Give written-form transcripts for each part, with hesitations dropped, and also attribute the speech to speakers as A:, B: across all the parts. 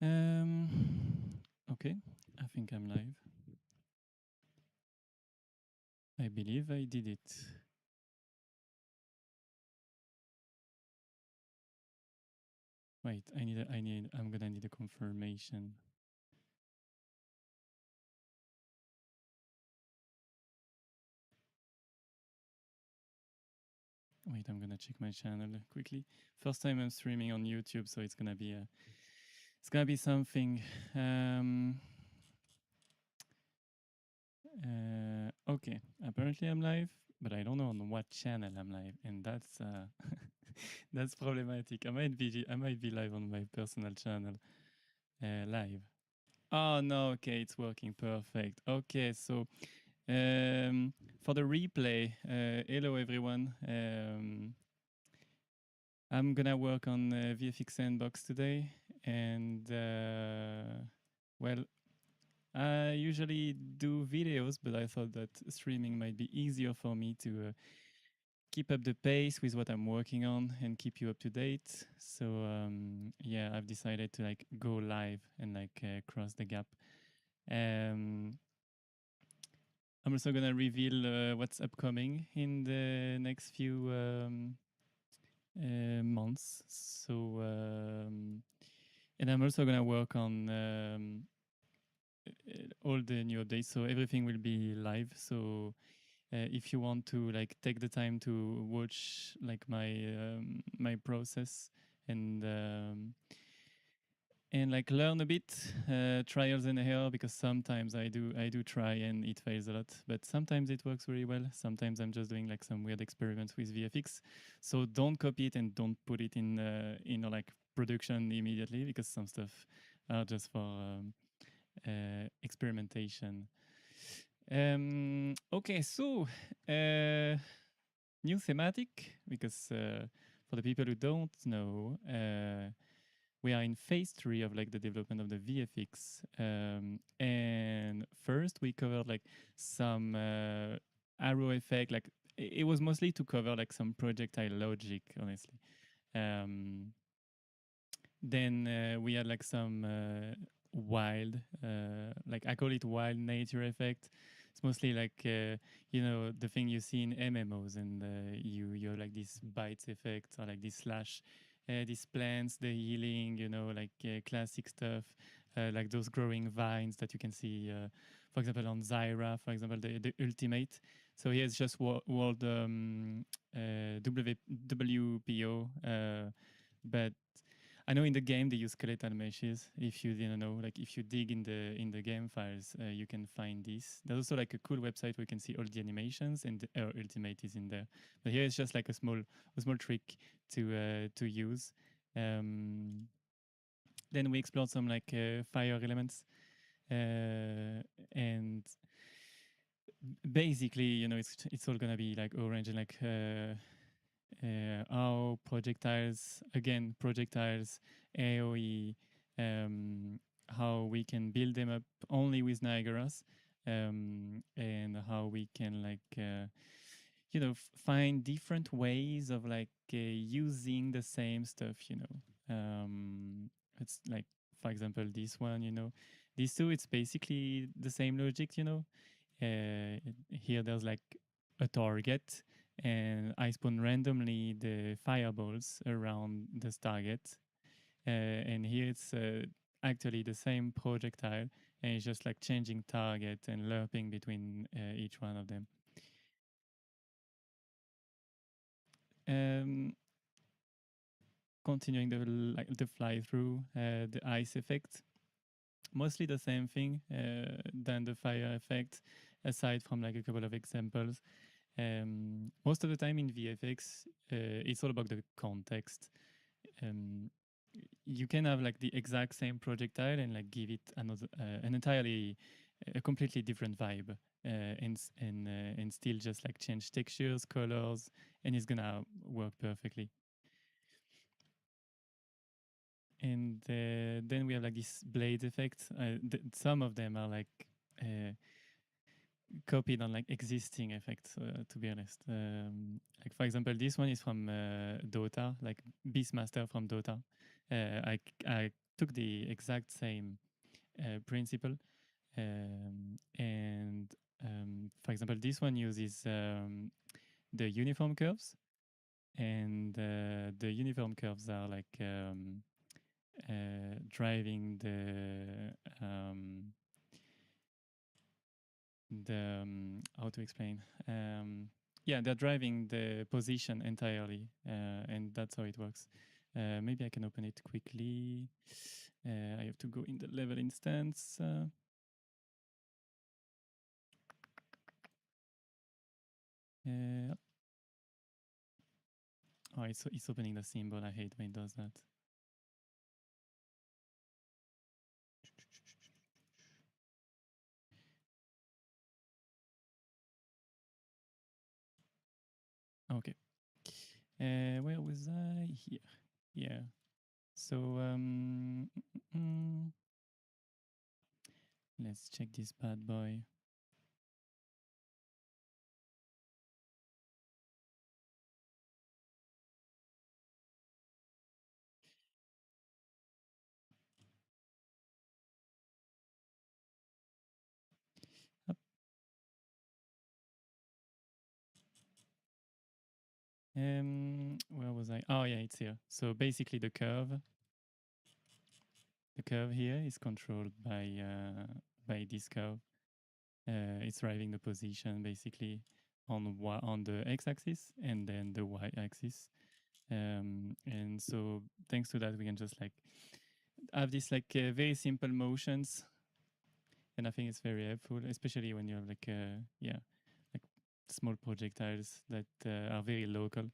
A: Okay, I think I'm live. I believe I did it. Wait, I'm gonna need a confirmation. Wait, I'm gonna check my channel quickly. First time I'm streaming on YouTube, so it's gonna be something. Okay, apparently I'm live, but I don't know on what channel I'm live, and that's that's problematic. I might be live on my personal channel live. Oh no, okay, it's working perfect. Okay, so for the replay, hello everyone. I'm gonna work on VFX Sandbox today, and well, I usually do videos, but I thought that streaming might be easier for me to keep up the pace with what I'm working on and keep you up to date. So yeah, I've decided to like go live and like cross the gap. Um, I'm also gonna reveal what's upcoming in the next few months. So, and I'm also gonna work on all the new updates. So everything will be live. So if you want to like take the time to watch like my process and like learn a bit, trials and error, because sometimes I do try and it fails a lot, but sometimes it works really well. Sometimes I'm just doing like some weird experiments with VFX. So don't copy it and don't put it in like production immediately, because some stuff are just for experimentation. Okay, so new thematic, because for the people who don't know, we are in phase 3 of like the development of the VFX. And first we covered like some arrow effect, like it was mostly to cover like some projectile logic, honestly. Then we had like some wild, like I call it wild nature effect. It's mostly like the thing you see in MMOs, and you have like this bites effect, or like this slash, these plants, the healing, like classic stuff, like those growing vines that you can see, for example, on Zyra, for example, the ultimate. So here it's just world WPO, but I know in the game they use skeletal meshes. If you didn't know, like if you dig in the game files, you can find this. There's also like a cool website where you can see all the animations, and our ultimate is in there. But here it's just like a small trick to use. Um, then we explored some like fire elements, and basically, it's all gonna be like orange and like how projectiles, AOE, how we can build them up only with Niagaras, and how we can like find different ways of like using the same stuff. It's like, for example, this one. These two, it's basically the same logic. Here there's like a target, and I spawn randomly the fireballs around this target. And here it's actually the same projectile, and it's just like changing target and lerping between each one of them. Um, Continuing the fly through, the ice effect, mostly the same thing than the fire effect, aside from like a couple of examples. Most of the time in VFX, it's all about the context. Um, you can have like the exact same projectile and like give it an entirely, a completely different vibe, and still just like change textures, colors, and it's gonna work perfectly. And then we have like this blade effect. Some of them are like copied on like existing effects, to be honest. Like for example, this one is from Dota, like Beastmaster from Dota. I took the exact same principle, and for example, this one uses the uniform curves, and the uniform curves are like driving the how to explain, yeah, they're driving the position entirely, and that's how it works. Maybe I can open it quickly. I have to go in the level instance. Oh, it's opening the symbol. I hate when it does that. Okay. Where was I? Here. Yeah. So let's check this bad boy. Up. Where was I? Oh yeah, it's here. So basically, the curve here is controlled by this curve. It's driving the position basically on the x-axis and then the y-axis. And so thanks to that, we can just like have these like very simple motions, and I think it's very helpful, especially when you have like yeah, like small projectiles that are very local.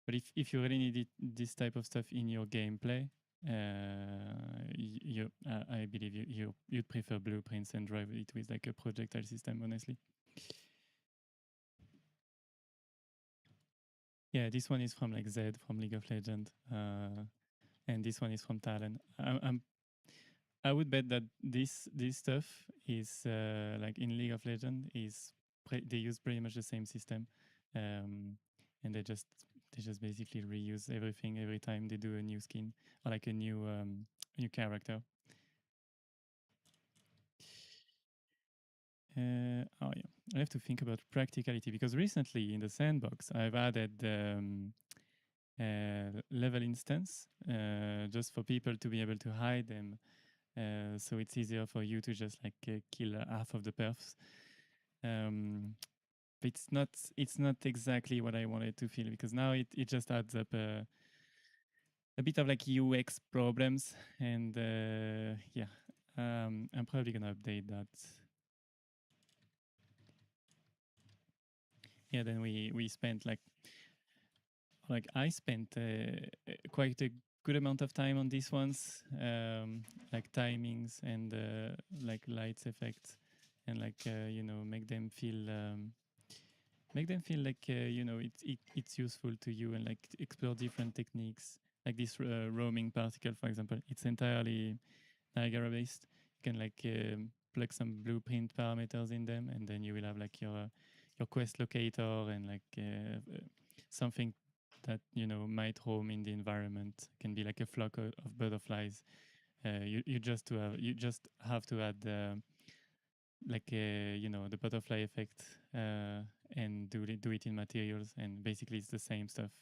A: But if you really need this type of stuff in your gameplay, I believe you'd prefer blueprints and drive it with like a projectile system, honestly. Yeah, this one is from like Zed from League of Legends, and this one is from Talon. I would bet that this stuff is like in League of Legends is they use pretty much the same system, and they just basically reuse everything every time they do a new skin or like a new character. Oh yeah, I have to think about practicality because recently in the sandbox I've added level instance just for people to be able to hide them, so it's easier for you to just like kill half of the perfs. But it's not exactly what I wanted to feel, because now it just adds up a bit of like UX problems, and yeah, I'm probably gonna update that. Yeah, then we spent like I spent quite a good amount of time on these ones, like timings and like lights effects, and like make them feel like it's useful to you, and like explore different techniques, like this roaming particle, for example. It's entirely Niagara based. You can like plug some blueprint parameters in them, and then you will have like your quest locator and like something that might roam in the environment. It can be like a flock of butterflies. You just have to add like the butterfly effect, and do it in materials, and basically it's the same stuff.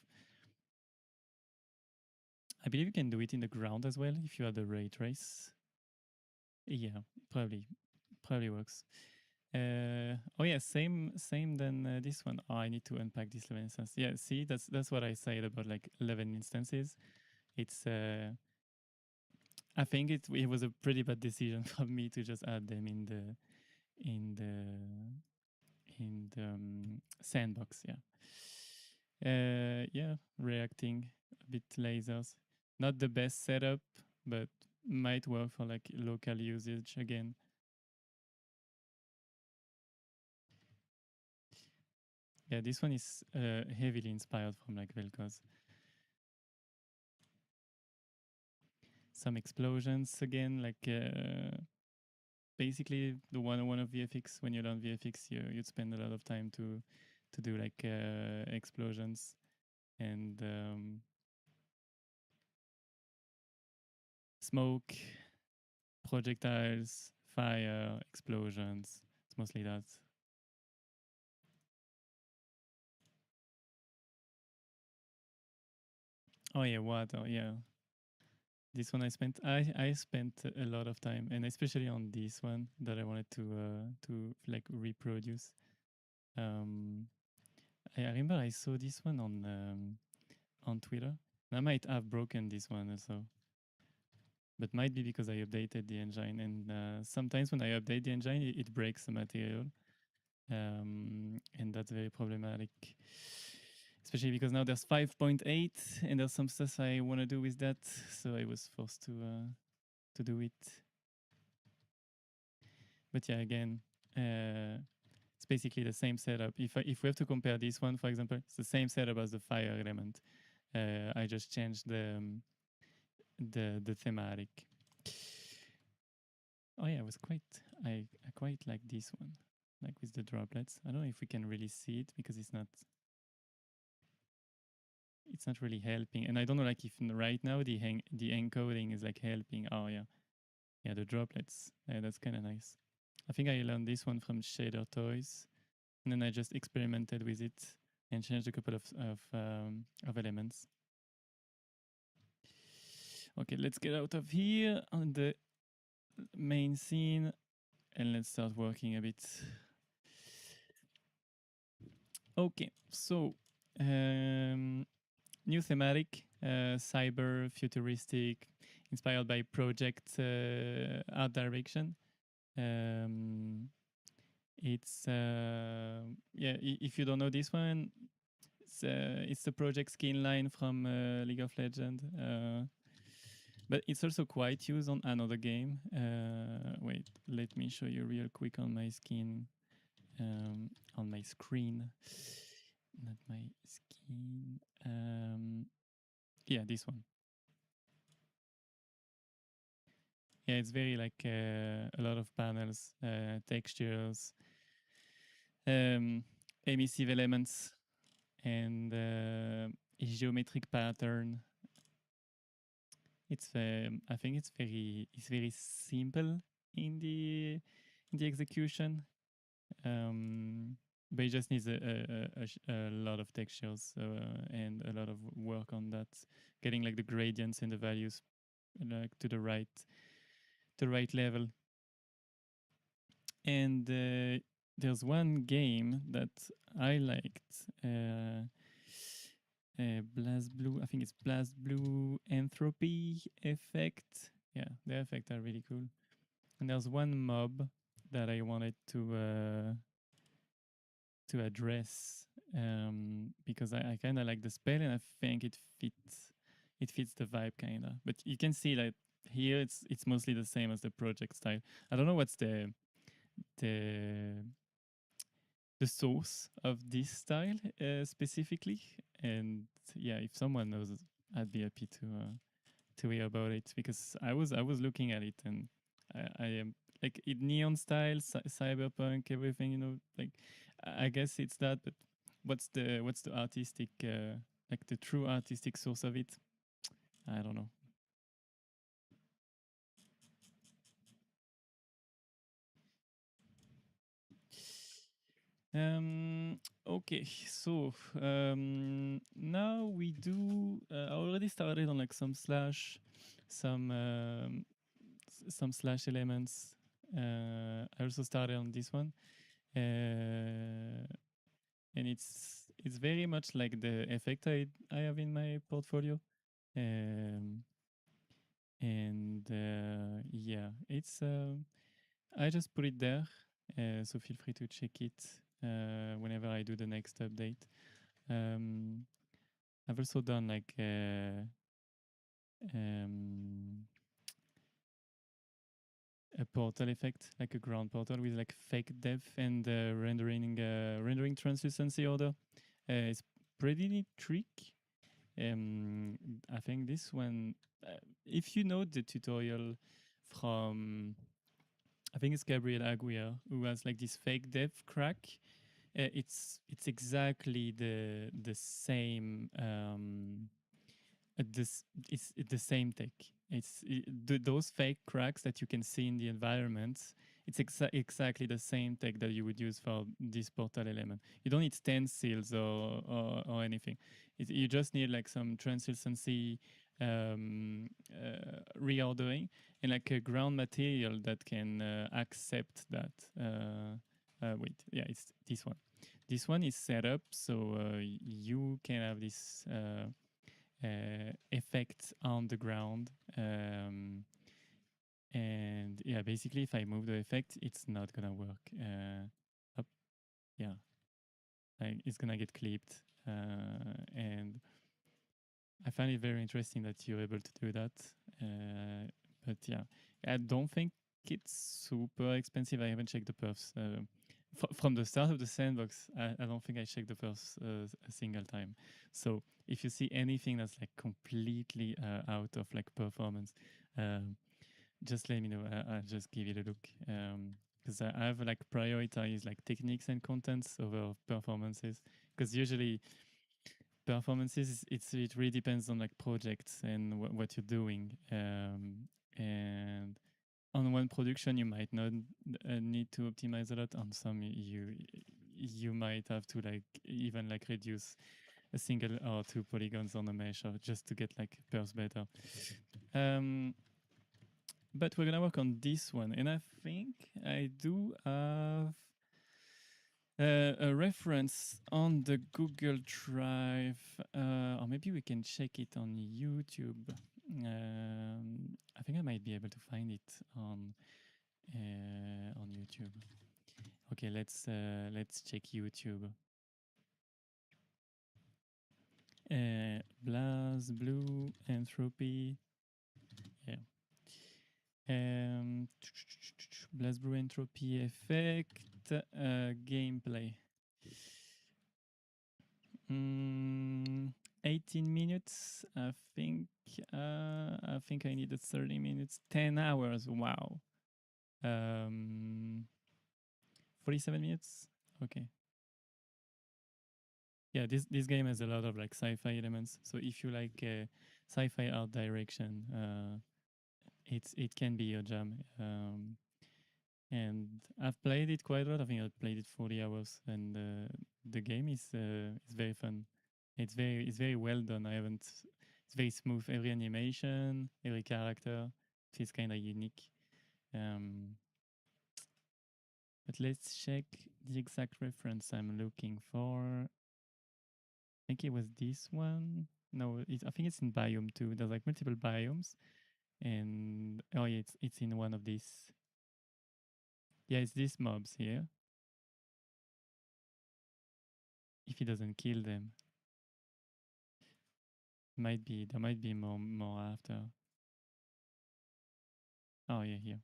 A: I believe you can do it in the ground as well if you add the ray trace. Yeah, probably works. Oh yeah, same than this one. Oh, I need to unpack this 11 instance. Yeah, see, that's what I said about like 11 instances. It's I think it was a pretty bad decision for me to just add them in the sandbox. Yeah. Yeah, reacting a bit lasers. Not the best setup, but might work for like local usage again. Yeah, this one is heavily inspired from like Vel'Koz. Some explosions again, like basically the 101 of VFX. When you learn VFX, you'd spend a lot of time to do like explosions, and smoke, projectiles, fire, explosions. It's mostly that. Oh yeah, water. Yeah, this one I spent a lot of time, and especially on this one that I wanted to like reproduce. I remember I saw this one on Twitter. I might have broken this one also, but might be because I updated the engine. And sometimes when I update the engine, it breaks the material, and that's very problematic. Especially because now there's 5.8, and there's some stuff I want to do with that, so I was forced to do it. But yeah, again, it's basically the same setup. If we have to compare this one, for example, it's the same setup as the fire element. I just changed the thematic. Oh yeah, I quite like this one, like with the droplets. I don't know if we can really see it because it's not really helping. And I don't know like if right now the encoding is like helping. Oh yeah, yeah, the droplets. Yeah, that's kind of nice. I think I learned this one from Shader Toys, and then I just experimented with it and changed a couple of elements. Okay, let's get out of here on the main scene and let's start working a bit. Okay, so new thematic, cyber futuristic, inspired by project art direction. It's yeah. If you don't know this one, it's the project skin line from League of Legends. But it's also quite used on another game. Wait, let me show you real quick on my skin, on my screen. Not my skin. Yeah, this one. Yeah, it's very like a lot of panels, textures, emissive elements, and geometric pattern. It's I think it's very simple in the execution, but it just needs a lot of textures and a lot of work on that, getting like the gradients and the values like to the right level. And there's one game that I liked. BlazBlue, I think it's BlazBlue Entropy Effect. Yeah, the effects are really cool. And there's one mob that I wanted to address because I kind of like the spell and I think it fits the vibe kind of. But you can see like here it's mostly the same as the project style. I don't know what's the source of this style specifically, and yeah, if someone knows, I'd be happy to hear about it because I was looking at it and I am like it neon style, cyberpunk, everything, like I guess it's that, but what's the artistic like the true artistic source of it? I don't know. Okay, so now we do. I already started on like some slash, some slash elements. I also started on this one, and it's very much like the effect I have in my portfolio, and yeah, it's I just put it there, so feel free to check it whenever I do the next update. I've also done like a portal effect, like a ground portal with like fake depth and rendering translucency order. It's pretty tricky. I think this one, if you know the tutorial from, I think it's Gabriel Aguirre, who has like this fake depth crack. It's exactly the same this it's the same tech. Those fake cracks that you can see in the environment. It's exactly the same tech that you would use for this portal element. You don't need stencils or anything. You just need like some translucency reordering and like a ground material that can accept that. Wait, yeah, it's this one. This one is set up so you can have this effect on the ground. And yeah, basically, if I move the effect, it's not gonna work. Up, yeah, like it's gonna get clipped. And I find it very interesting that you're able to do that. But yeah, I don't think it's super expensive. I haven't checked the perfs. From the start of the sandbox, I don't think I checked the perfs a single time. So if you see anything that's like completely out of like performance, just let me know. I'll just give it a look. Because I have like prioritize like techniques and contents over performances. Because usually performances, it really depends on like projects and what you're doing. And on one production, you might not need to optimize a lot. On some, you might have to like even like reduce a single or two polygons on a mesh or just to get like pers better. But we're gonna work on this one, and I think I do have a reference on the Google Drive, or maybe we can check it on YouTube. I think I might be able to find it on YouTube. Okay, let's check YouTube. BlazBlue entropy. Yeah. BlazBlue entropy effect gameplay. 18 minutes. I think I needed 30 minutes. 10 hours. Wow. 47 minutes. Okay. Yeah, this game has a lot of like sci-fi elements. So if you like sci-fi art direction, it can be your jam. And I've played it quite a lot. I think I've played it 40 hours, and the game is very fun. It's very well done. It's very smooth. Every animation, every character feels kind of unique. But let's check the exact reference I'm looking for. I think it was this one. No, I think it's in biome 2. There's like multiple biomes, and oh yeah, it's in one of these. Yeah, it's these mobs here. If he doesn't kill them, there might be more after. Oh yeah, here.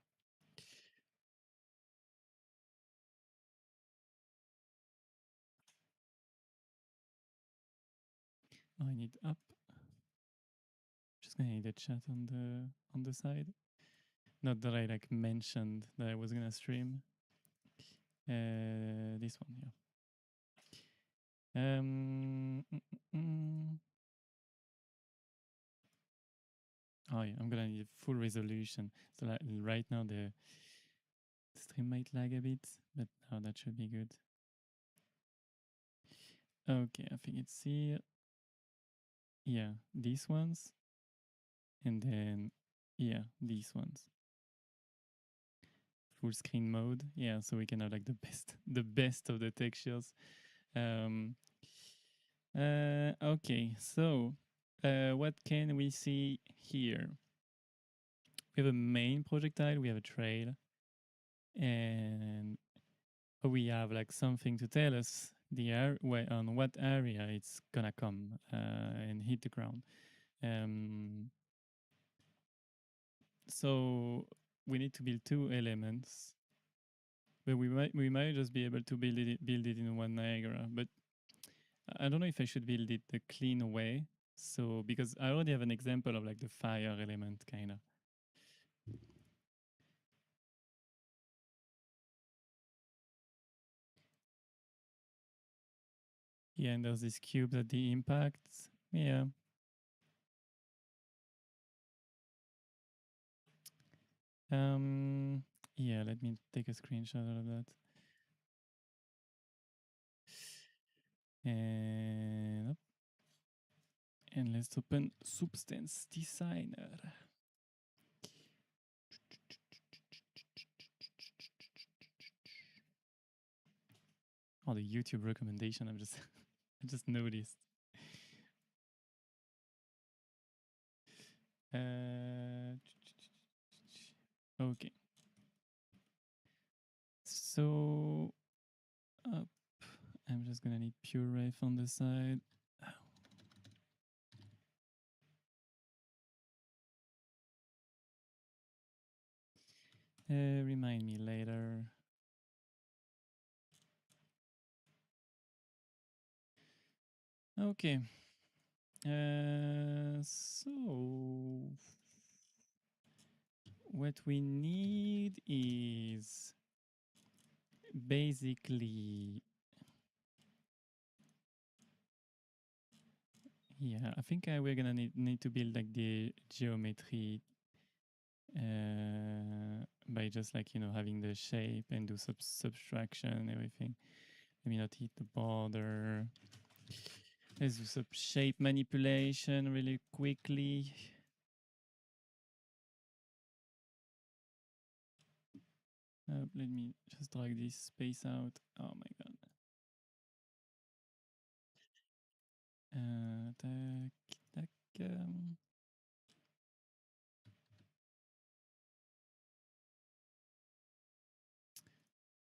A: Oh, I need up. Just gonna need a chat on the side. Not that I like mentioned that I was gonna stream. This one here. Oh yeah, I'm gonna need full resolution. So like right now the stream might lag a bit, but now that should be good. Okay, I think it's here. Yeah, these ones. And then yeah, these ones. Full screen mode. Yeah, so we can have like the best of the textures. Okay, so what can we see here? We have a main projectile, we have a trail, and we have like something to tell us on what area it's gonna come and hit the ground. So we need to build two elements, but we might just be able to build it in one Niagara. But I don't know if I should build it the clean way. So because I already have an example of like the fire element kind of. Yeah, and there's this cube that the impacts. Yeah. Yeah, let me take a screenshot of that. And let's open Substance Designer. Oh, the YouTube recommendation. I just noticed. Okay. So up. I'm just gonna need pure ref on the side. Remind me later. Okay. So what we need is basically, yeah, I think we're gonna need to build like the geometry by just like, you know, having the shape and do subtraction and everything. Let me not hit the border. Let's do some shape manipulation really quickly. Let me just drag this space out. Oh my god. Tac, tac.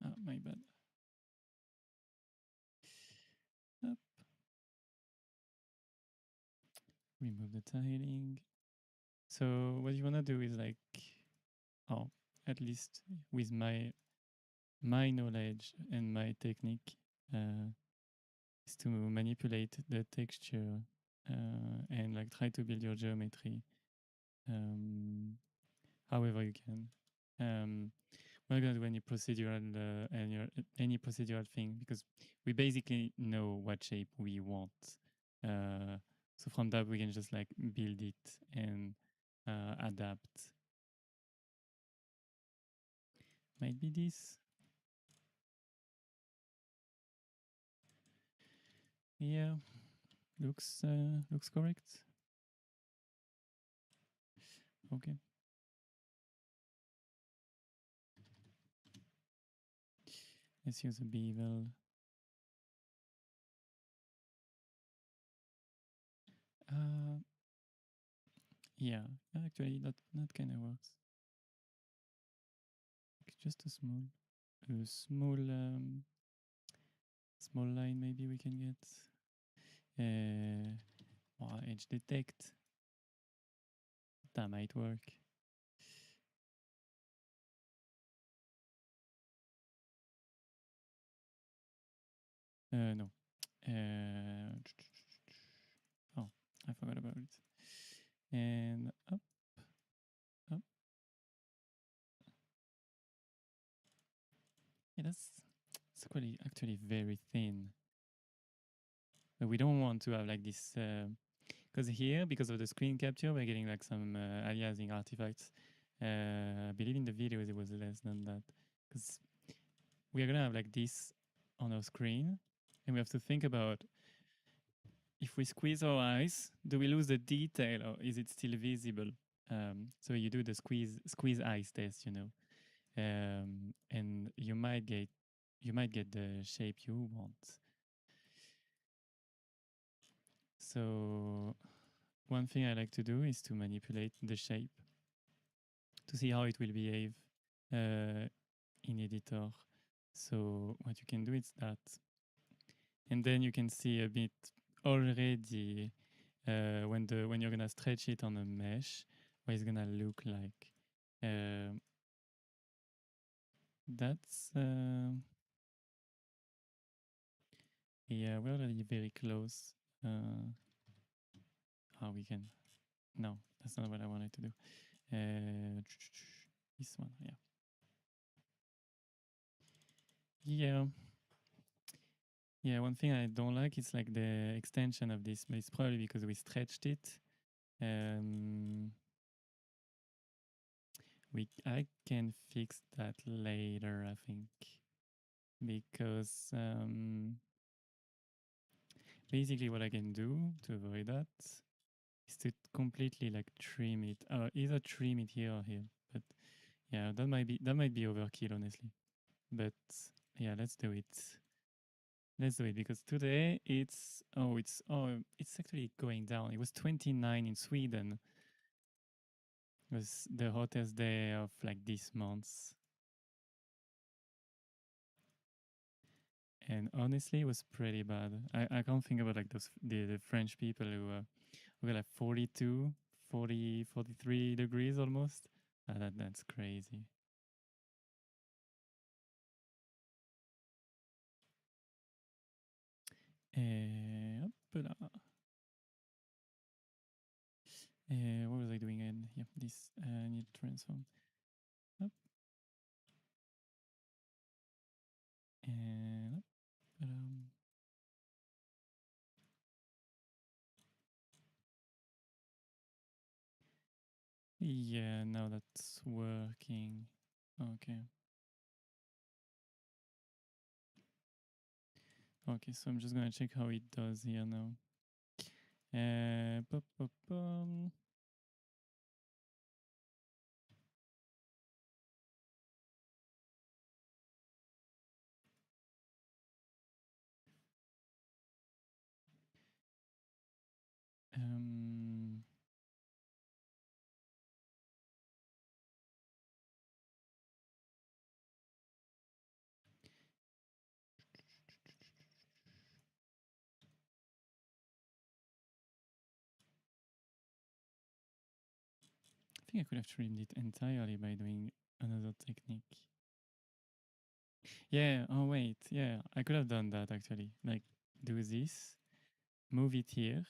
A: Oh, my bad. Up. Remove the tiling. So what you wanna do is like, oh, at least with my knowledge and my technique, is to manipulate the texture and like try to build your geometry however you can. We're not gonna do any procedural any procedural thing because we basically know what shape we want. So from that we can just like build it and adapt. Might be this. Yeah, looks correct. Okay. Let's use a bevel. Yeah, actually that kind of works. Just a small line maybe we can get. Edge detect. That might work. No. Oh, I forgot about it. And up. Yeah, that's actually very thin. But we don't want to have like this, because here, because of the screen capture, we're getting like some aliasing artifacts. I believe in the videos it was less than that, because we are gonna have like this on our screen, and we have to think about if we squeeze our eyes, do we lose the detail or is it still visible? So you do the squeeze eyes test, you know, and you might get the shape you want. So one thing I like to do is to manipulate the shape to see how it will behave in editor. So what you can do is that, and then you can see a bit already when you're gonna stretch it on a mesh, what it's gonna look like. That's yeah, we're already very close. How we can? No, that's not what I wanted to do. This one, yeah. Yeah. Yeah, one thing I don't like is like the extension of this, but it's probably because we stretched it. I can fix that later, I think, because basically what I can do to avoid that is to completely like trim it, either trim it here or here. But yeah, that might be overkill, honestly. But yeah, let's do it. Let's do it because today it's actually going down. It was 29 in Sweden. It was the hottest day of like this month. And honestly, it was pretty bad. I can't think about like the French people who were like 42, 40, 43 degrees almost. That's crazy. Hoppala. What was I doing? And yeah, this need to transform. Up and up. Yeah, now that's working. Okay. Okay, so I'm just gonna check how it does here now. I think I could have trimmed it entirely by doing another technique. Yeah, oh wait, yeah, I could have done that actually. Like, do this, move it here,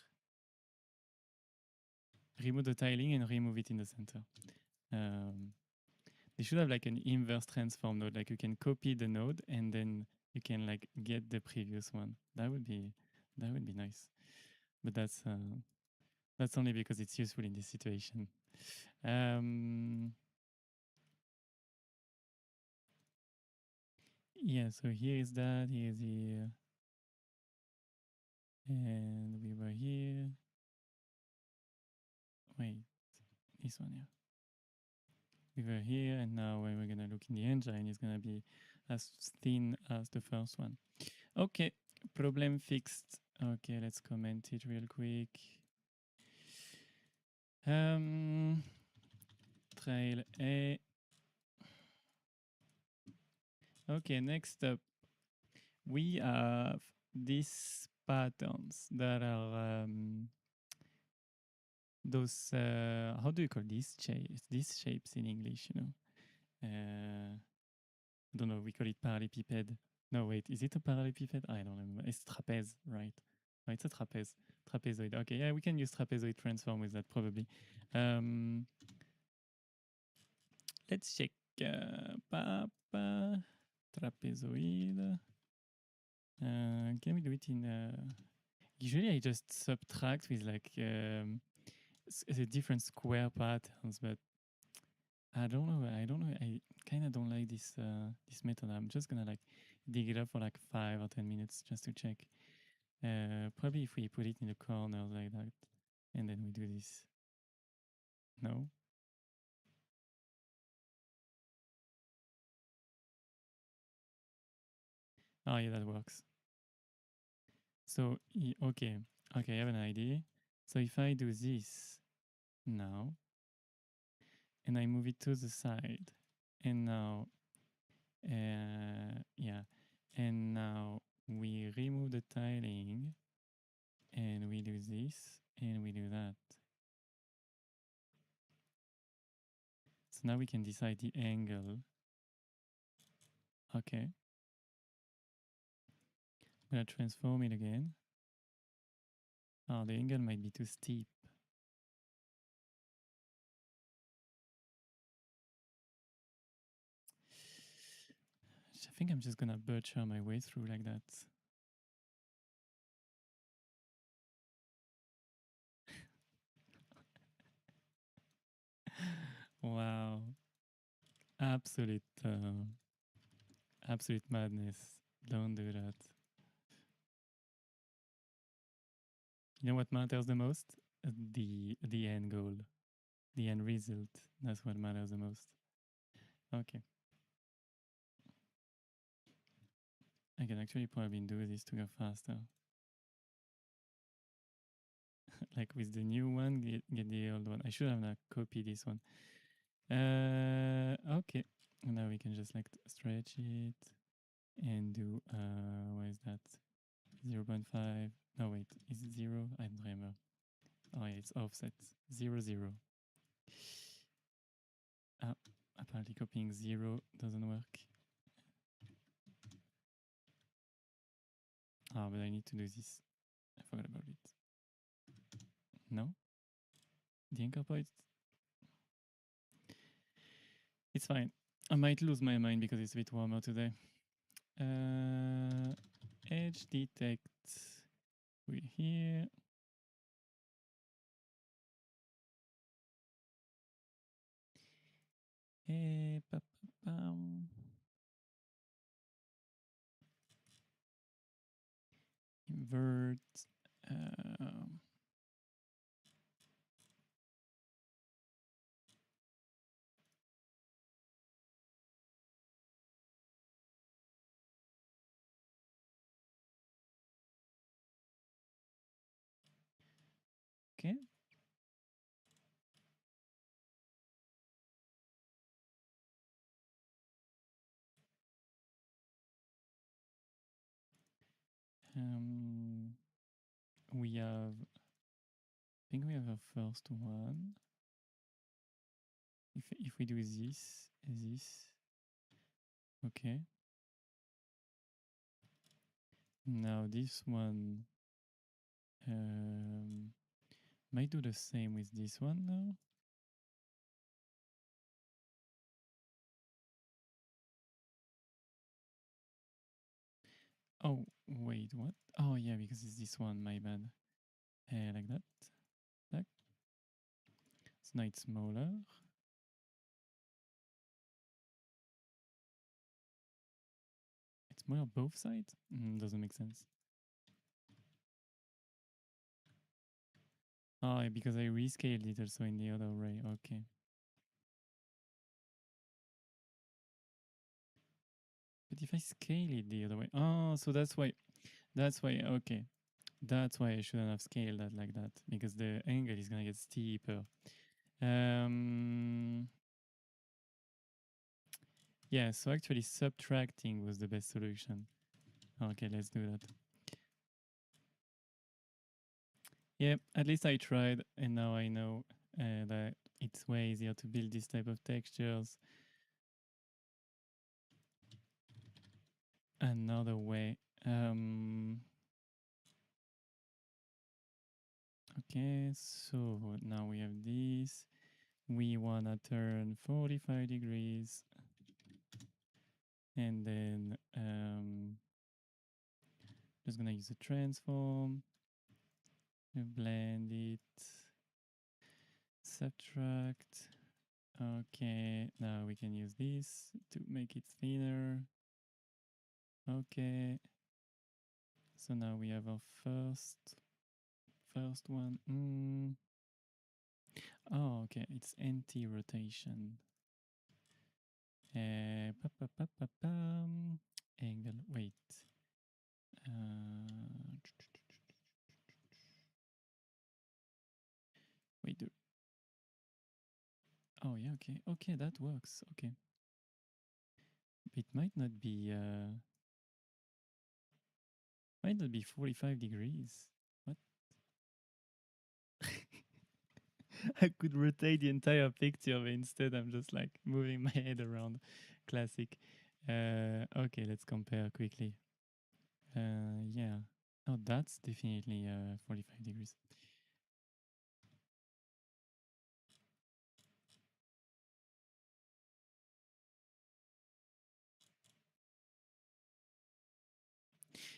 A: remove the tiling and remove it in the center. They should have like an inverse transform node, like you can copy the node and then you can like get the previous one. That would be nice. But that's only because it's useful in this situation. Yeah, so here is that, here is here. And we were here. Wait, this one here. We were here, and now when we're gonna look in the engine, it's gonna be as thin as the first one. Okay, problem fixed. Okay, let's comment it real quick. Trail A. Okay, next up, we have these patterns that are those how do you call these shapes? These shapes in English, you know. I don't know. We call it parallelepiped. No, wait, is it a parallelepiped? I don't remember. It's trapeze, right? Oh, it's a trapeze. Trapezoid. Okay, yeah, we can use trapezoid transform with that probably. Let's check. Trapezoid. Can we do it in? Usually, I just subtract with like the different square patterns, but I don't know. I kind of don't like this method. I'm just gonna like dig it up for like 5 or 10 minutes just to check. Probably if we put it in the corner like that, and then we do this. No. Oh yeah, that works. So okay, I have an idea. So if I do this now, and I move it to the side, and now, yeah, and now we remove the tiling, and we do this, and we do that. So now we can decide the angle. Okay. I'm gonna transform it again. Oh, the angle might be too steep. I think I'm just gonna butcher my way through like that. Wow. absolute madness. Don't do that. You know what matters the most? The end goal, the end result. That's what matters the most. Okay. I can actually probably do this to go faster. Like with the new one, get the old one. I should have not copied this one. Okay. Now we can just like stretch it and do what is that? 0.5. No wait, is it 0? I don't remember. Oh yeah, it's offset. 0 0. Apparently copying 0 doesn't work. But I need to do this. I forgot about it. No? The incorporate. It's fine. I might lose my mind because it's a bit warmer today. Edge detect. We're here. Invert. Okay. We have, I think we have a first one. If we do this, okay. Now this one might do the same with this one now. Oh, wait, what? Oh, yeah, because it's this one, my bad. Like that. Like. So now it's smaller. It's smaller both sides? Doesn't make sense. Oh, yeah, because I rescaled it also in the other array. Okay. But if I scale it the other way. Oh, so that's why. That's why. Okay. That's why I shouldn't have scaled that like that, because the angle is going to get steeper. Yeah, so actually subtracting was the best solution. Okay, let's do that. Yeah, at least I tried, and now I know that it's way easier to build this type of textures. Another way. Okay, so now we have this. We want to turn 45 degrees. And then just going to use a transform. Blend it. Subtract. Okay, now we can use this to make it thinner. Okay. So now we have our first one. Oh, okay, it's anti-rotation. Angle, wait. Wait. Oh yeah, okay. Okay, that works. Okay. It might not be 45 degrees. What? I could rotate the entire picture, but instead I'm just like moving my head around. Classic. Okay, let's compare quickly. Yeah. Oh, that's definitely 45 degrees.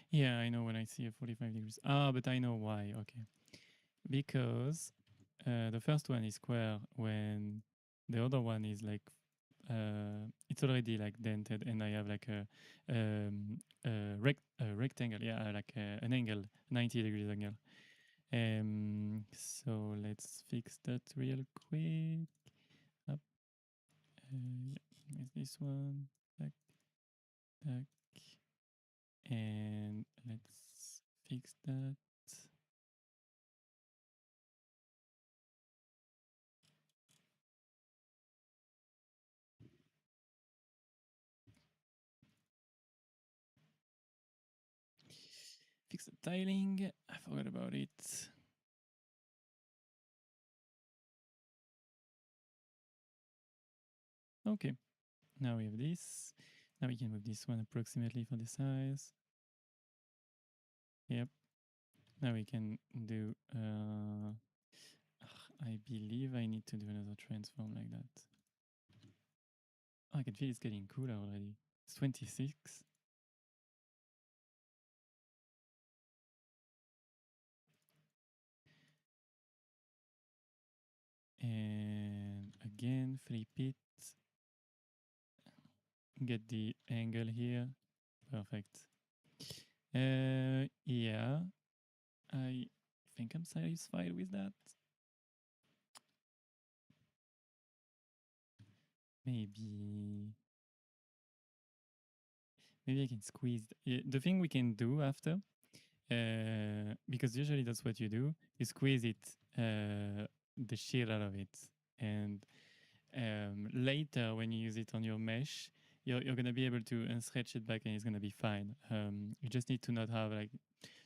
A: Yeah, I know when I see a 45 degrees. But I know why. Okay. Because the first one is square when the other one is like it's already like dented, and I have like a rectangle, yeah, like an angle, 90 degrees angle. So let's fix that real quick. Up, yeah, is this one? Tack, tack, and let's fix that. Fix the tiling. I forgot about it. Okay, now we have this. Now we can move this one approximately for the size. Yep. Now we can do, I believe I need to do another transform like that. Oh, I can feel it's getting cooler already. It's 26. And again, flip it. Get the angle here. Perfect. Yeah, I think I'm satisfied with that. Maybe I can squeeze. The thing we can do after, because usually that's what you do, you squeeze it, the shit out of it, and later when you use it on your mesh, you're gonna be able to stretch it back, and it's gonna be fine. You just need to not have like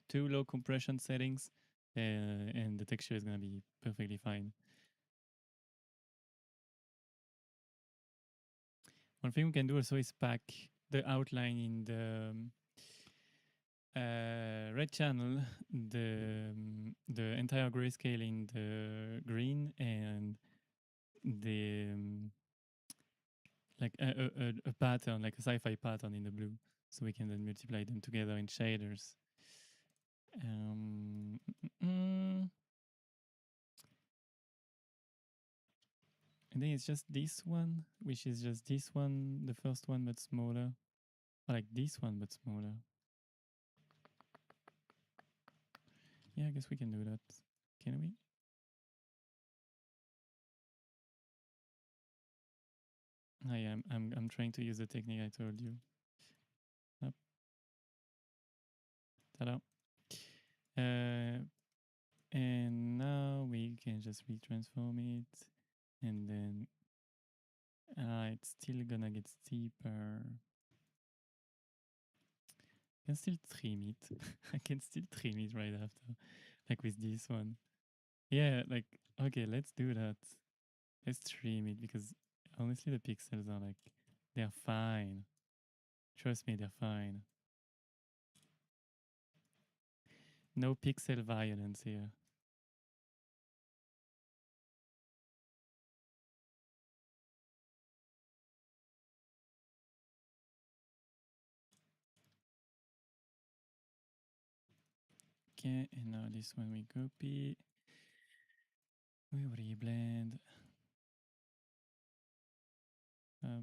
A: too low compression settings, and the texture is gonna be perfectly fine. One thing we can do also is pack the outline in the red channel, the entire grayscale in the green, and the like a pattern, like a sci-fi pattern in the blue, so we can then multiply them together in shaders. And then it's just this one, which is just this one, the first one, but smaller. Or like this one, but smaller. Yeah, I guess we can do that. Can we? I am. I'm trying to use the technique I told you. Up. Ta-da. And now we can just retransform it, and then it's still gonna get steeper. I can still trim it. I can still trim it right after, like with this one. Yeah, like, okay, let's do that. Let's trim it, because honestly the pixels are like, they're fine. Trust me, they're fine. No pixel violence here. Okay, and now this one we copy. We reblend.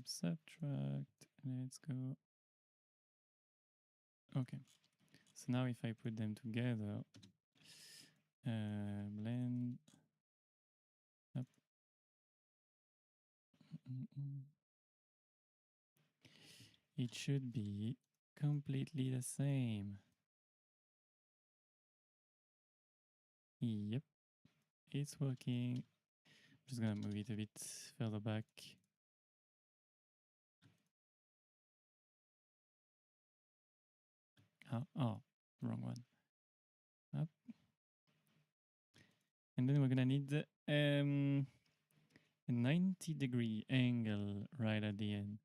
A: Subtract. Let's go. Okay. So now if I put them together, blend. Up. It should be completely the same. Yep, it's working. I'm just gonna move it a bit further back. Oh, wrong one. Up. And then we're gonna need a 90-degree angle right at the end.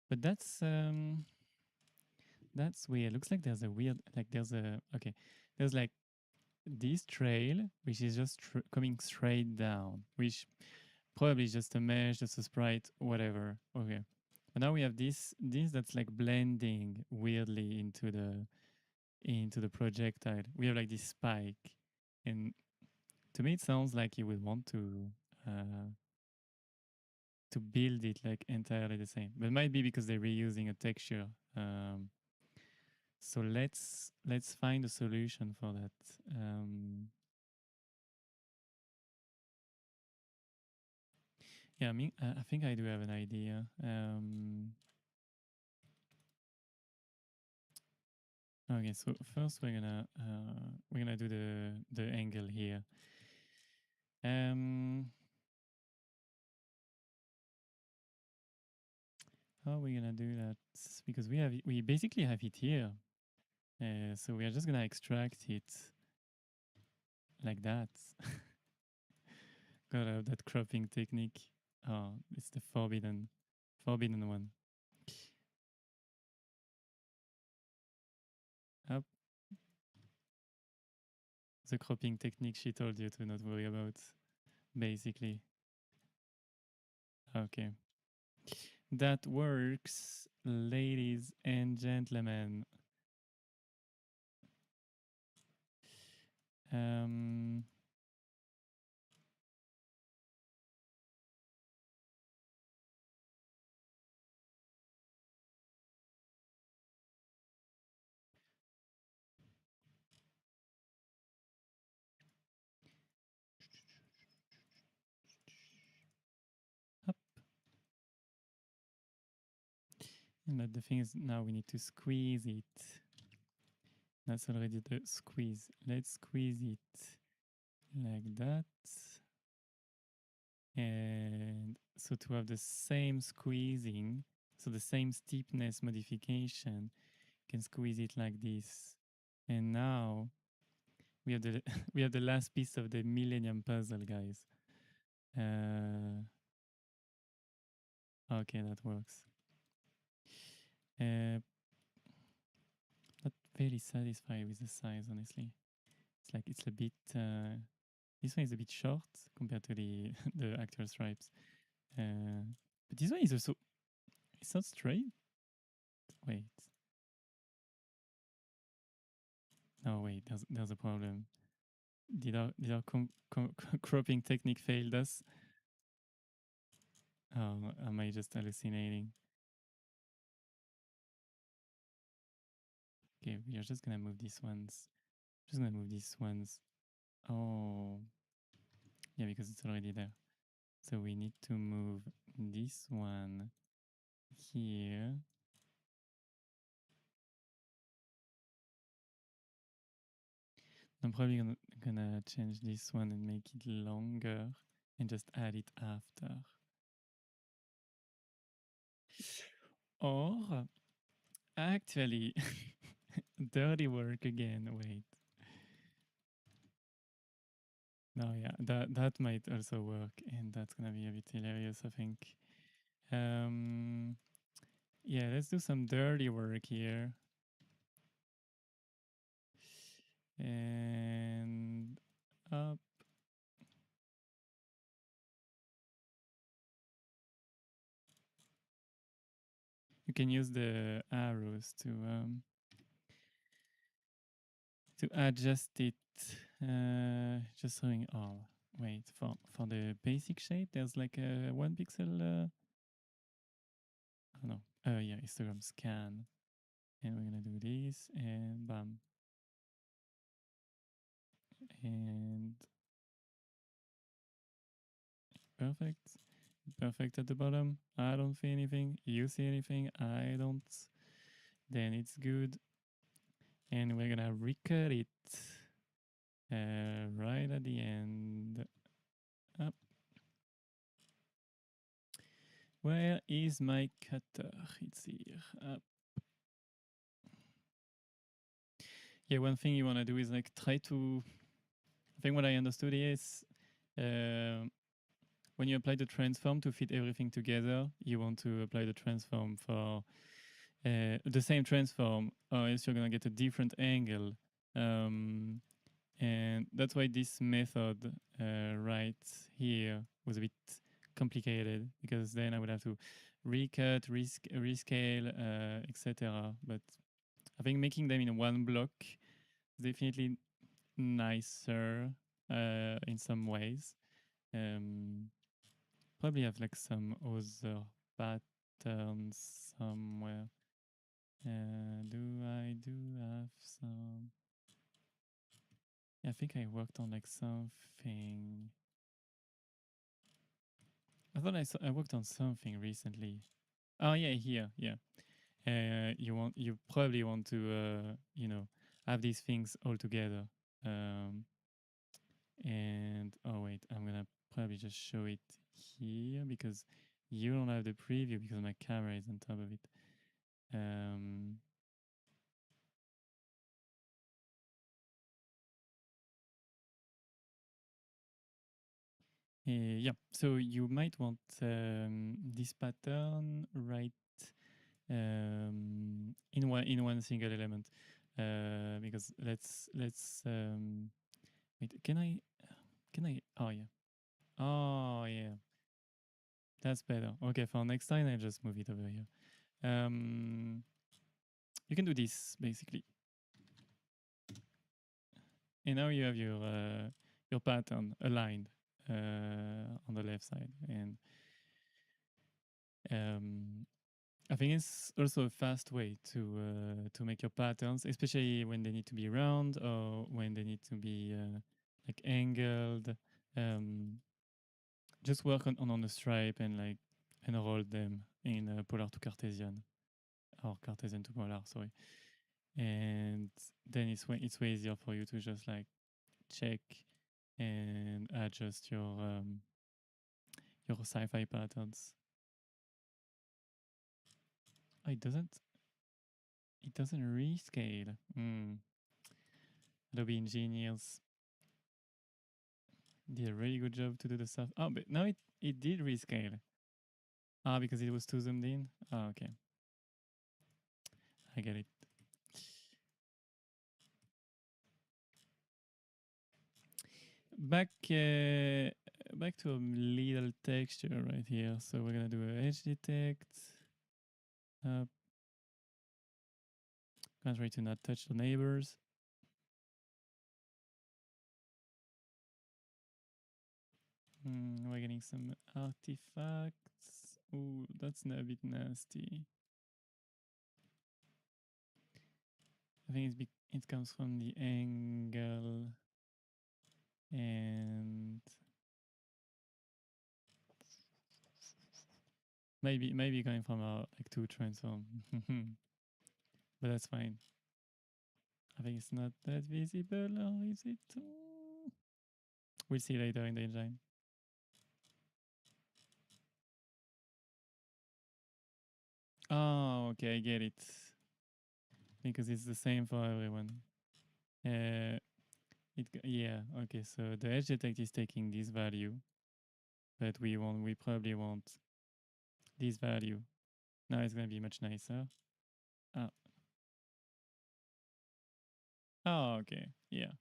A: But that's weird. Looks like there's a weird, like there's like this trail, which is just coming straight down, which probably is just a mesh, just a sprite, whatever. Okay. But now we have this that's like blending weirdly into the projectile. We have like this spike, and to me it sounds like you would want to to build it like entirely the same. But it might be because they're reusing a texture. So let's find a solution for that. Yeah, I mean, I think I do have an idea. Okay, so first we're gonna do the angle here. How are we gonna do that? Because we basically have it here. So we are just gonna extract it like that. Gotta have that cropping technique. Oh, it's the forbidden one. Up. The cropping technique she told you to not worry about, basically. Okay. That works, ladies and gentlemen. Up. But the thing is, now we need to squeeze it. That's already the squeeze. Let's squeeze it like that. And so to have the same squeezing, so the same steepness modification, you can squeeze it like this. And now we have the we have the last piece of the Millennium Puzzle, guys. Okay, that works. Not very satisfied with the size, honestly. It's like it's a bit. This one is a bit short compared to the the actual stripes. But this one is also. It's not straight. Wait. No, wait. There's a problem. Did our cropping technique failed us? Oh, am I just hallucinating? Okay, we are just gonna move these ones. Just gonna move these ones. Oh, yeah, because it's already there. So we need to move this one here. I'm probably gonna change this one and make it longer and just add it after. Or actually, dirty work again. Wait. No, yeah, that might also work, and that's gonna be a bit hilarious, I think. Yeah, let's do some dirty work here. And up. You can use the arrows to adjust it. Just showing. Oh, wait, for the basic shape, there's like a 1 pixel. Oh no. Yeah, histogram scan, and we're gonna do this, and bam, and perfect. Perfect at the bottom. I don't see anything. You see anything? I don't. Then it's good. And we're gonna recut it right at the end. Up. Where is my cutter? It's here. Up. Yeah, one thing you want to do is like try to. I think what I understood is when you apply the transform to fit everything together, you want to apply the transform for the same transform, or else you're gonna get a different angle. And that's why this method right here was a bit complicated, because then I would have to recut, rescale, etc. But I think making them in one block is definitely nicer in some ways. probably have like some other patterns somewhere. Do I have some? Yeah, I think I worked on like something. I thought I worked on something recently. Oh yeah, here, yeah. You probably want to have these things all together. And oh wait, I'm gonna probably just show it here because you don't have the preview because my camera is on top of it. Yeah, so you might want this pattern right in one single element because let's wait. Can I? Oh yeah, that's better. Okay, for next time I'll just move it over here. You can do this basically, and now you have your pattern aligned on the left side, and I think it's also a fast way to make your patterns, especially when they need to be round or when they need to be like angled. Just work on the stripe and like enroll them in polar to Cartesian or Cartesian to polar. Sorry, and then it's way easier for you to just like check and adjust your sci-fi patterns. Oh, it doesn't rescale. Adobe engineers did a really good job to do the stuff. Oh, but now it did rescale. Ah, because it was too zoomed in. Oh, okay, I get it. Back to a little texture right here. So we're gonna do a edge detect. Gonna try to not touch the neighbors. We're getting some artifacts. Ooh, that's a bit nasty. I think it comes from the angle and maybe going from a like 2 transform, but that's fine. I think it's not that visible, or is it? We'll see later in the engine. Oh, okay, I get it. Because it's the same for everyone. Yeah, okay, so the edge detect is taking this value, but we probably want this value. Now it's gonna be much nicer. Oh, oh, okay, yeah,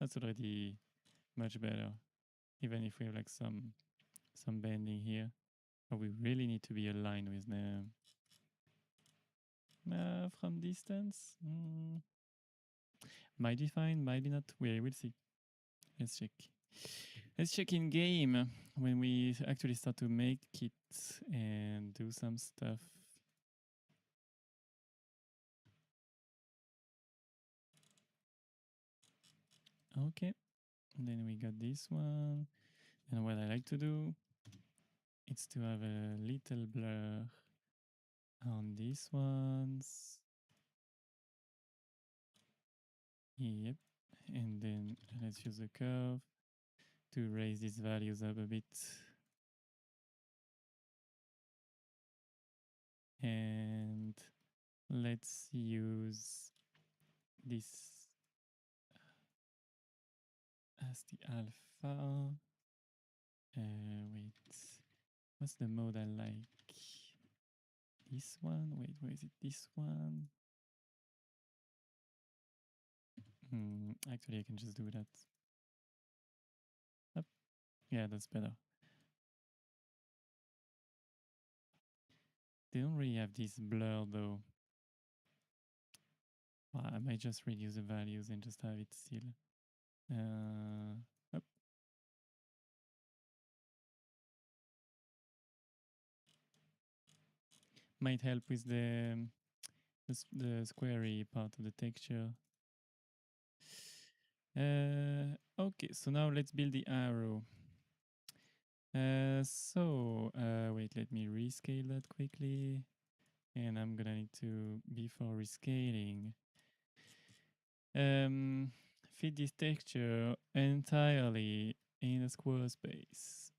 A: that's already much better. Even if we have like some bending here, but we really need to be aligned with them from distance. Might be fine, might be not. We'll see. Let's check. Let's check in game when we actually start to make it and do some stuff. Okay, and then we got this one. And what I like to do is to have a little blur on these ones. Yep, and then let's use a curve to raise these values up a bit. And let's use this as the alpha. Wait, what's the mode I like? This one? Wait, where is it? This one? Actually, I can just do that. Up. Yeah, that's better. They don't really have this blur though. Well, I might just reduce the values and just have it still. Up. might help with the squarey part of the texture. Okay, so now let's build the arrow. Wait, let me rescale that quickly. And I'm gonna need to, before rescaling, fit this texture entirely in a square space.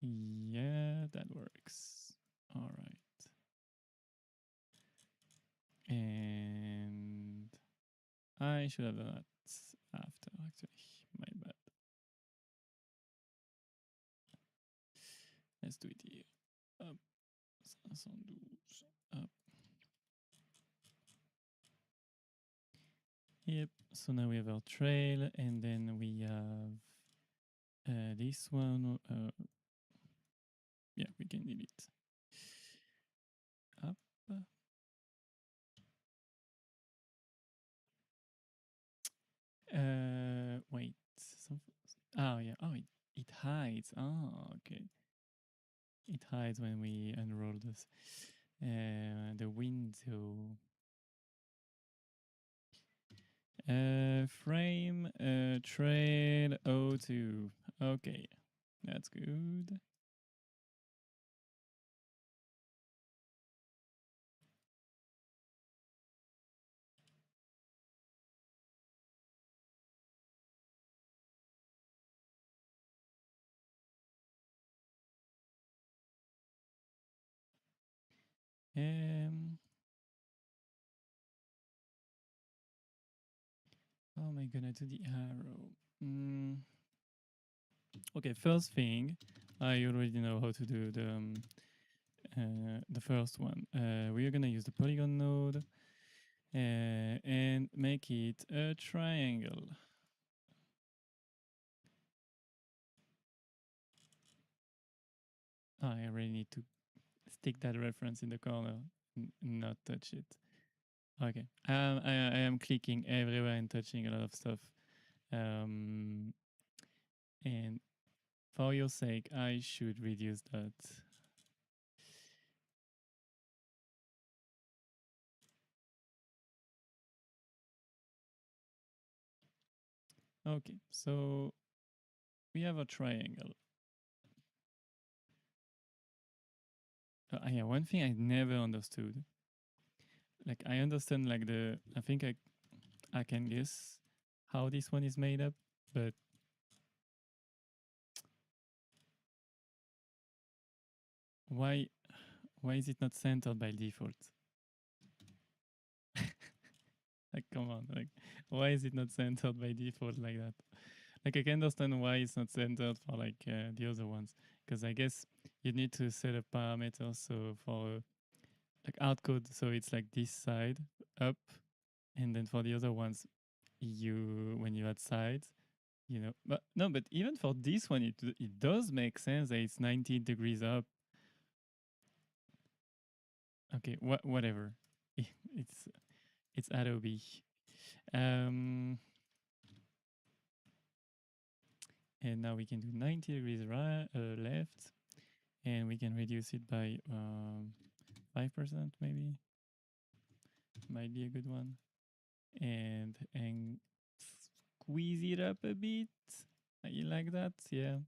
A: Yeah, that works. All right. And I should have done that after, actually. My bad. Let's do it here. Up, 512, up. Yep, so now we have our trail, and then we have this one. Yeah, we can delete. Up. Wait. Oh, yeah. Oh, it hides. Oh, okay. It hides when we unroll this. The window. Frame trail 02. Okay, that's good. How am I gonna do the arrow? Okay, first thing, I already know how to do the first one. We are gonna use the polygon node and make it a triangle. I really need to stick that reference in the corner, not touch it. Okay, I am clicking everywhere and touching a lot of stuff. And for your sake, I should reduce that. Okay, so we have a triangle. Yeah, one thing I never understood. Like I understand like I think I can guess how this one is made up, but why is it not centered by default? Like come on, like why is it not centered by default like that? Like I can understand why it's not centered for like the other ones, because I guess you need to set a parameter so for like outcode, so it's like this side up, and then for the other ones, when you add sides, you know. But no, but even for this one, it does make sense that it's 90 degrees up. Okay, whatever. It's Adobe. And now we can do 90 degrees right, left, and we can reduce it by 5% maybe. Might be a good one. And squeeze it up a bit. You like that? Yeah.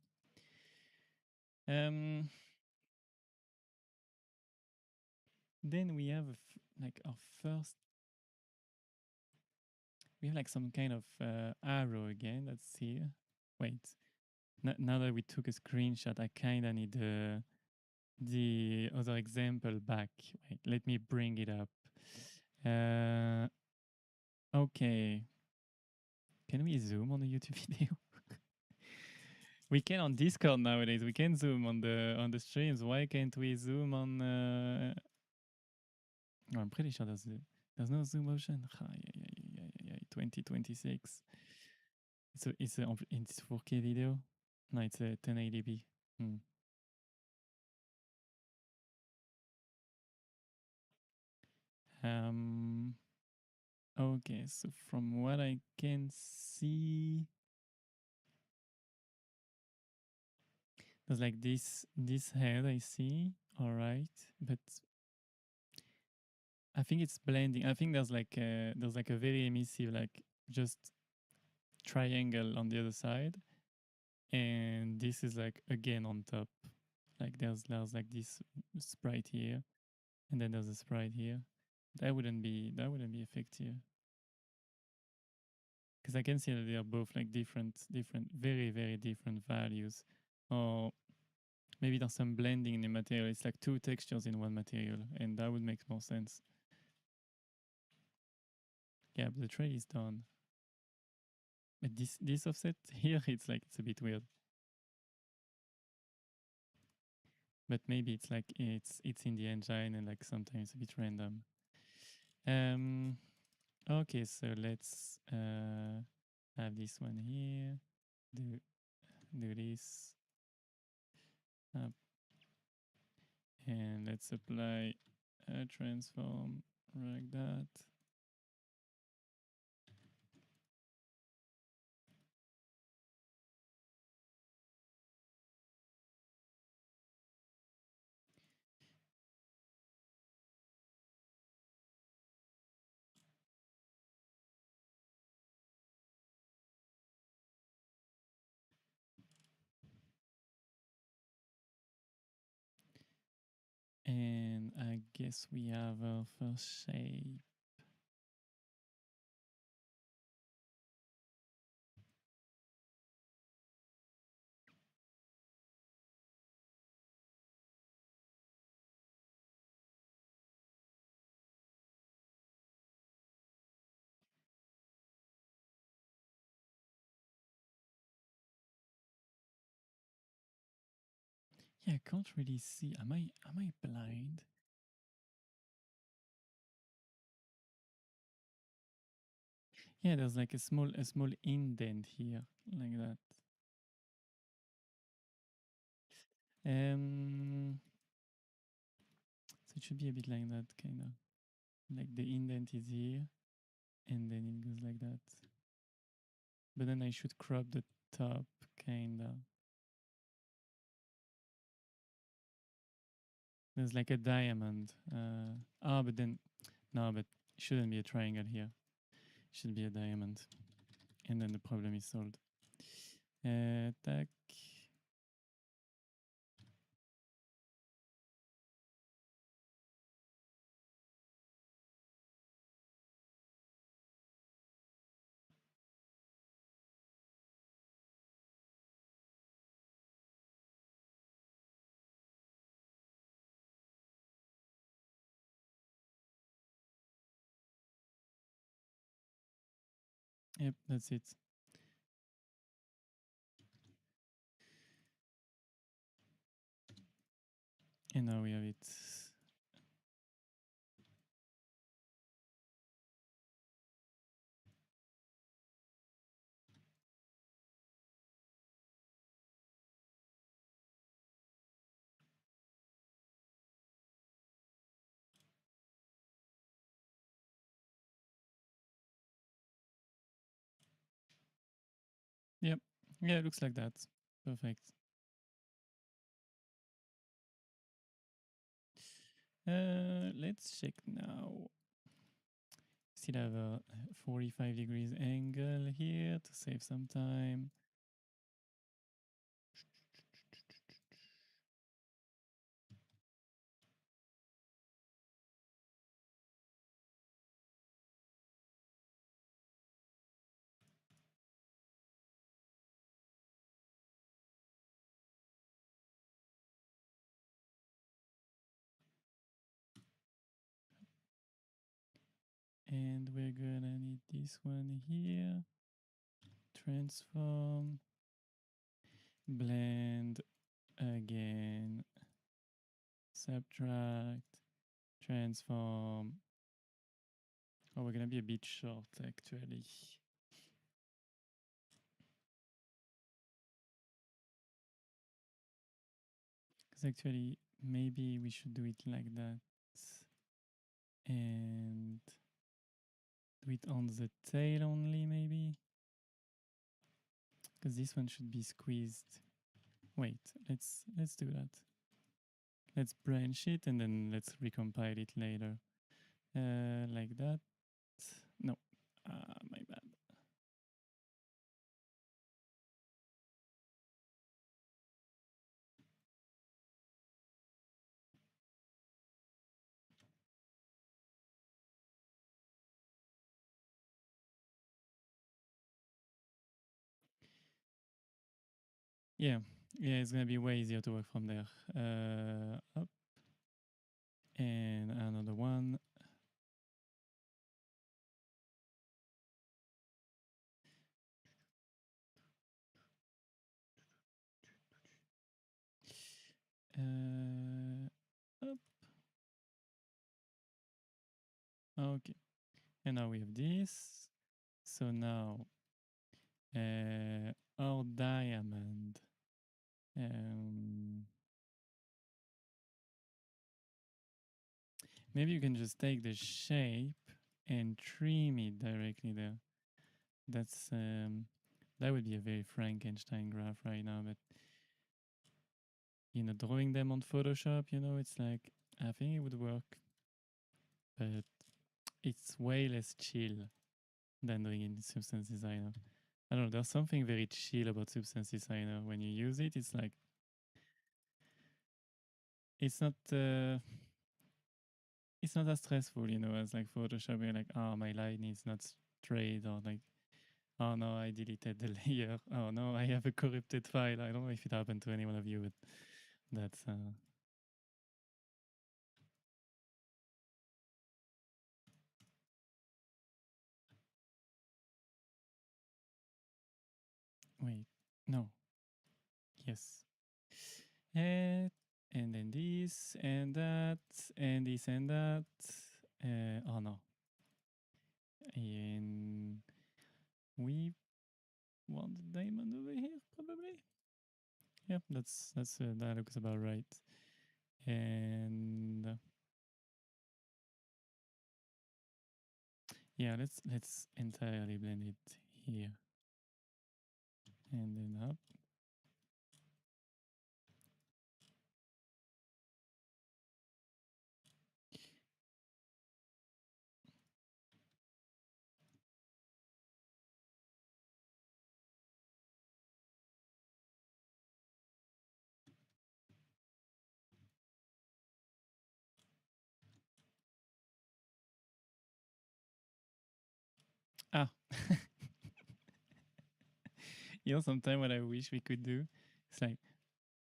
A: Then we have like our first. We have like some kind of arrow again. Let's see. Wait. Now that we took a screenshot, I kind of need the other example back. Wait, let me bring it up. Okay. Can we zoom on the YouTube video? We can on Discord nowadays. We can zoom on the streams. Why can't we zoom on? No, I'm pretty sure there's no zoom option. 2026. It's a 4K video. No, it's a 1080p. Okay, so from what I can see, There's like this head I see, all right, but I think it's blending. I think there's like a very emissive like just triangle on the other side, and this is like again on top. Like there's like this sprite here, and then there's a sprite here. That wouldn't be effective because I can see that they are both like different, very very different values, or maybe there's some blending in the material. It's like two textures in one material, and that would make more sense. Yeah, but the tray is done. But this offset here, it's like it's a bit weird. But maybe it's like it's in the engine and like sometimes a bit random. Okay, so let's have this one here. Do this up, and let's apply a transform like that. And I guess we have our first shape. Yeah, I can't really see. Am I blind? Yeah, there's like a small indent here, like that. So it should be a bit like that, kind of. Like the indent is here, and then it goes like that. But then I should crop the top, kind of. There's like a diamond. But then, no, but it shouldn't be a triangle here. It should be a diamond. And then the problem is solved. Tac. Yep, that's it. And now we have it. Yep. Yeah, it looks like that. Perfect. Let's check now. Still have a 45 degrees angle here to save some time. And we're gonna need this one here. Transform, blend again, subtract, transform. Oh, we're gonna be a bit short actually. Because actually, maybe we should do it like that. And do it on the tail only, maybe? Because this one should be squeezed. Wait, let's do that. Let's branch it and then let's recompile it later. Like that. No, my bad. Yeah, yeah, it's gonna be way easier to work from there. Up and another one. Up. Okay, and now we have this. So now our diamond. Maybe you can just take the shape and trim it directly there. That's that would be a very Frankenstein graph right now, but drawing them on Photoshop, it's like I think it would work, but it's way less chill than doing it in Substance Designer. I don't know, there's something very chill about Substance Designer. When you use it, it's like it's not it's not as stressful, as like Photoshop. You're like, oh, my line is not straight, or like, oh no, I deleted the layer. Oh no, I have a corrupted file. I don't know if it happened to any one of you, but that's wait, no, yes. And then this and that and this and that. Oh no. And we want the diamond over here, probably. Yep, that looks about right. And yeah, let's entirely blend it here. And then up. Ah. Sometimes what I wish we could do is like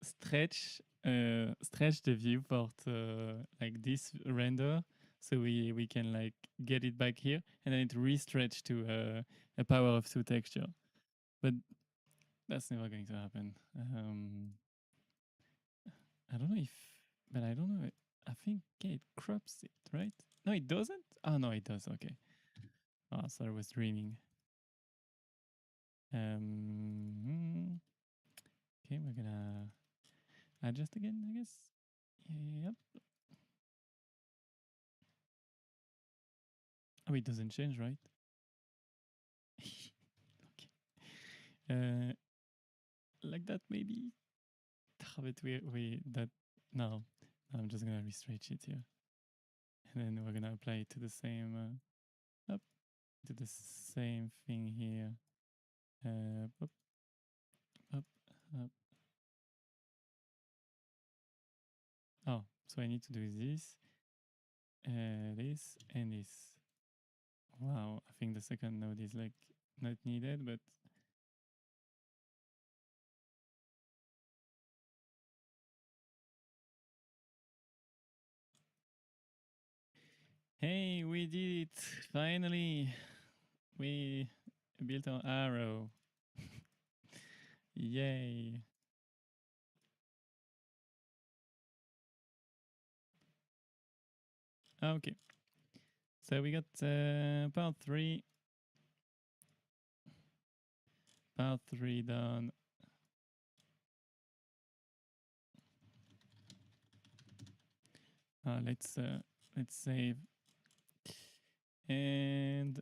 A: stretch the viewport like this render, so we can like get it back here, and then it re-stretch to a power of 2 texture. But that's never going to happen. I don't know if, but I don't know. I think it crops it, right? No, it doesn't. Oh no, it does. Okay. Oh, so I was dreaming. Okay, we're gonna adjust again, I guess. Yep. Oh, it doesn't change, right? Okay. Like that, maybe. But we that no. I'm just gonna restretch it here, and then we're gonna apply it to the same up to the same thing here. Up, up, up. Oh, so I need to do this, this, and this. Wow, I think the second node is like not needed, but hey, we did it! Finally, we built our arrow. Yay! Okay, so we got part 3. Part 3 done. Let's save. And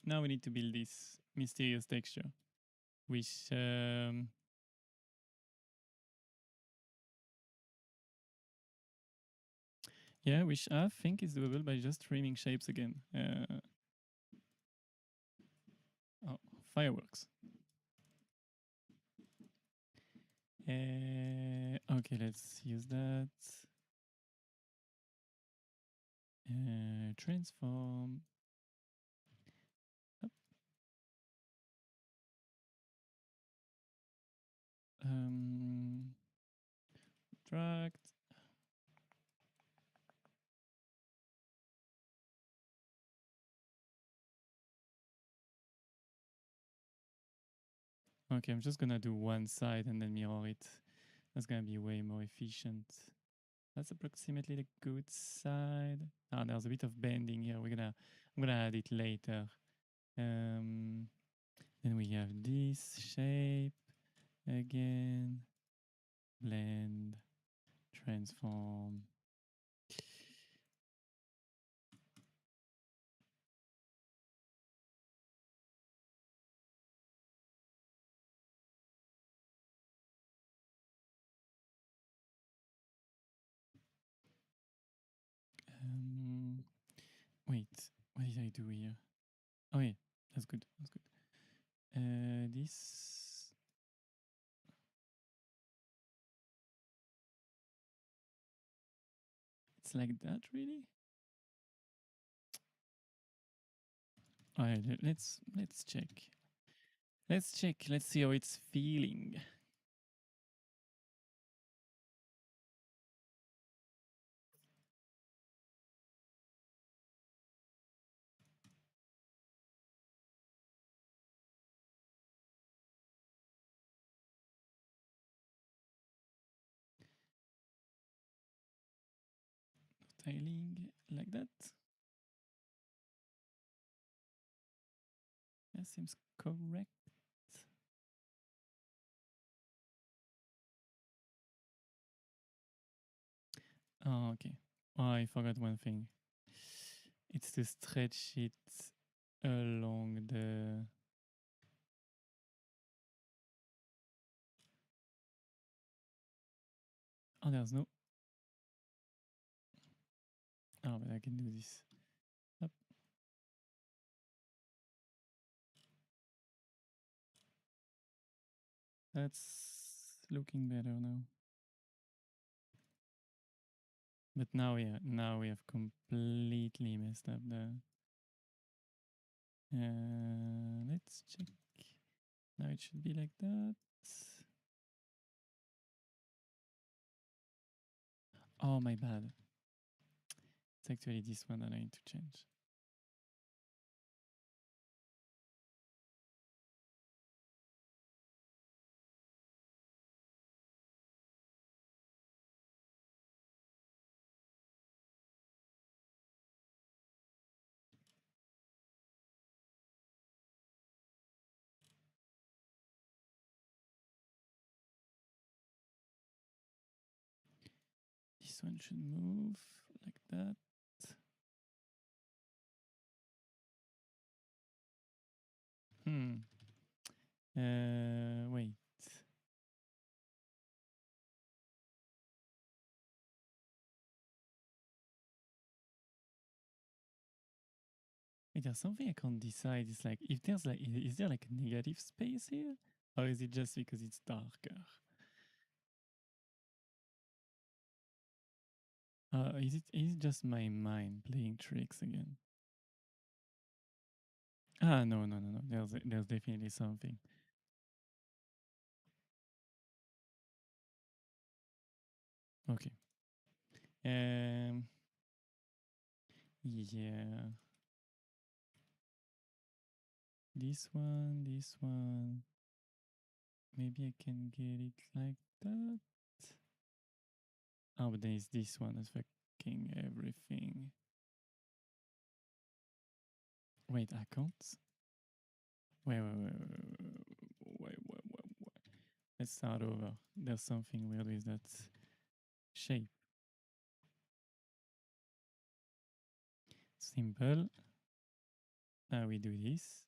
A: now we need to build this mysterious texture, which Yeah, which I think is doable by just trimming shapes again. Oh, fireworks. Okay, let's use that. Transform. Up. Subtract. Okay, I'm just gonna do one side and then mirror it. That's gonna be way more efficient. That's approximately the good side. Ah, there's a bit of bending here. I'm gonna add it later. Then we have this shape again. Blend, transform. Wait, what did I do here? Oh yeah, that's good. That's good. This. It's like that, really? All right, let's check. Let's check. Let's see how it's feeling. Tiling like that. That seems correct. Oh, okay. Oh, I forgot one thing. It's to stretch it along the. Oh, there's no. Oh, but I can do this. Up. That's looking better now. But now, yeah, now we have completely messed up the. Let's check. Now it should be like that. Oh, my bad. It's actually this one that I need to change. This one should move like that. Wait. Wait, there's something I can't decide. It's like, if there's like, is there like a negative space here? Or is it just because it's darker? Is it just my mind playing tricks again? Ah, no, no, no, no. There's definitely something. Okay. Yeah. This one, this one. Maybe I can get it like that. Oh, but then it's this one that's fucking everything. Wait, I can't. Wait. Let's start over. There's something weird with that shape. Simple. Now we do this.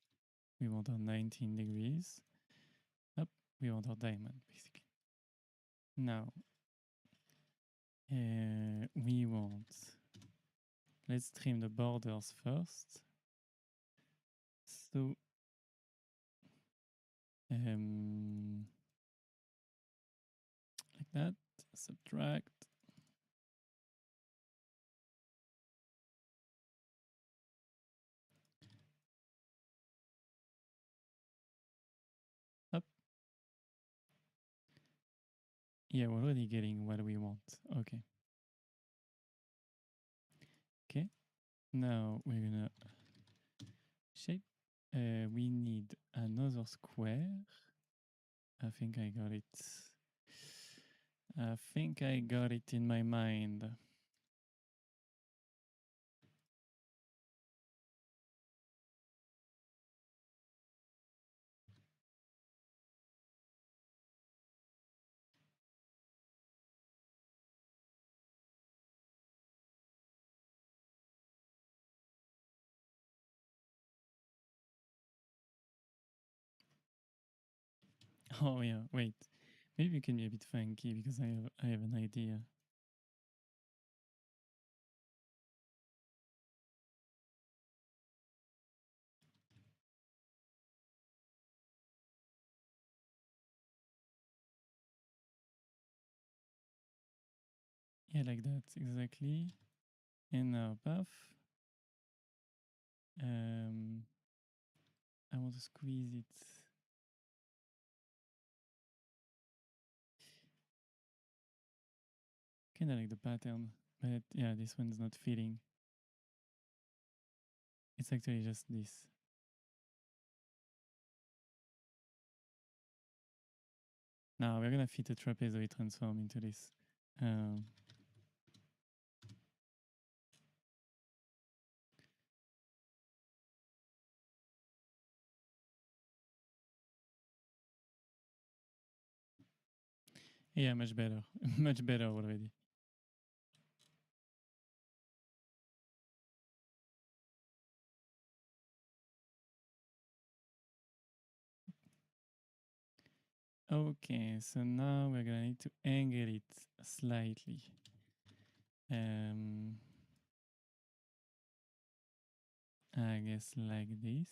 A: We want our 19 degrees. Up. We want our diamond, basically. Now, we want let's trim the borders first. So like that, subtract. Up. Yeah, we're already getting what we want. Okay. Okay. Now we're gonna shape. We need another square. I think I got it. I think I got it in my mind. Oh yeah, wait. Maybe you can be a bit funky because I have an idea. Yeah, like that, exactly. And now buff. I want to squeeze it. Kind of like the pattern, but yeah, this one's not fitting. It's actually just this. Now we're gonna fit a trapezoid transform into this. Yeah, much better. Much better already. Okay, so now we're gonna need to angle it slightly. I guess like this.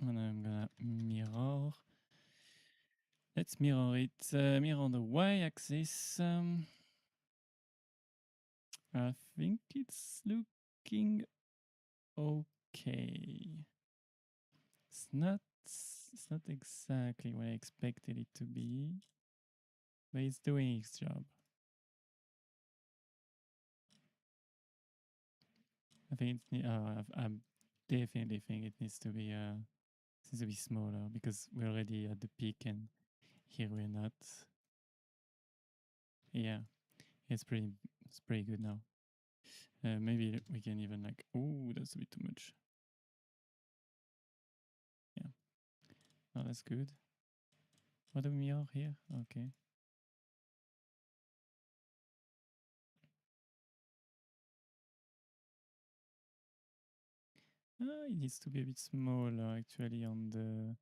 A: And I'm gonna mirror. Let's mirror it. Mirror the y-axis. I think it's looking okay. It's not exactly what I expected it to be, but it's doing its job. I think I definitely think it needs to be smaller because we're already at the peak and here we're not. Yeah, it's pretty good now. Maybe we can even like, oh, that's a bit too much. Yeah, no, that's good. What do we are here? Okay. It needs to be a bit smaller actually on the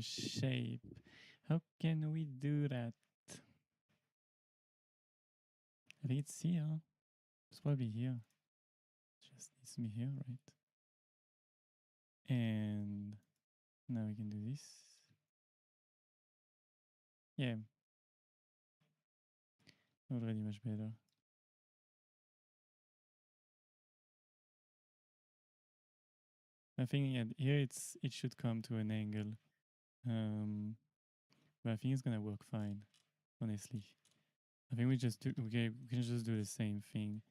A: shape. How can we do that? I think it's here. It's probably here. Just needs to be here, right? And now we can do this. Yeah. Already much better. I think here it should come to an angle. But I think it's gonna work fine, honestly. I think we can just do the same thing.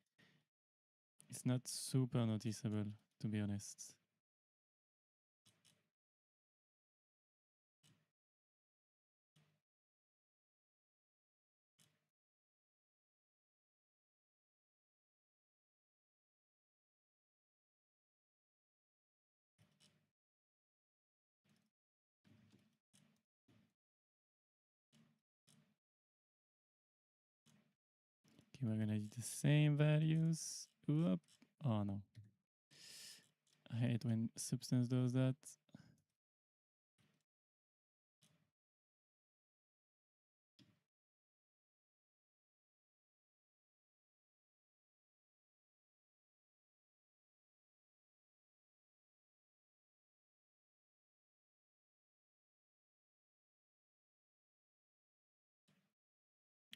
A: It's not super noticeable, to be honest. we're gonna do the same values. Oop. Oh no. I hate when Substance does that.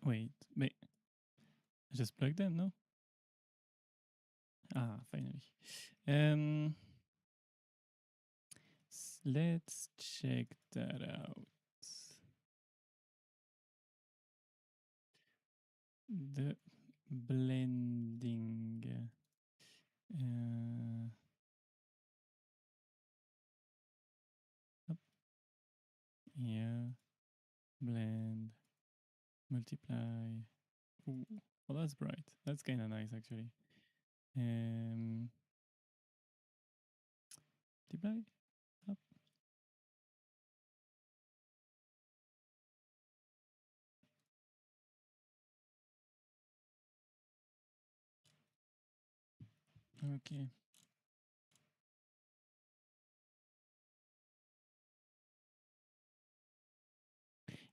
A: Wait, I just plugged them, no? Ah, finally. Let's check that out. The blending. Up here, blend, multiply. Ooh, well, that's bright. That's kind of nice, actually. Multiply. Up. Okay.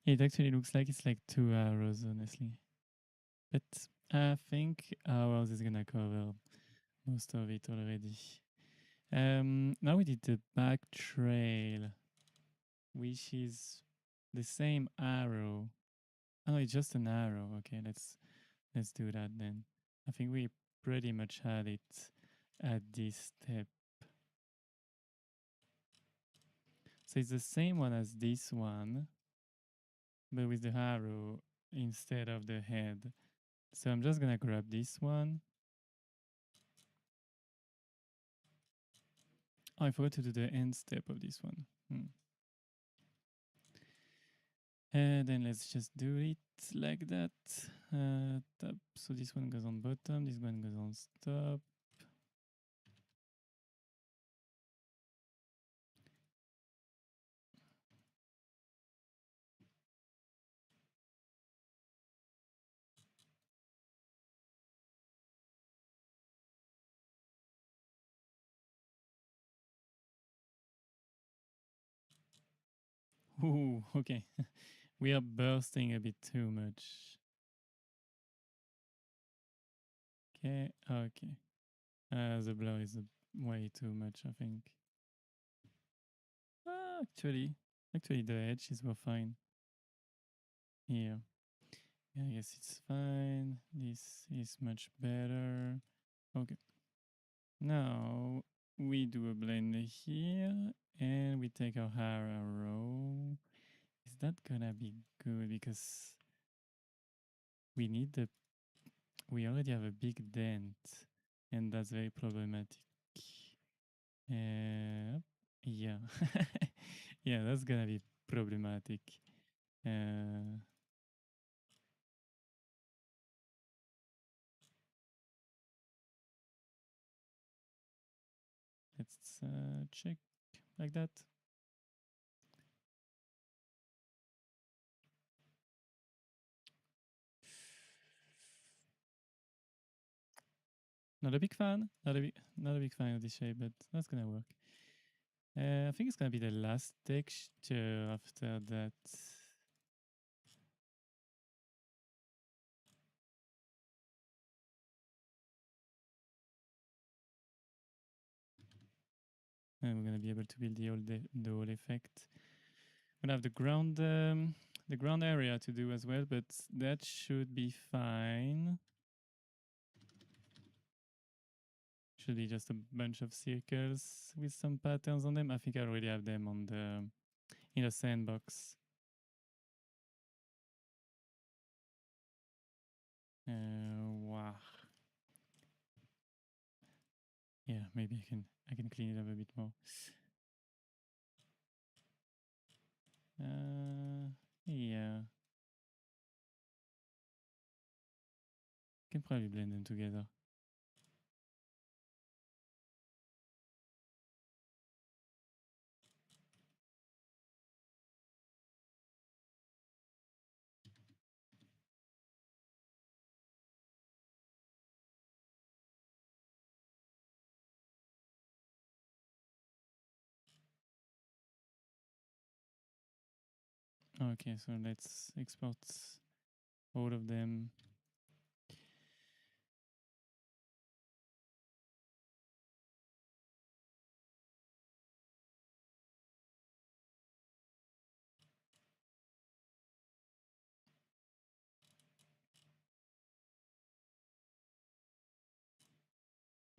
A: It actually looks like it's like 2 arrows, honestly. But I think ours is gonna cover most of it already. Now we did the back trail, which is the same arrow. Oh, it's just an arrow. Okay, let's do that then. I think we pretty much had it at this step. So it's the same one as this one, but with the arrow instead of the head. So I'm just gonna grab this one. Oh, I forgot to do the end step of this one. And then let's just do it like that. Top. So this one goes on bottom, this one goes on top. Ooh, okay. We are bursting a bit too much. Okay, okay. The blur is way too much, I think. Actually, the edges were fine. Here. Yeah, I guess it's fine. This is much better. Okay. Now we do a blend here and we take our arrow. Is that gonna be good? Because we already have a big dent and that's very problematic. Yeah. Yeah, that's gonna be problematic. Let's check like that. Not a big fan. Not a big fan of this shape, but that's gonna work. I think it's gonna be the last texture after that. And we're gonna be able to build the whole effect. We're gonna have the ground area to do as well, but that should be fine. Should be just a bunch of circles with some patterns on them. I think I already have them on in the sandbox. Wow. Yeah, maybe I can clean it up a bit more. Yeah. Can probably blend them together. Okay, so let's export all of them.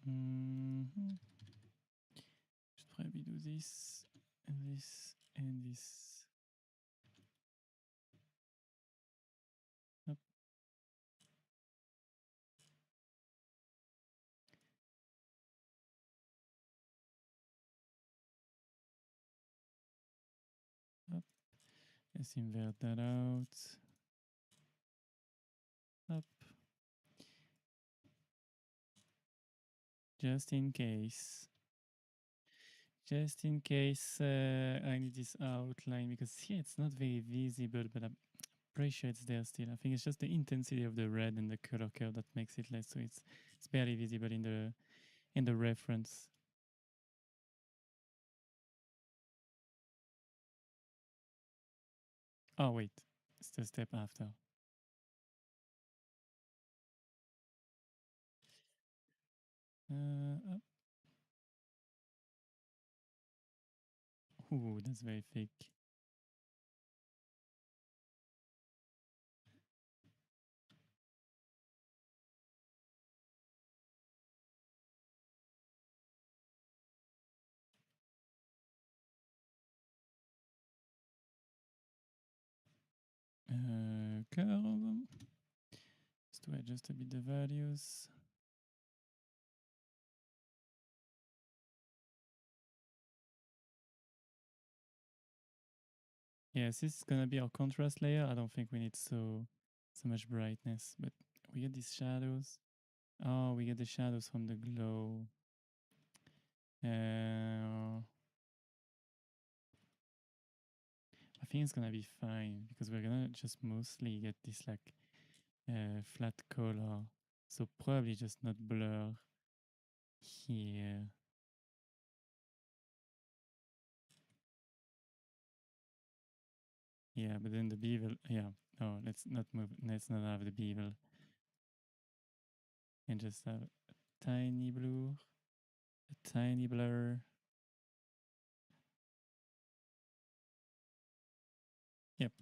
A: Mhm. Should probably do this, and this, and this. Hop. Hop. Let's invert that out. Up. Just in case. Just in case I need this outline, because here it's not very visible, but I'm pretty sure it's there still. I think it's just the intensity of the red and the color curve that makes it less, so it's barely visible in the reference. Oh wait, it's the step after. Up. Ooh, that's very thick. Curve. Just to adjust a bit the values. Yes, this is gonna be our contrast layer. I don't think we need so much brightness, but we get these shadows. Oh, we get the shadows from the glow. I think it's gonna be fine because we're gonna just mostly get this like flat color, so probably just not blur here. Yeah, but then the bevel, yeah. No, let's not move. Let's not have the bevel, and just have a tiny blue, a tiny blur. Yep.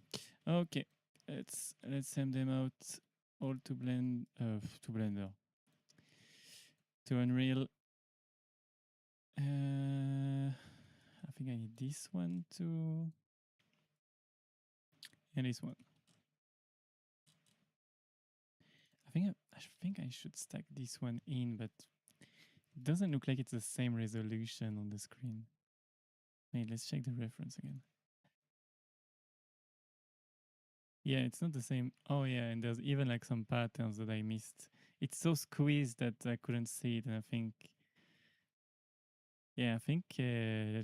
A: Okay. Let's send them out all to Blender, to Unreal. I think I need this one too, and this one. I think I should stack this one in, but it doesn't look like it's the same resolution on the screen. Wait, let's check the reference again. Yeah, it's not the same. Oh yeah, and there's even like some patterns that I missed. It's so squeezed that I couldn't see it, and I think, yeah, I think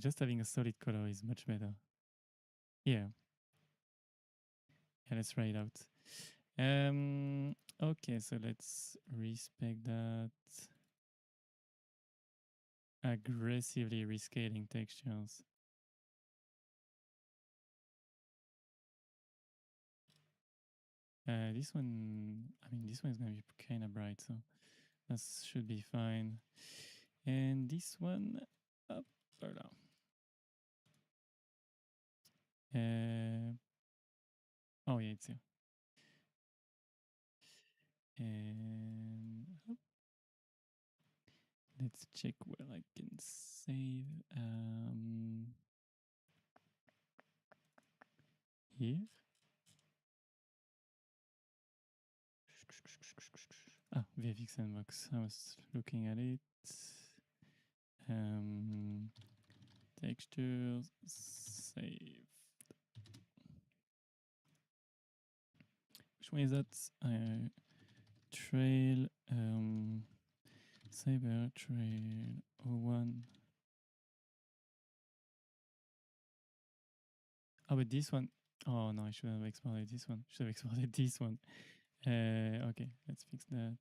A: just having a solid color is much better. Yeah. Yeah, let's try it out. Okay, so let's respec that. Aggressively rescaling textures. This one, I mean, this one is going to be kind of bright, so that should be fine. And this one, up or down. Oh yeah, it's here. And let's check where I can save. Here. Ah, VFX Sandbox. I was looking at it. Textures, save. Which one is that? Trail, Cyber Trail 01. Oh, but this one. Oh no, I should have exported this one. Should have exported this one. Okay, let's fix that.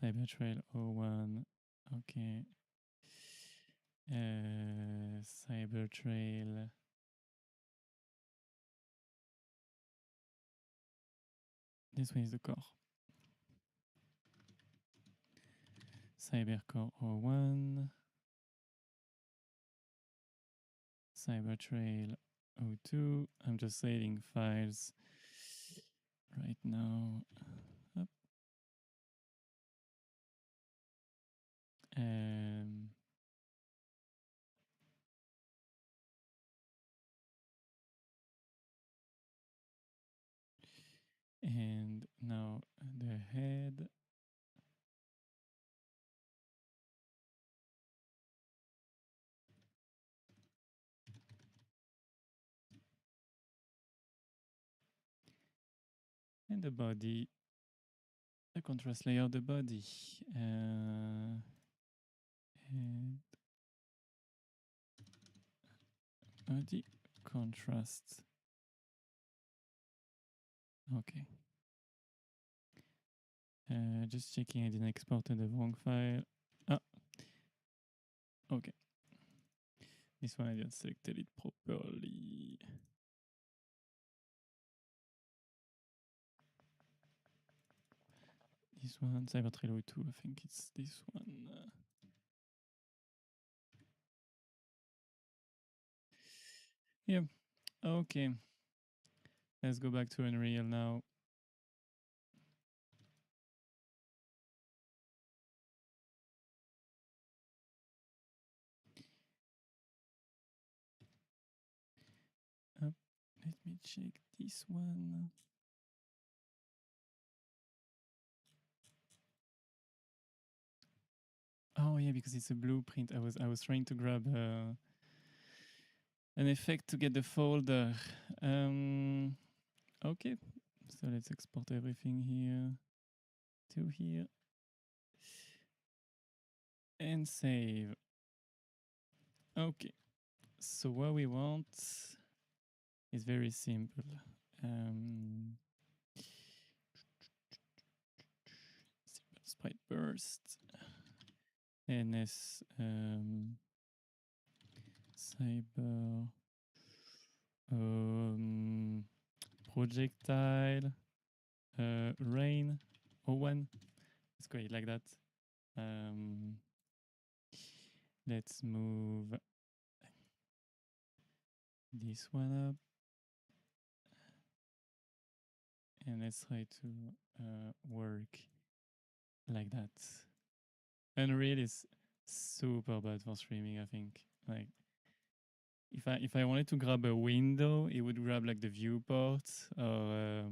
A: Cyber Trail 01. Okay. Cyber Trail This one is the core. Cybercore 01. Cybertrail 02. I'm just saving files right now. Up. And now the head. And the body, the contrast layer of the body. And body contrast. Okay. Just checking I didn't export the wrong file. Ah, okay. This one I didn't select it properly. This one, Cybertrail 02, I think it's this one. Yeah, okay. Let's go back to Unreal now. Let me check this one. Oh yeah, because it's a blueprint. I was trying to grab an effect to get the folder. Okay, so let's export everything here to here and save. Okay, so what we want is very simple. Sprite burst, NS cyber projectile rain 01. Let's go like that. Let's move this one up. And let's try to work like that. Unreal is super bad for streaming, I think. Like if I wanted to grab a window, it would grab like the viewport or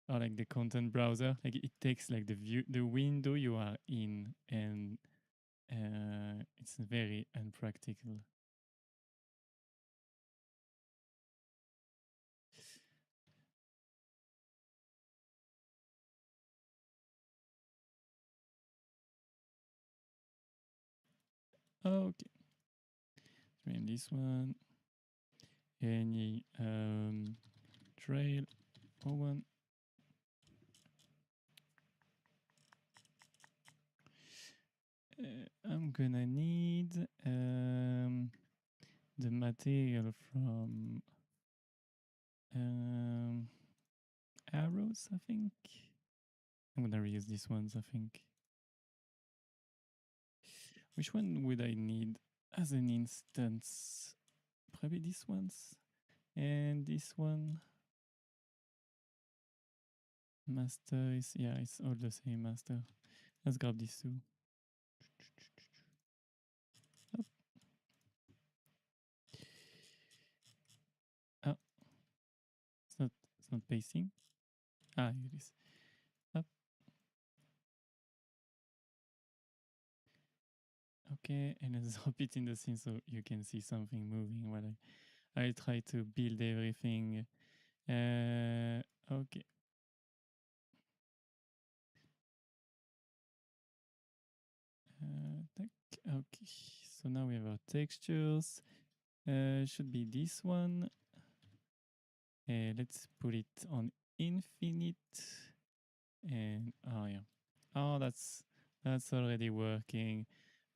A: like the content browser. Like it takes like the window you are in, and it's very unpractical. Okay. Stream this one. Any trail 01. I'm gonna need the material from arrows, I think. I'm gonna reuse these ones, I think. Which one would I need as an instance? Probably these ones. And this one. Master is, yeah, it's all the same master. Let's grab these two. Up. Ah, it's not pasting. Ah, here it is. Up. Okay, and let's drop it in the scene so you can see something moving while I try to build everything. Okay. Okay, so now we have our textures. Should be this one. Let's put it on infinite. And oh yeah, oh that's already working.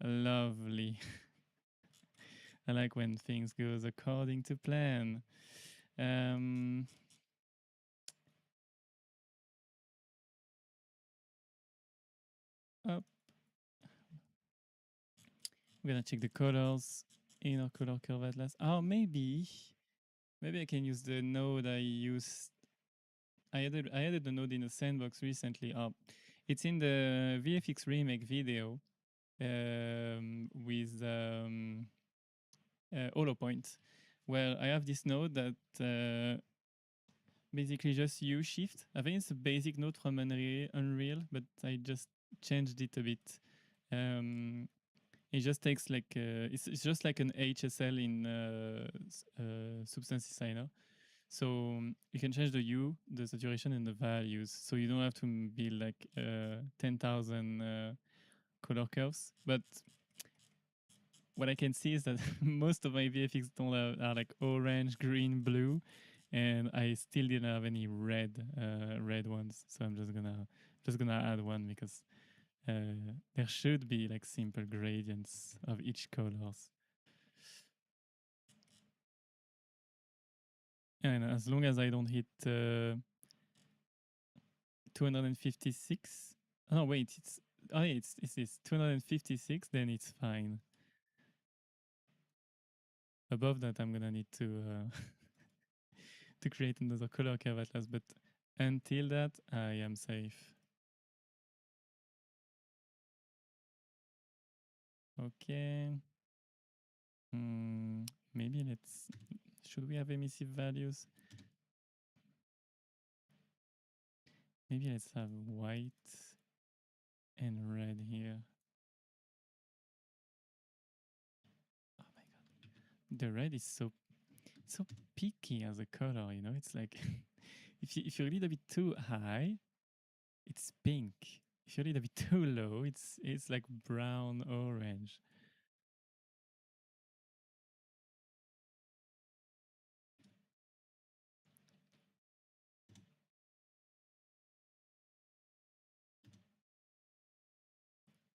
A: Lovely. I like when things goes according to plan. We're gonna check the colors in our color curve atlas. Oh, maybe I can use the node I used. I added the node in the sandbox recently. Oh, it's in the VFX remake video with Holo Point, where I have this node that basically just U shift. I think it's a basic node from Unreal, but I just changed it a bit. It just takes like it's just like an HSL in Substance Designer. So you can change the U, the saturation, and the values. So you don't have to build like 10,000 color curves. But what I can see is that most of my VFX don't are like orange, green, blue, and I still didn't have any red ones. So I'm just gonna add one because there should be like simple gradients of each colors. And as long as I don't hit 256, oh wait, it's 256, then it's fine. Above that, I'm gonna need to to create another color curve atlas, but until that, I am safe. Okay. Maybe should we have emissive values? Maybe let's have white and red here. Oh my god. The red is so picky as a color, you know? It's like if you're a little bit too high, it's pink. If you're a little bit too low, it's like brown orange.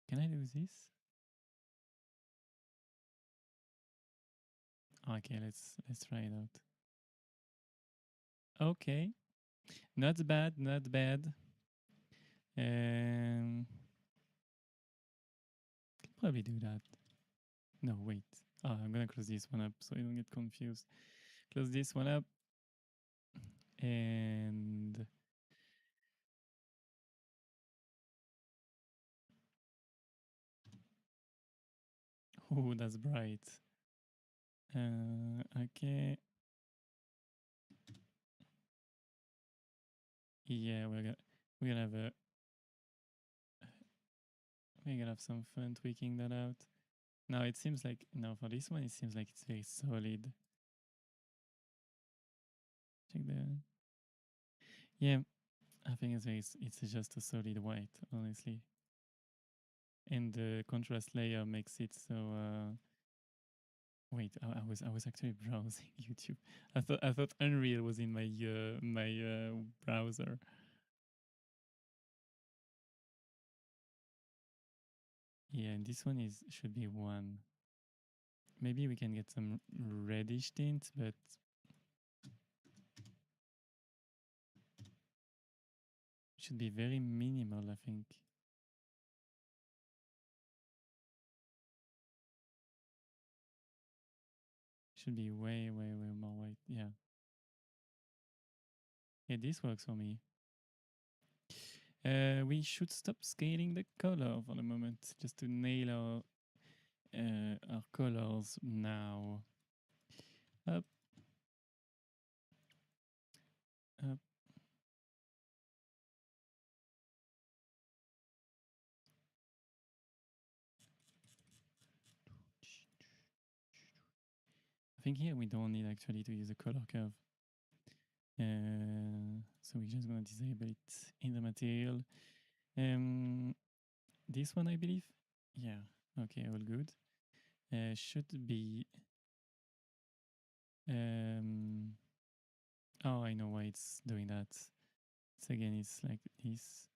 A: Can I do this? Okay, let's try it out. Okay, not bad, not bad. Probably do that. No, wait. Oh, I'm gonna close this one up so I don't get confused. Close this one up, and oh, that's bright. Okay. Yeah, we're gonna have some fun tweaking that out. Now it seems like for this one it seems like it's very solid. Check the. Yeah, I think it's just a solid white, honestly. And the contrast layer makes it so. Wait, I was actually browsing YouTube. I thought Unreal was in my browser. Yeah, and this one should be 1. Maybe we can get some reddish tint, but should be very minimal, I think. Should be way more white. Yeah. Yeah, this works for me. We should stop scaling the color for the moment, just to nail our colors now. Up, up. I think here we don't need actually to use a color curve. So we're just gonna disable it in the material. This one, I believe. Yeah. Okay, all good. Should be. Oh, I know why it's doing that. It's like this.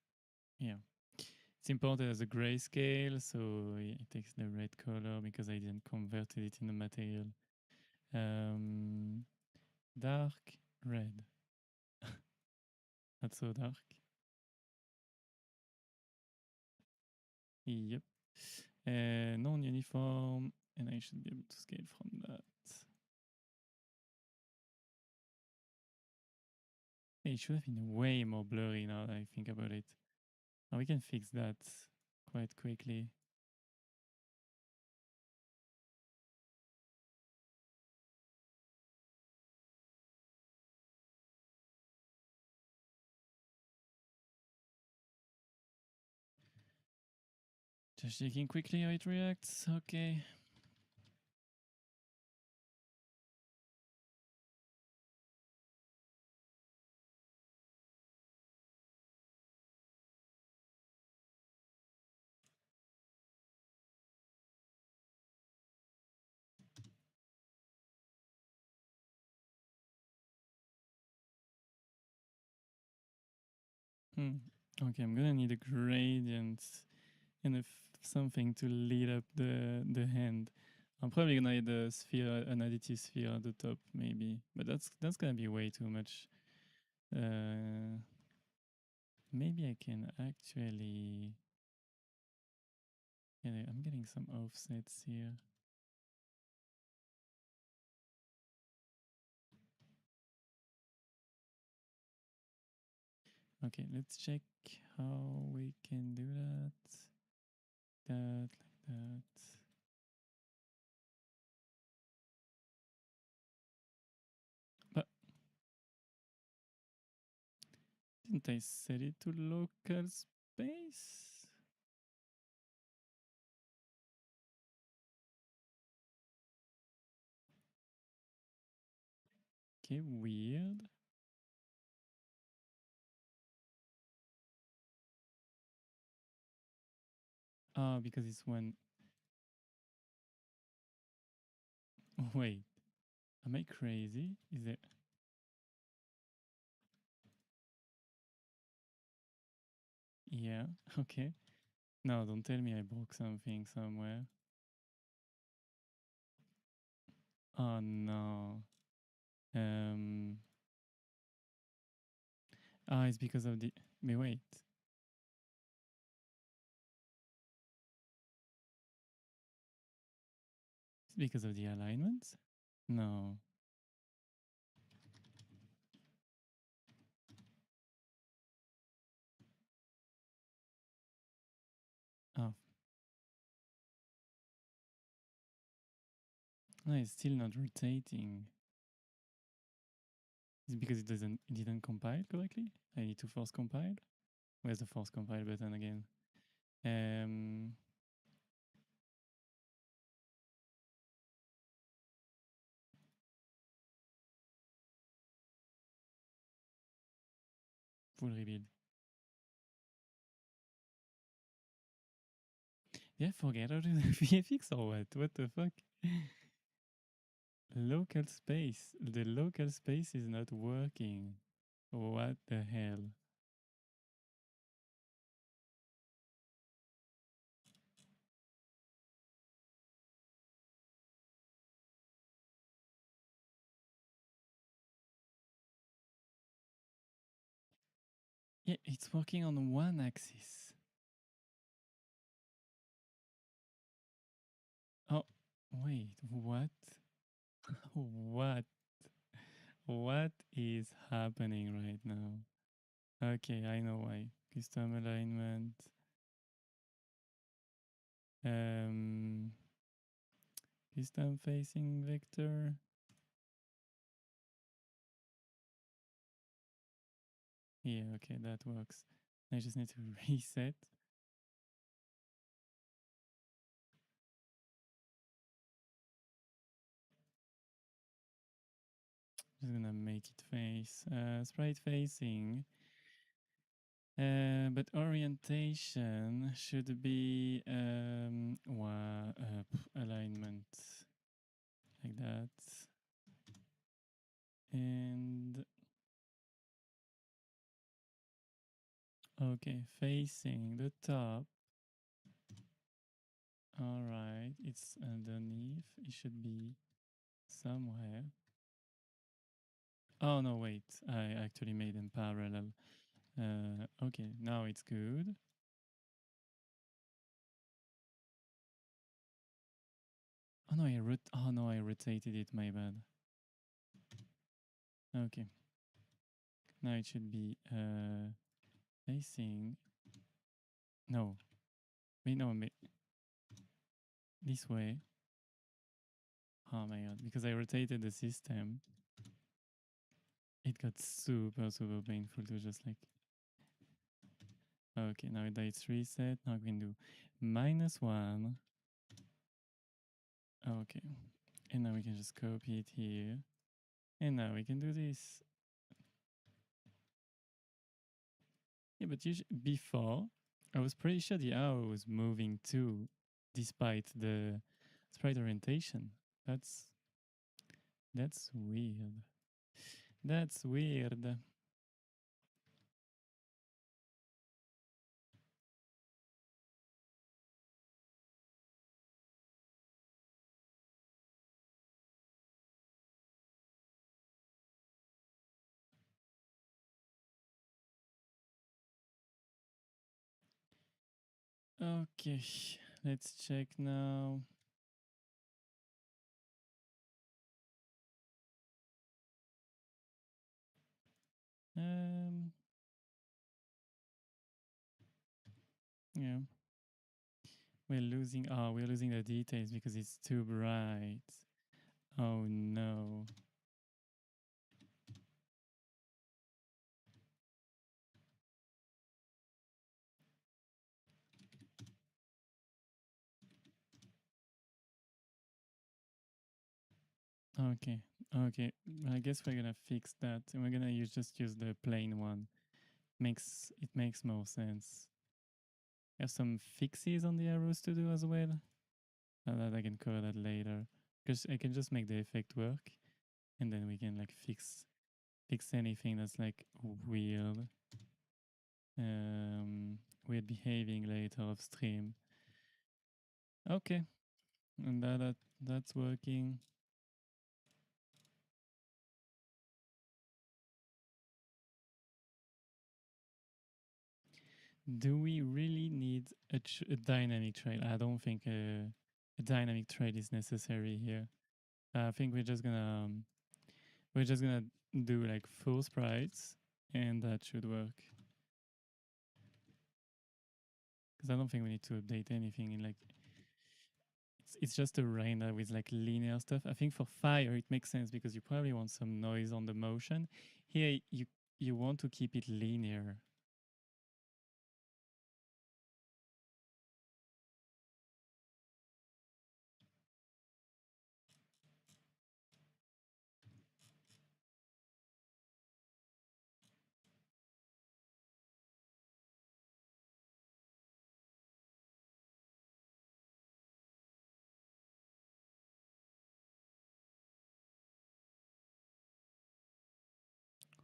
A: Yeah. It's imported as a grayscale, so it takes the red color because I didn't convert it in the material. Dark red. Not so dark. Yep. non-uniform, and I should be able to scale from that. It should have been way more blurry now that I think about it. Now we can fix that quite quickly. Just checking quickly how it reacts. Okay. Okay, I'm gonna need a gradient and something to lead up the hand. I'm probably gonna need a sphere, an additive sphere at the top, maybe, but that's gonna be way too much. Maybe I can actually. Yeah, I'm getting some offsets here. Okay, let's check how we can do that. Like that. But didn't I set it to local space? Okay, weird. Ah, because it's one. Wait, am I crazy? Is it? Yeah, okay. No, don't tell me I broke something somewhere. Oh no. Um. Ah, it's because of the. Wait. It's because of the alignment? No. Oh, no, it's still not rotating. Is it because it didn't compile correctly? I need to force compile. Where's the force compile button again? Um. Full rebuild. Yeah, forget how to do VFX or what? What the fuck? Local space. The local space is not working. What the hell? Yeah, it's working on one axis. Oh, wait, what? What? What is happening right now? Okay, I know why. Custom alignment. Um, Custom facing vector. Yeah, okay, that works. I just need to reset. Just gonna make it face sprite facing. But orientation should be alignment like that. And okay, facing the top. All right, it's underneath. It should be somewhere. Oh no, wait! I actually made them parallel. Okay, now it's good. Oh no, I rotated it. My bad. Okay. Now it should be facing. No. Wait, no, this way. Oh my god! Because I rotated the system, it got super painful to just like. Okay, now it's reset. Now we can do -1. Okay, and now we can just copy it here, and now we can do this. Yeah, but before I was pretty sure the arrow was moving too, despite the sprite orientation. That's weird. That's weird. Okay, let's check now. Yeah. We're losing the details because it's too bright. Oh no. Okay. Okay. I guess we're gonna fix that and we're gonna just use the plain one. It makes more sense. I have some fixes on the arrows to do as well. That I can cover that later. Because I can just make the effect work and then we can like fix anything that's like weird. Weird behaving later off stream. Okay. And that's working. Do we really need a dynamic trail? I don't think a dynamic trail is necessary here. I think we're just gonna do like full sprites, and that should work. Because I don't think we need to update anything in like. It's just a render with like linear stuff. I think for fire it makes sense because you probably want some noise on the motion. Here you want to keep it linear.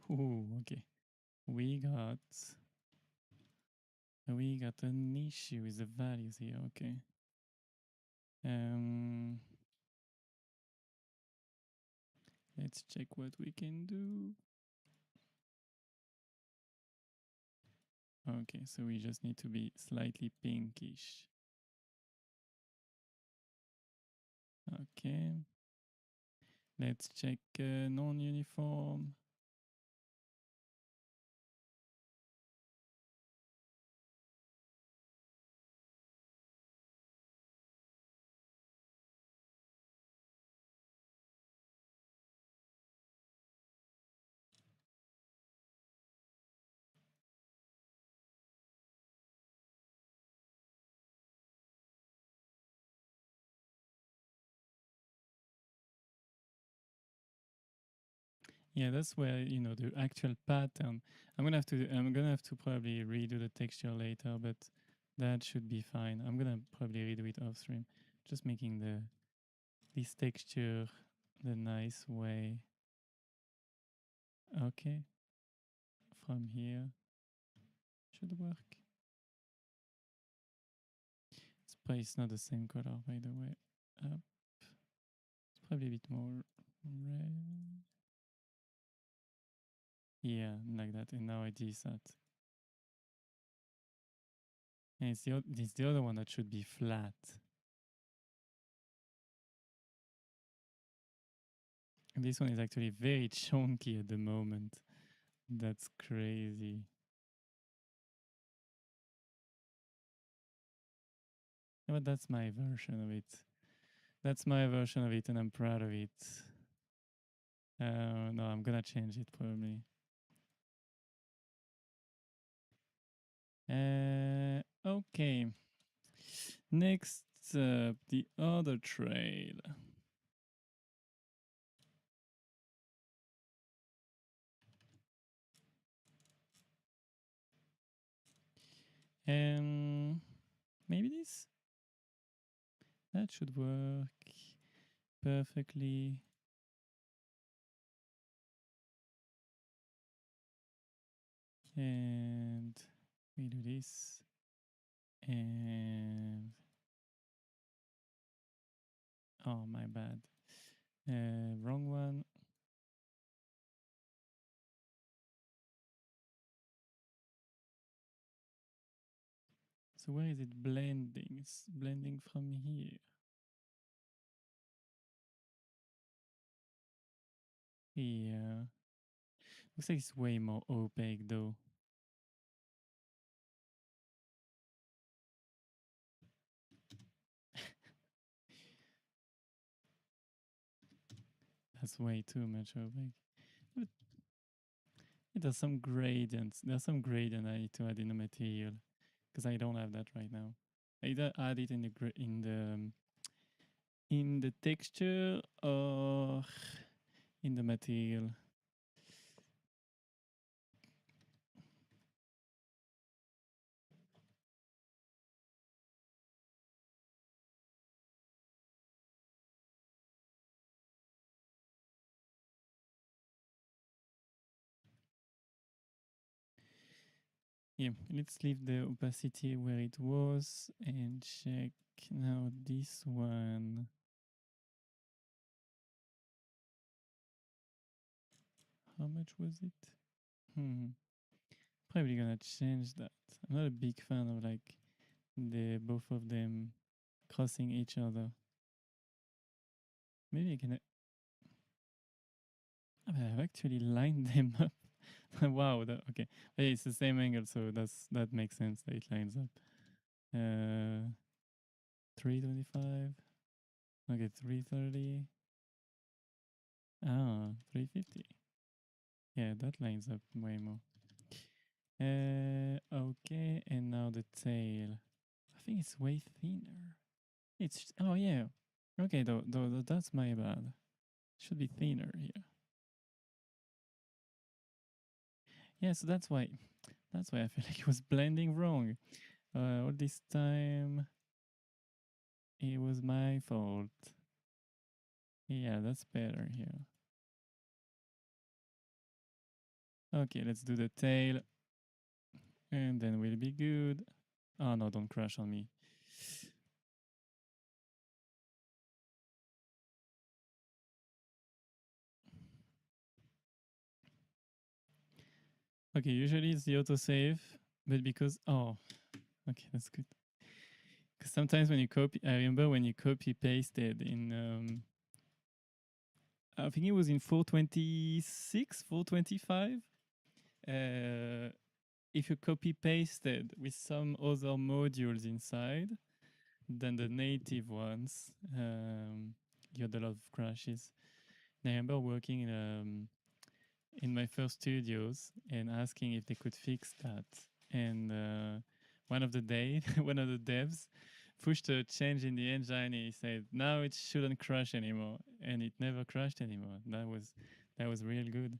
A: Ooh, okay. We got an issue with the values here. Okay. Let's check what we can do. Okay, so we just need to be slightly pinkish. Okay. Let's check non-uniform. Yeah, that's where the actual pattern. I'm gonna have to probably redo the texture later, but that should be fine. I'm gonna probably redo it off stream. Just making this texture the nice way. Okay. From here should work. It's not the same color, by the way. It's probably a bit more red. Yeah, like that. And now I desat. And it's the other one that should be flat. This one is actually very chunky at the moment. That's crazy. But that's my version of it. That's my version of it, and I'm proud of it. No, I'm gonna change it probably. Okay. Next up, the other trail. Maybe this? That should work perfectly. And we do this. And oh, my bad. Wrong one. So where is it blending? It's blending from here. Yeah. Looks like it's way more opaque though. That's way too much opaque. But there's some gradients. There's some gradient I need to add in the material because I don't have that right now. I either add it in the texture or in the material. Yeah, let's leave the opacity where it was and check now this one. How much was it? Probably gonna change that. I'm not a big fan of like the both of them crossing each other. Maybe I can. I've actually lined them up. Wow. Okay. Hey, it's the same angle, so that makes sense that it lines up. 325. Okay, 330. Ah, 350. Yeah, that lines up way more. Okay, and now the tail. I think it's way thinner. It's oh yeah. Okay, though that's my bad. Should be thinner here. Yeah, so that's why I feel like it was blending wrong. All this time it was my fault. Yeah, that's better here. Okay, let's do the tail. And then we'll be good. Oh no, don't crash on me. Okay, usually it's the autosave, but because okay, that's good. Because sometimes when you copy, I remember when you copy pasted in I think it was in 426, 425. If you copy pasted with some other modules inside than the native ones, you had a lot of crashes. And I remember working in my first studios and asking if they could fix that. And one of the one of the devs pushed a change in the engine. And he said, "Now it shouldn't crash anymore," and it never crashed anymore. That was real good.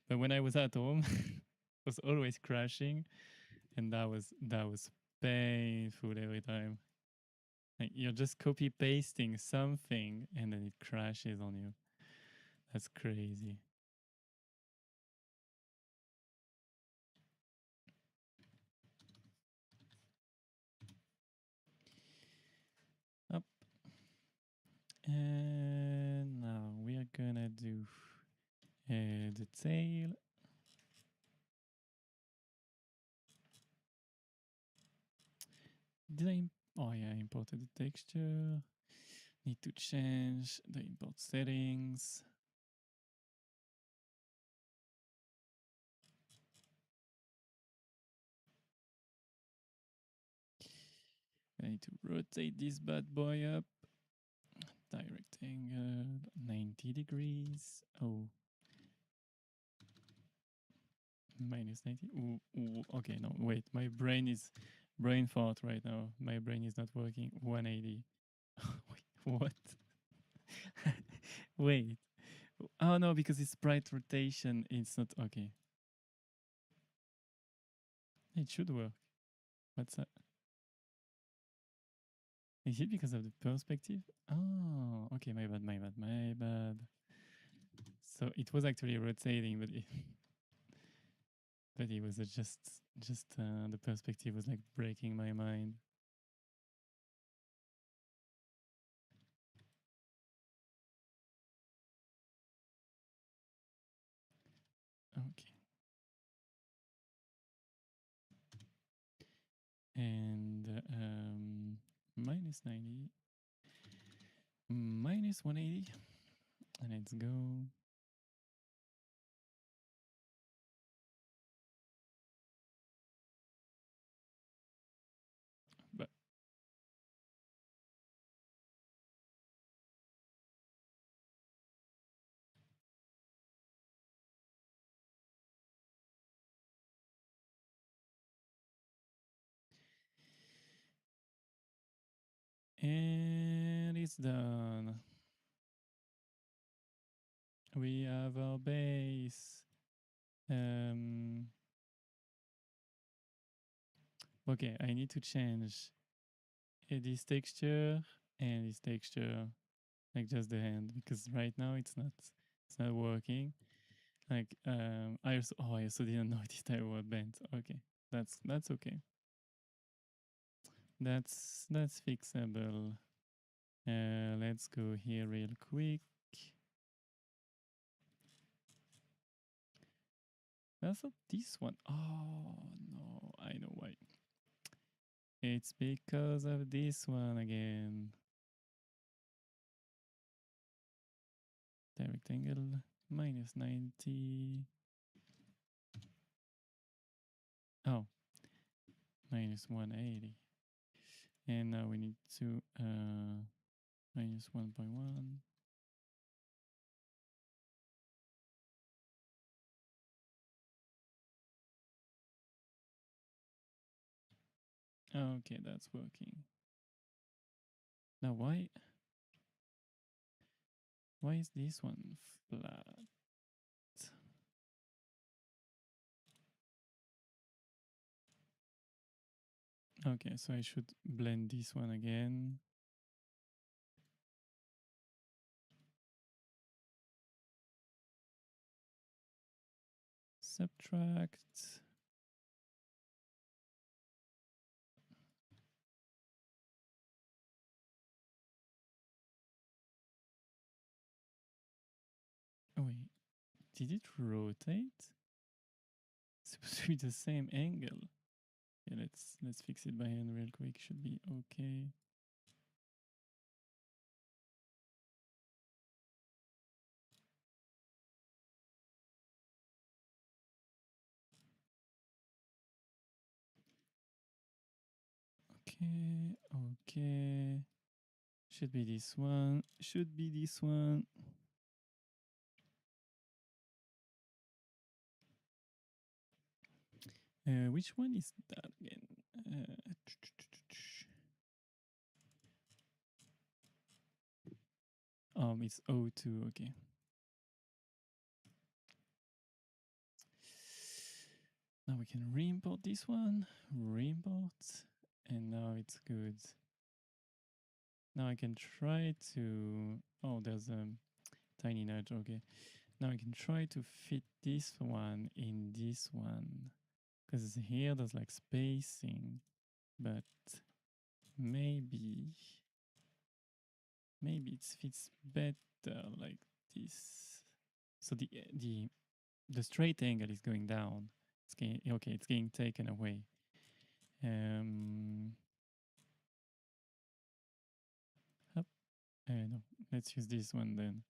A: But when I was at home, it was always crashing, and that was painful every time. Like you're just copy pasting something, and then it crashes on you. That's crazy. Up. And now we are gonna do the tail. Did I? Oh yeah, I imported the texture. Need to change the import settings. I need to rotate this bad boy up. Direct angle, 90 degrees. Oh, minus 90. Ooh, okay, no, wait. My brain is brain fart right now. My brain is not working. 180. Wait, what? Wait. Oh no, because it's sprite rotation. It's not okay. It should work. What's that? Is it because of the perspective? Oh, okay, my bad, my bad, my bad. So it was actually rotating, but but it was just the perspective was like breaking my mind. Okay. And minus 90, minus 180. Let's go. But and it's done. We have our base. Okay, I need to change this texture and this texture, like just the hand, because right now it's not working. Like I also didn't notice that were bent. Okay, that's okay. That's fixable. Let's go here real quick. That's not this one. Oh no, I know why. It's because of this one again. Direct angle minus 90. Oh, minus 180. And now we need to minus 1.1. Okay, that's working. Now why is this one flat? Okay, so I should blend this one again. Subtract. Oh wait, did it rotate? It's supposed to be the same angle. Yeah, let's fix it by hand real quick. Should be okay. Okay, okay. Should be this one. Should be this one. Which one is that again? It's O2. Okay. Now we can re-import this one. Re-import, and now it's good. Now I can try to. Oh, there's a tiny nudge. Okay. Now I can try to fit this one in this one, because here there's like spacing, but maybe it fits better like this. So the straight angle is going down. It's getting, okay, it's getting taken away. Up. No, let's use this one then.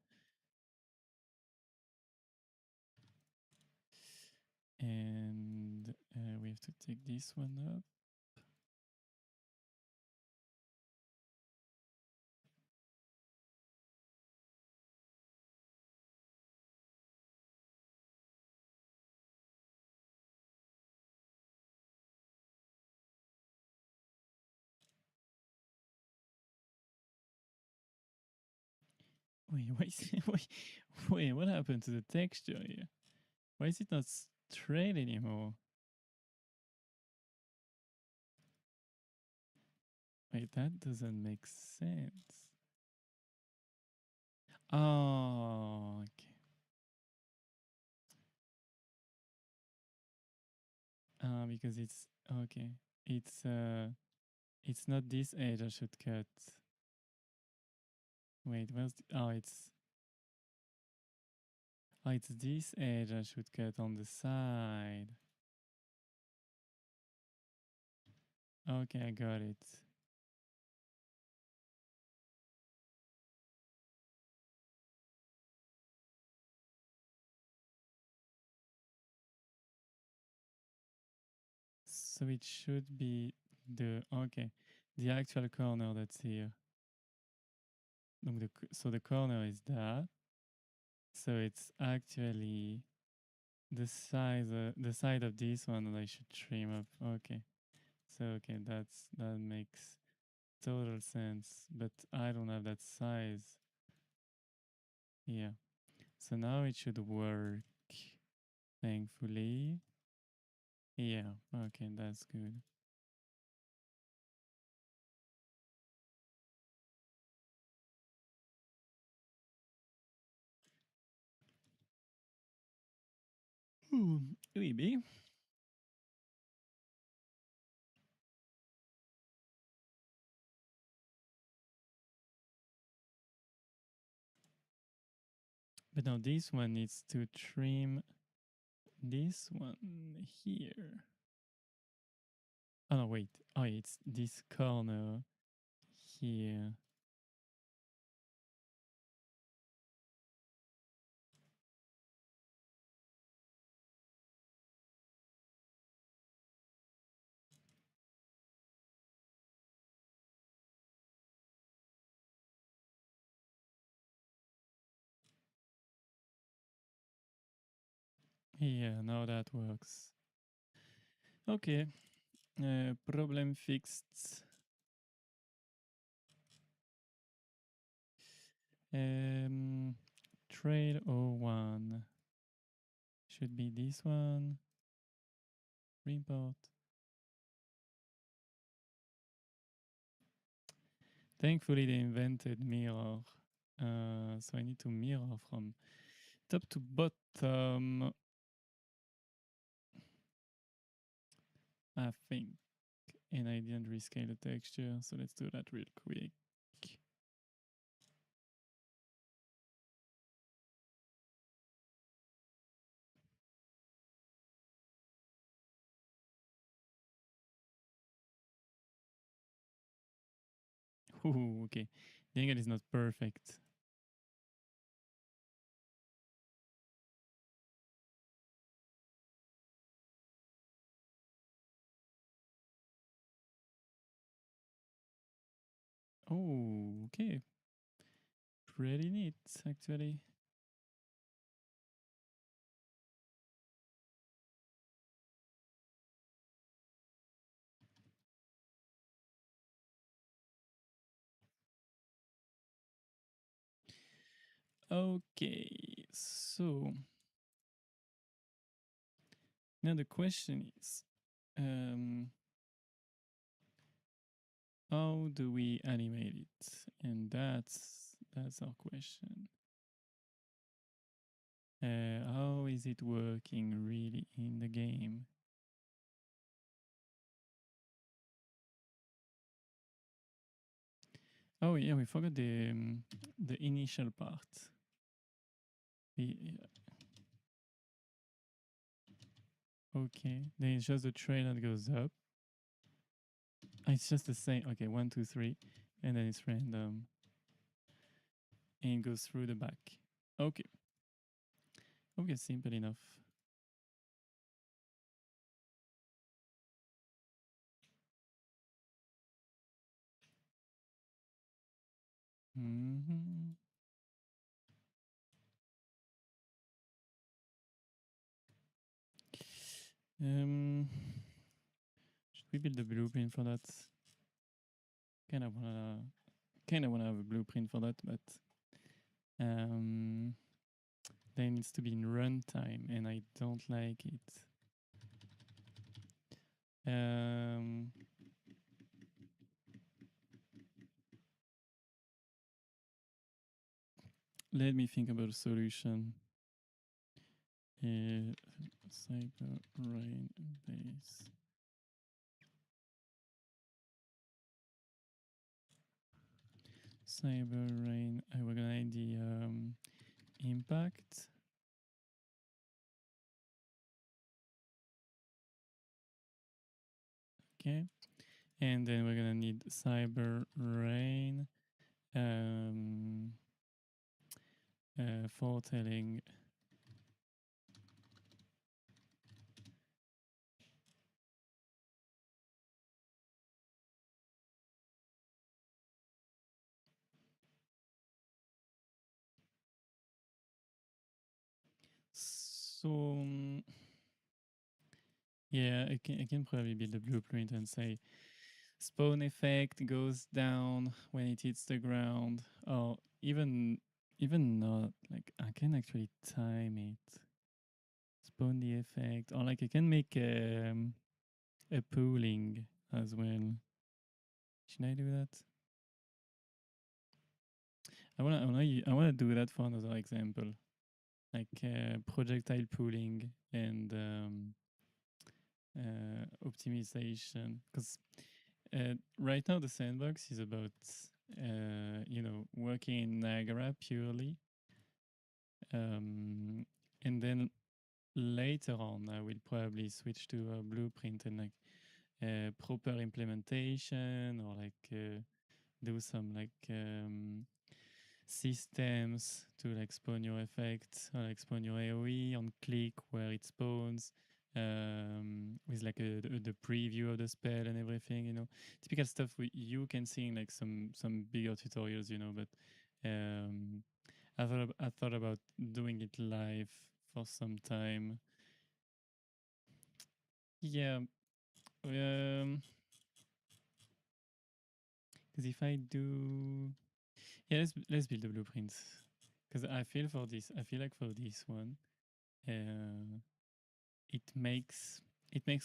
A: And we have to take this one up. Wait, why is wait, what happened to the texture here? Why is it not straight anymore? Wait, that doesn't make sense. Oh, okay. Because it's okay. It's not this edge I should cut. Wait, it's this edge I should cut on the side. Okay, I got it. So it should be the actual corner that's here. So the corner is that. So it's actually the side of this one that I should trim up. Okay. So okay, that makes total sense. But I don't have that size. Yeah. So now it should work. Thankfully. Yeah. Okay, that's good. Maybe. But now this one needs to trim this one here. Oh no, wait. Oh, it's this corner here. Yeah, now that works. Okay, problem fixed. Um, Trade 01 should be this one. Report. Thankfully, they invented mirror. So I need to mirror from top to bottom. I think. And I didn't rescale the texture, so let's do that real quick. Ooh, okay. The angle is not perfect. Oh, okay. Pretty neat, actually. Okay, so now the question is, how do we animate it? And that's our question. How is it working really in the game? Oh yeah, we forgot the initial part. Okay, then it's just the train that goes up. It's just the same. Okay, 1, 2, 3, and then it's random, and it goes through the back. Okay. Okay, simple enough. Mm-hmm. Should we build a blueprint for that? Kind of wanna have a blueprint for that, but Um, then it needs to be in runtime, and I don't like it. Let me think about a solution. Cyber rain base. Cyber rain. I will gonna the impact. Okay, and then we're gonna need cyber rain foretelling. So yeah, I can probably build a blueprint and say spawn effect goes down when it hits the ground, or even not. Like I can actually time it. Spawn the effect, or like I can make a pooling as well. Should I do that? I wanna do that for another example, like projectile pooling and optimization. Because right now the sandbox is about working in Niagara purely, and then later on I will probably switch to a blueprint and like proper implementation, or like do some like systems to like spawn your effect, or like spawn your AoE on click where it spawns, with like the preview of the spell and everything, typical stuff you can see in like some bigger tutorials, but I thought about doing it live for some time. Yeah, because if I do, yeah, let's build the blueprints. Because I feel like for this one, uh, it makes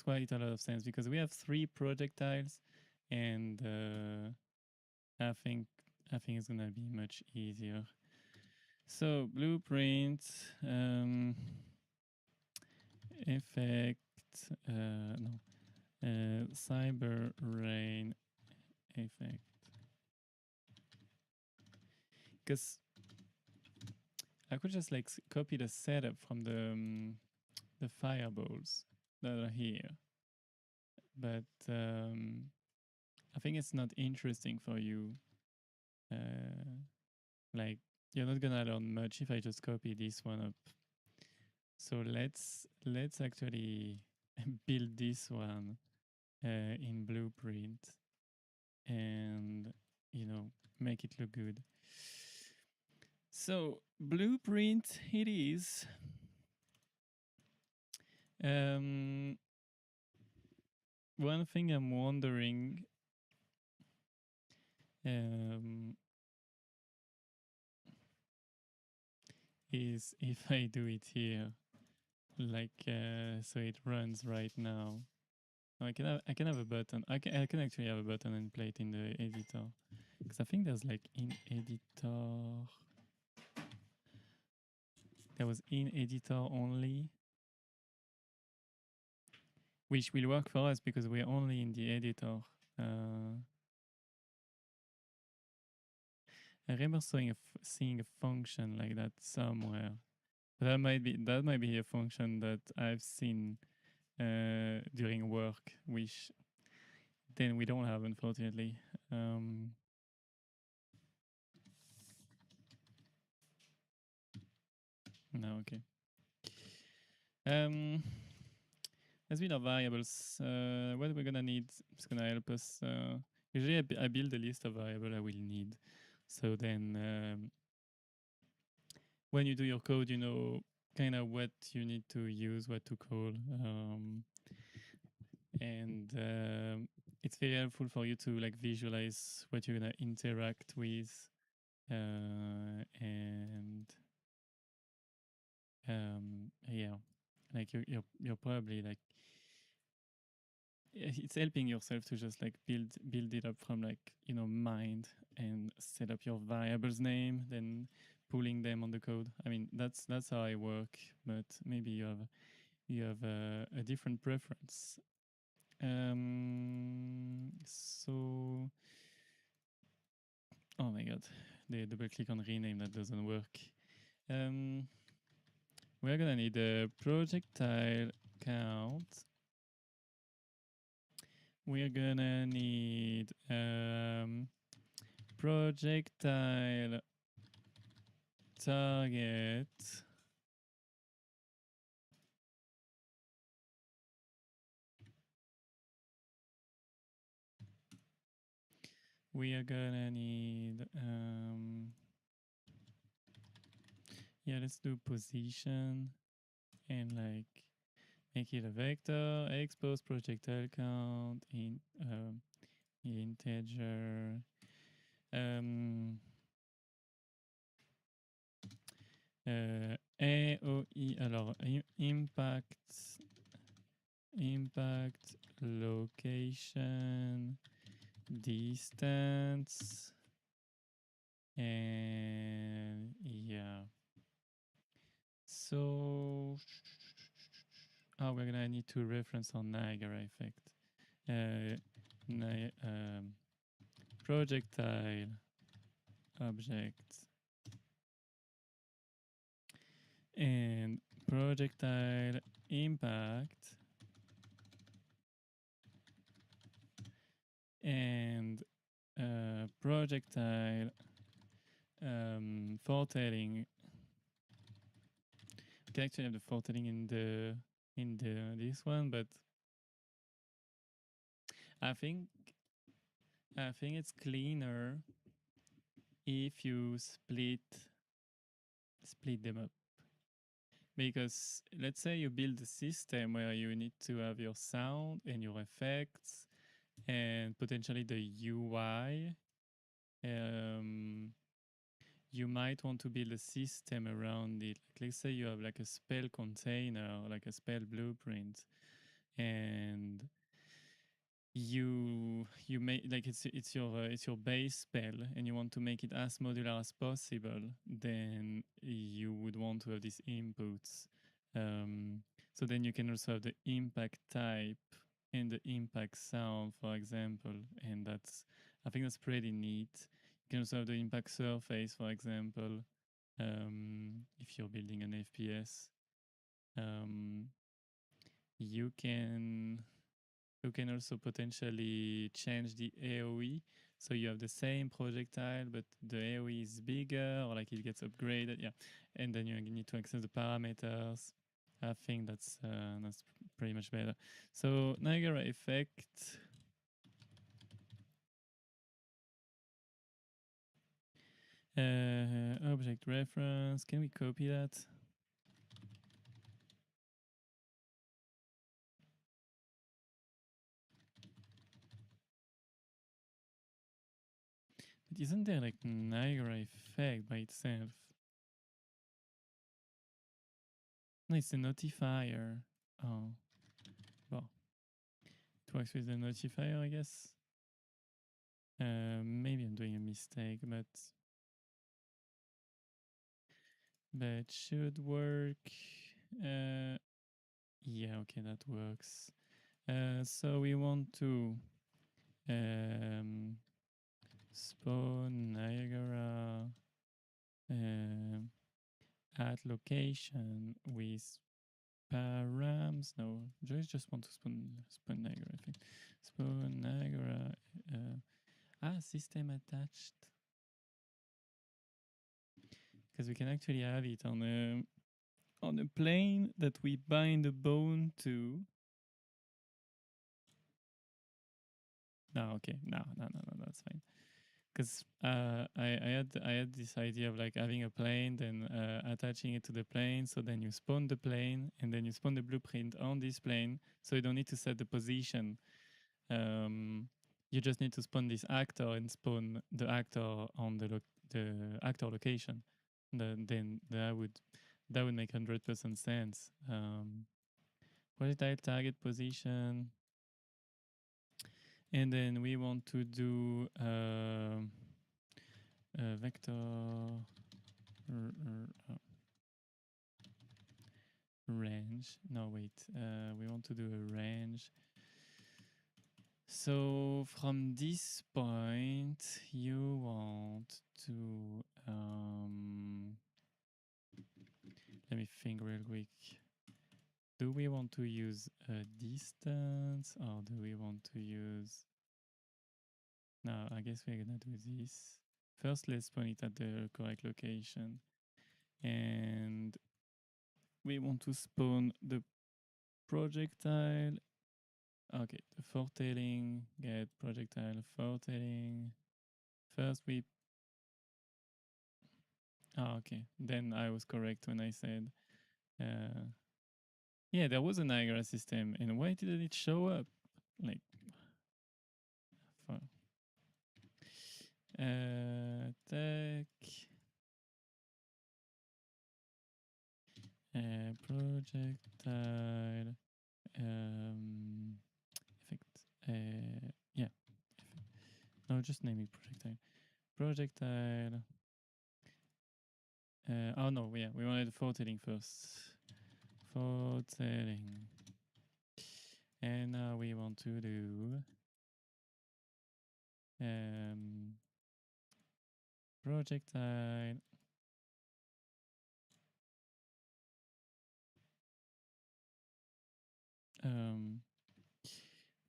A: quite a lot of sense, because we have 3 projectiles, and I think it's gonna be much easier. So blueprint, effect, no, cyber rain effect. Because I could just like copy the setup from the fireballs that are here, but I think it's not interesting for you. Like you're not gonna learn much if I just copy this one up. So let's actually build this one in blueprint, and make it look good. So blueprint it is. One thing I'm wondering, is if I do it here, like so it runs right now. I can have a button. I can actually have a button and play it in the editor, because I think there's like in editor. There was in editor only, which will work for us because we're only in the editor. I remember seeing a function like that somewhere. That might be a function that I've seen during work, which then we don't have, unfortunately. No, okay. Let's build our variables. What we're gonna need is gonna help us. Usually, I build a list of variables I will need. So then, when you do your code, you know kind of what you need to use, what to call, and it's very helpful for you to like visualize what you're gonna interact with, and Like you're probably like it's helping yourself to just like build it up from like mind and set up your variables name, then pulling them on the code. I mean that's how I work, but maybe you have a different preference. So oh my god, the double click on rename, that doesn't work. We're gonna need a projectile count. We're gonna need projectile target. We are gonna need yeah, let's do position and like make it a vector. Expose projectile count in integer. AOI, alors impact location distance, and yeah, so we're gonna need to reference on Niagara effect. Projectile object and projectile impact and projectile foretelling. We can actually have the foretelling in the this one, but I think it's cleaner if you split them up. Because let's say you build a system where you need to have your sound and your effects and potentially the UI. You might want to build a system around it. Like, let's say you have like a spell container, like a spell blueprint, and you make like it's your base spell, and you want to make it as modular as possible. Then you would want to have these inputs. So then you can also have the impact type and the impact sound, for example, and I think that's pretty neat. You can also have the impact surface, for example, if you're building an FPS. You can also potentially change the AOE, so you have the same projectile but the AOE is bigger, or like it gets upgraded. Yeah, and then you need to access the parameters. I think that's pretty much better. So Niagara effect. Object reference. Can we copy that? But isn't there like Niagara effect by itself? No, it's a notifier. Oh, well, it works with the notifier, I guess. Maybe I'm doing a mistake, but should work. Yeah, okay, that works. So we want to spawn Niagara at location with params. No, just want to spawn Niagara. I think spawn Niagara. System attached. Because we can actually have it on a plane that we bind a bone to. No, okay, no, that's fine. Because I had this idea of like having a plane, then attaching it to the plane. So then you spawn the plane, and then you spawn the blueprint on this plane. So you don't need to set the position. You just need to spawn this actor and spawn the actor on the actor location. Then that would make 100% sense. projectile target position. And then we want to do vector range. No, wait. We want to do a range. So from this point, you want to let me think real quick. Do we want to use a distance or do we want to use... No, I guess we're gonna do this. First, let's point it at the correct location. And we want to spawn the projectile. Okay, the foretailing, get projectile foretailing. First we... okay, then I was correct when I said... yeah, there was a Niagara system, and why didn't it show up? Like... tech... projectile... effect... yeah. No, just name it projectile. Projectile... oh no, yeah, we wanted foretailing first. Foretailing. And now we want to do projectile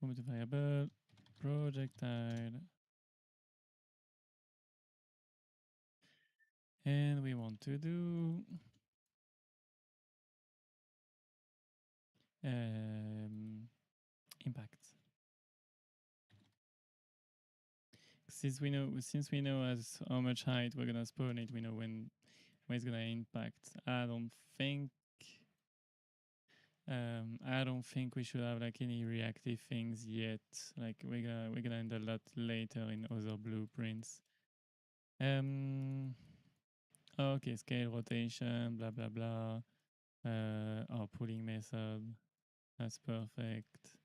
A: move the variable projectile, and we want to do impact. Since we know as how much height we're gonna spawn it, we know when it's gonna impact. I don't think we should have like any reactive things yet. Like we're gonna end a lot later in other blueprints. Okay, scale rotation, blah blah blah. Our pooling method. That's perfect.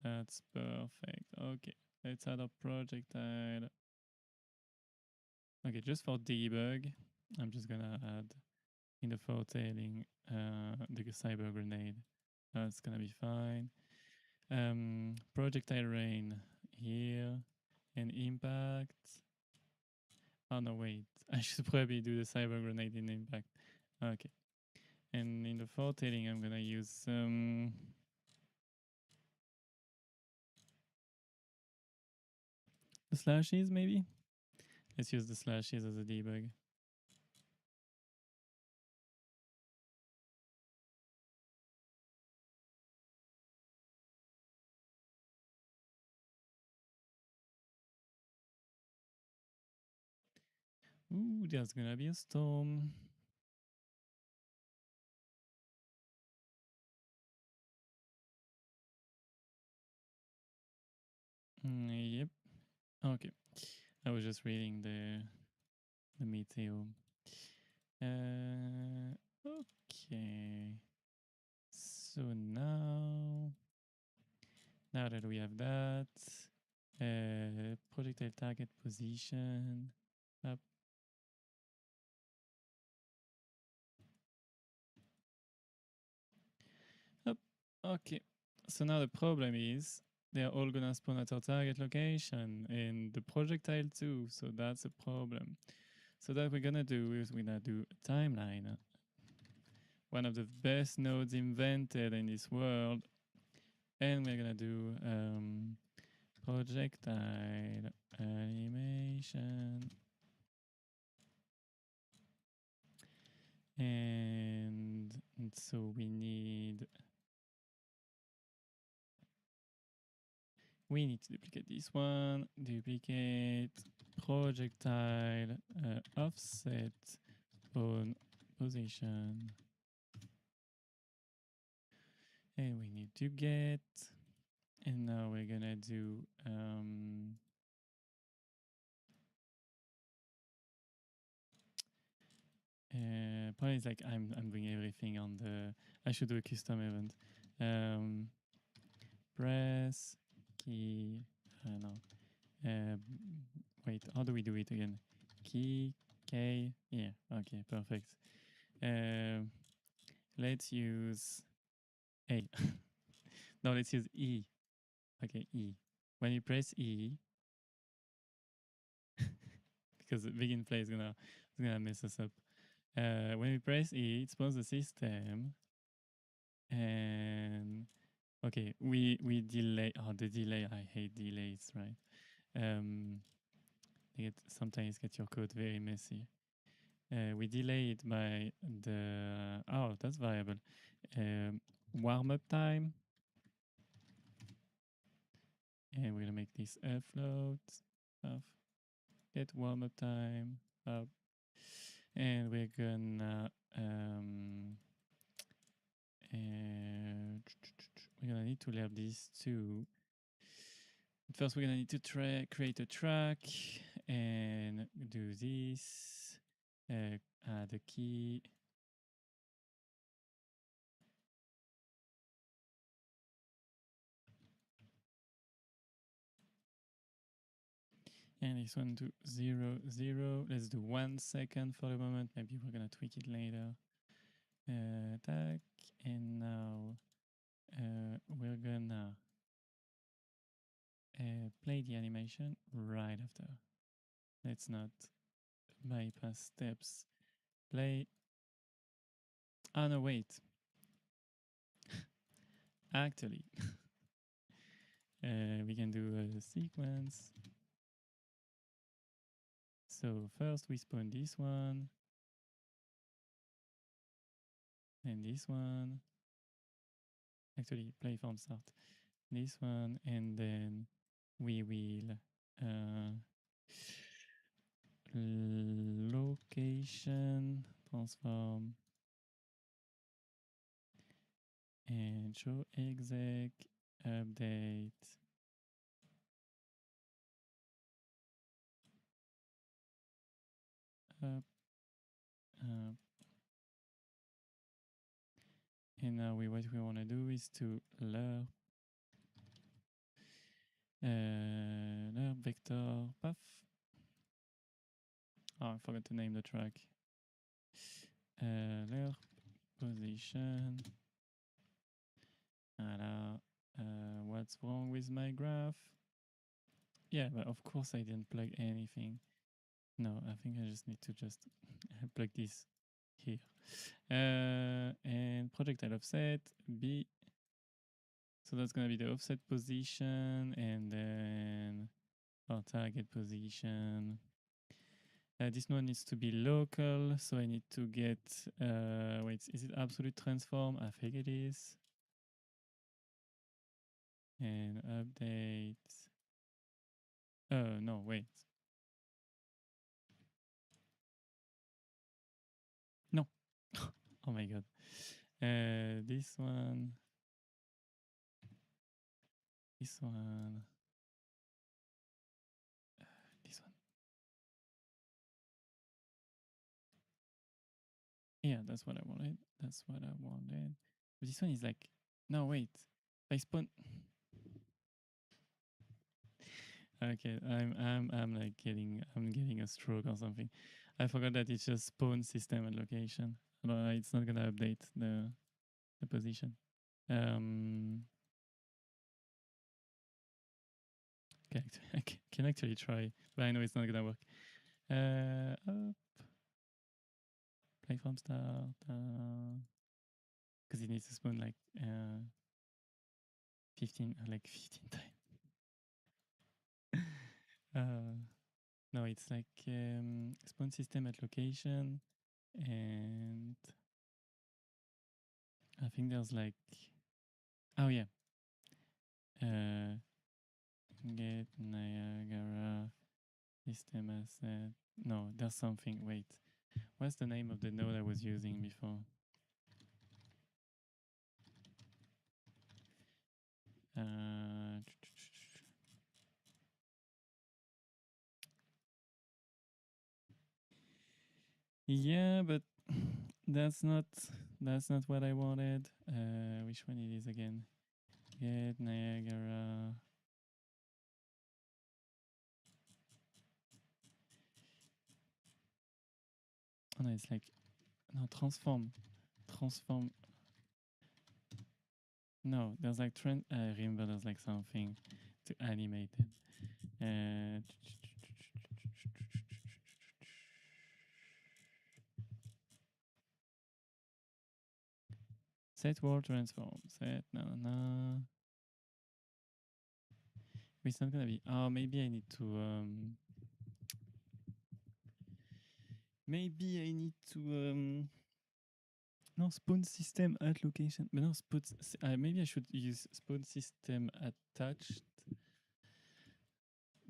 A: That's perfect. Okay, let's add a projectile. Okay, just for debug, I'm just gonna add in the foretailing the cyber grenade. That's gonna be fine. Projectile rain here and impact. Oh no, wait. I should probably do the cyber grenade in impact. Okay. And in the foretailing, I'm gonna use the slashes maybe. Let's use the slashes as a debug. Ooh, there's gonna be a storm. Yep. Okay. I was just reading the meteor. Okay. So now that we have that, projectile target position. Up. Up. Okay. So now the problem is they're all gonna spawn at our target location and the projectile too. So that's a problem. So that we're gonna do is we're gonna do a timeline. One of the best nodes invented in this world. And we're gonna do projectile animation. And so we need to duplicate this one, duplicate projectile offset spawn position. And we need to get, and now we're gonna do probably it's like I'm doing everything on the... I should do a custom event. Press key. No. Wait, how do we do it again? Key, K, yeah, okay, perfect. Let's use A. No, let's use E. Okay, E. When you press E, because the begin play is gonna mess us up. When we press E, it spawns the system, and okay, we delay. Oh, the delay! I hate delays, right? Sometimes get your code very messy. We delay it by the that's variable warm up time, and we're gonna make this a float of get warm up time up, and we're gonna we're gonna need to learn these two. First, we're gonna need to create a track and do this. Add a key. And this one to 0, 0. Let's do 1 second for the moment. Maybe we're gonna tweak it later. Tack. And now we're gonna play the animation right after. Let's not bypass steps. Play. Oh no, wait. Actually, we can do a sequence. So first we spawn this one and this one. Actually, play from start. This one, and then we will location transform and show exec update up. And now what we want to do is to lerp vector path. Oh, I forgot to name the track. Lerp position. What's wrong with my graph? Yeah, but of course I didn't plug anything. No, I think I just need to just plug this here. And projectile offset B. So that's gonna be the offset position, and then our target position. This one needs to be local, so I need to get, wait, is it absolute transform? I think it is. And update. No, wait. No. Oh my god. This one. This one. This one. Yeah, that's what I wanted. That's what I wanted. But this one is like, no, wait. I spawn. Okay, I'm like getting a stroke or something. I forgot that it's just spawn system and location. But it's not gonna update the position. Okay, I can actually try, but I know it's not gonna work. Up, play from start, because it needs to spawn like 15 times. No, it's like spawn system at location, and I think there's like, oh yeah, get Niagara system asset. No, there's something. Wait, what's the name of the node I was using before? Yeah, but that's not what I wanted. Which one it is again? Get Niagara. Oh no, it's like no transform. No, there's like I remember there's like something to animate it. Set world transform. Set no. It's not gonna be. Oh, maybe I need to. Maybe I need to. No, spawn system at location. But no, maybe I should use spawn system attached.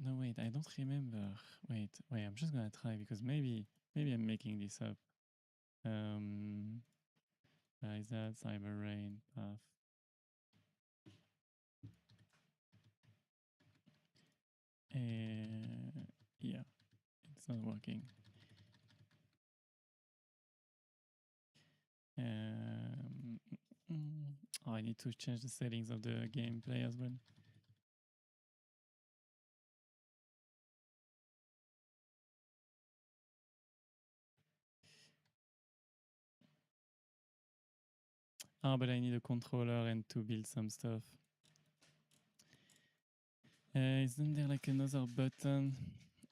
A: No, wait, I don't remember. Wait, I'm just gonna try because maybe I'm making this up. Is that cyber rain path? Yeah, it's not working. Oh, I need to change the settings of the gameplay as well. Oh, but I need a controller and to build some stuff. Isn't there like another button?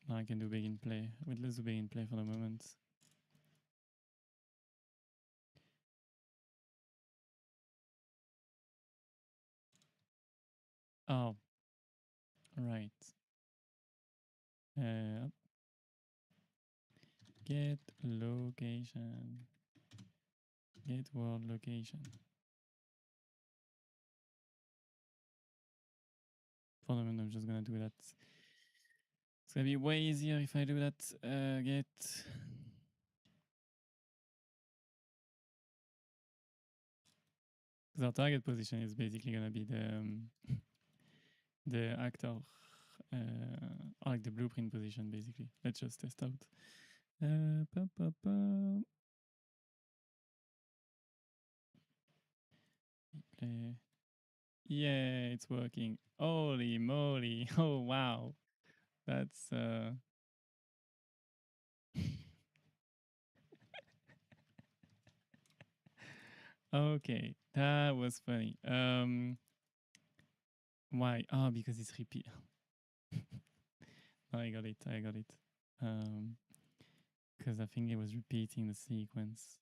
A: No, I can do begin play. Let's do begin play for the moment. Oh, right. Get location. Get world location. For the moment, I'm just gonna do that. It's gonna be way easier if I do that. Get. Because our target position is basically gonna be the actor, or like the blueprint position, basically. Let's just test out. Yeah, it's working. Holy moly. Oh, wow. That's okay. That was funny. Why? Oh, because it's repeat. I got it. Because I think it was repeating the sequence.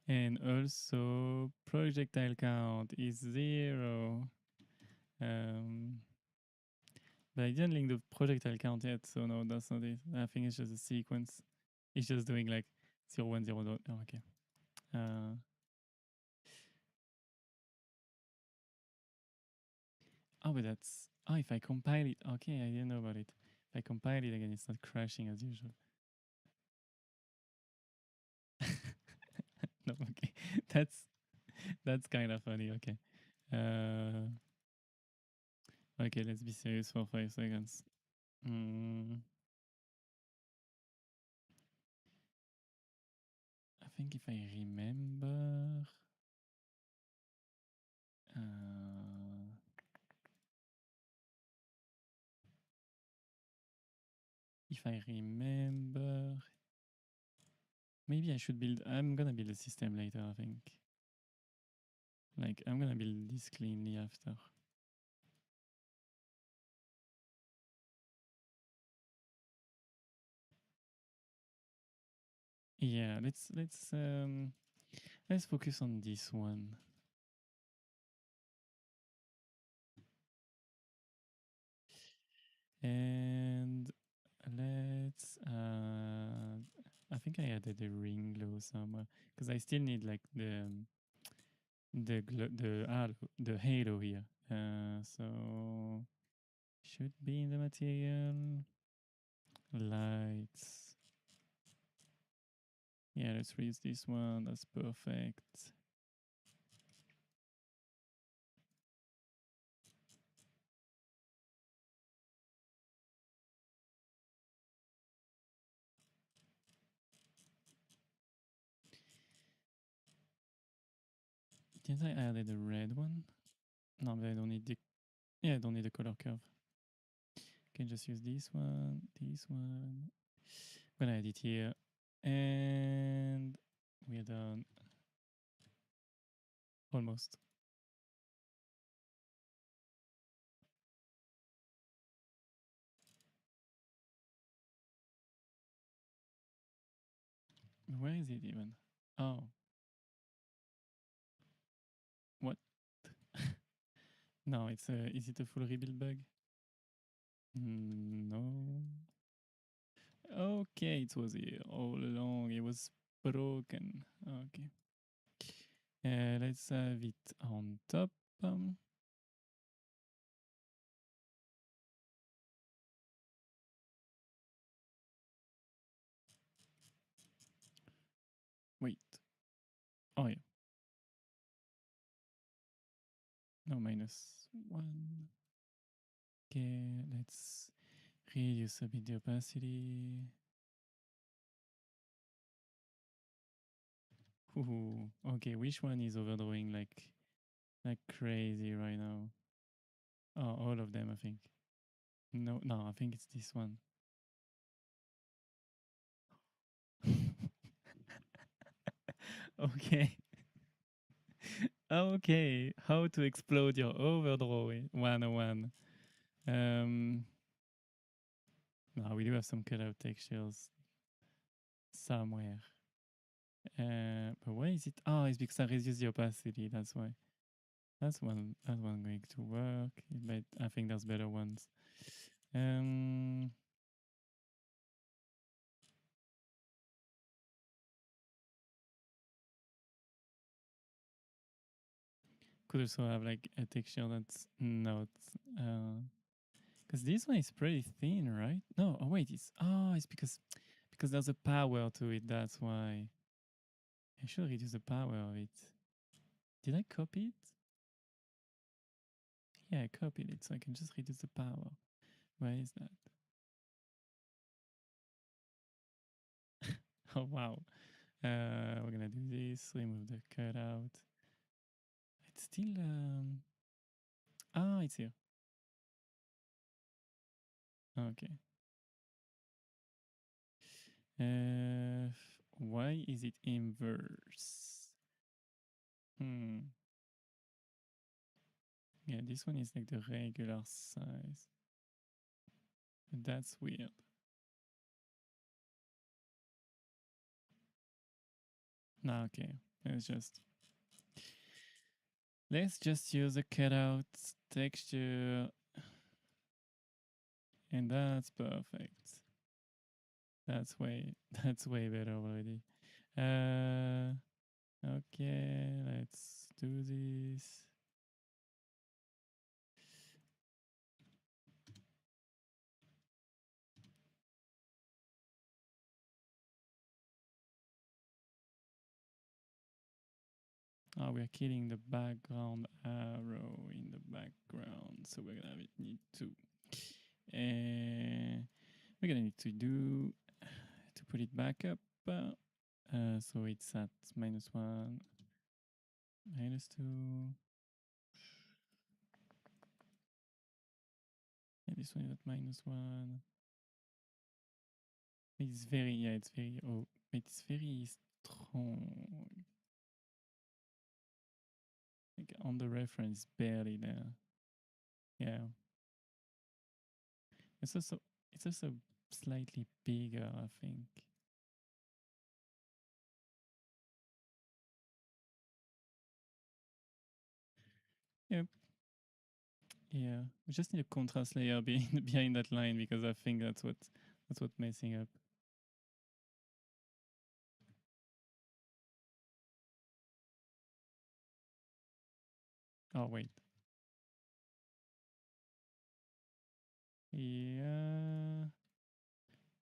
A: And also projectile count is 0. But I didn't link the projectile count yet, so no, that's not it. I think it's just a sequence. It's just doing like 0, 1, 0, 0. Oh, okay. Oh, but that's... Oh, if I compile it... Okay, I didn't know about it. If I compile it again, it's not crashing as usual. No, okay. That's kind of funny, okay. Okay, let's be serious for 5 seconds. I think if I remember... if I remember... Maybe I should build... I'm gonna build a system later, I think. Like, I'm gonna build this cleanly after. Yeah, let's focus on this one. And let's I think I added a ring glow somewhere because I still need like the halo here. So should be in the material lights. Yeah, let's reuse this one. That's perfect. Didn't I added a red one? No, but I don't need the, yeah, I don't need the color curve. Can just use this one, this one. I'm gonna edit here, and we're done. Almost. Where is it even? Oh, what? No, it's a. Is it a full rebuild bug? No. Okay, it was here all along. It was broken. Okay. Let's have it on top. Wait. Oh, yeah. No, -1. Okay, let's reduce a bit the opacity. Ooh, okay, which one is overdrawing like crazy right now? Oh, all of them, I think. No, I think it's this one. Okay. Okay, how to explode your overdrawing 101. Now we do have some cutout textures somewhere. But why is it? Oh, it's because I reduced the opacity. That's why. That's one. That one going to work. But I think there's better ones. Could also have like a texture that's not. Because this one is pretty thin, right? No. Oh wait, it's because there's a power to it. That's why. I should reduce the power of it. Did I copy it? Yeah, I copied it, so I can just reduce the power. Where is that? Oh wow. We're gonna do this. Remove the cutout. It's still it's here. Okay. Why is it inverse? Yeah, this one is like the regular size. That's weird. Nah, okay. Let's just use a cutout texture, and that's perfect. That's way that's way better already. Okay, let's do this. Oh, we're killing the background arrow in the background, so we're gonna need to. We're gonna need to put it back up. So it's at -1, -2. And this one is at -1. It's very strong. Like on the reference, barely there. Yeah. It's also slightly bigger, I think. Yep. Yeah. We just need a contrast layer behind that line because I think that's what's messing up. Oh wait. Yeah.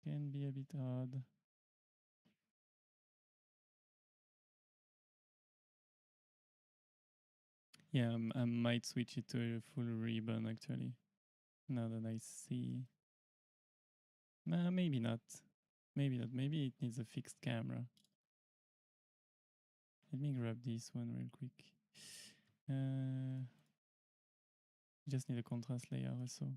A: Can be a bit odd. Yeah, I might switch it to a full ribbon actually. Now that I see. Nah, maybe not. Maybe not. Maybe it needs a fixed camera. Let me grab this one real quick. Just need a contrast layer also.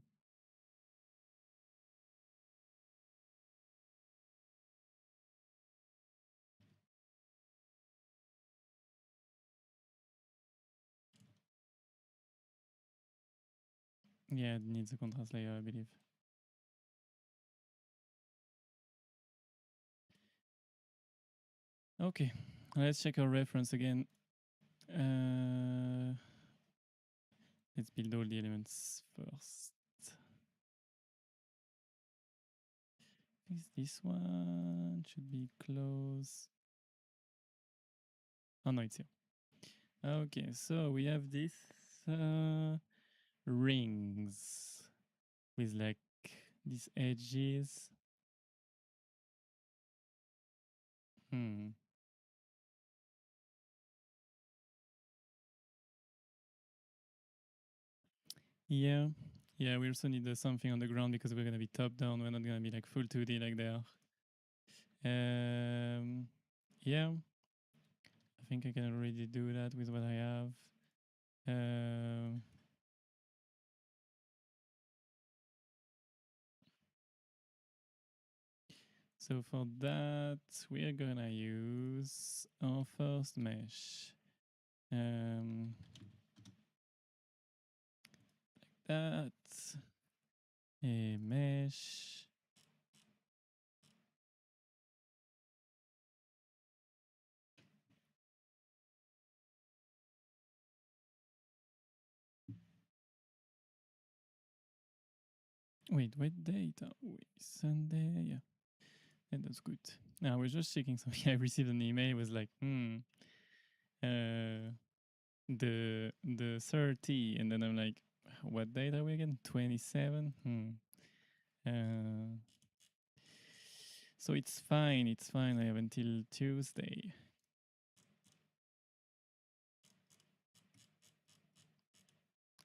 A: Yeah, it needs a contrast layer, I believe. Okay, let's check our reference again. Let's build all the elements first. Is this one should be close? Oh no, it's here. Okay, so we have this rings with like these edges. Yeah. Yeah, we also need something on the ground because we're gonna be top down. We're not gonna be like full 2D like they are. Yeah, I think I can already do that with what I have. So for that, we're gonna use our first mesh. Like that. A mesh. Wait, what date are we? Sunday, yeah. Yeah, that's good. Now I was just checking something. I received an email. It was like, the 30, and then I'm like, what date are we again? 27. So it's fine. It's fine. I have until Tuesday.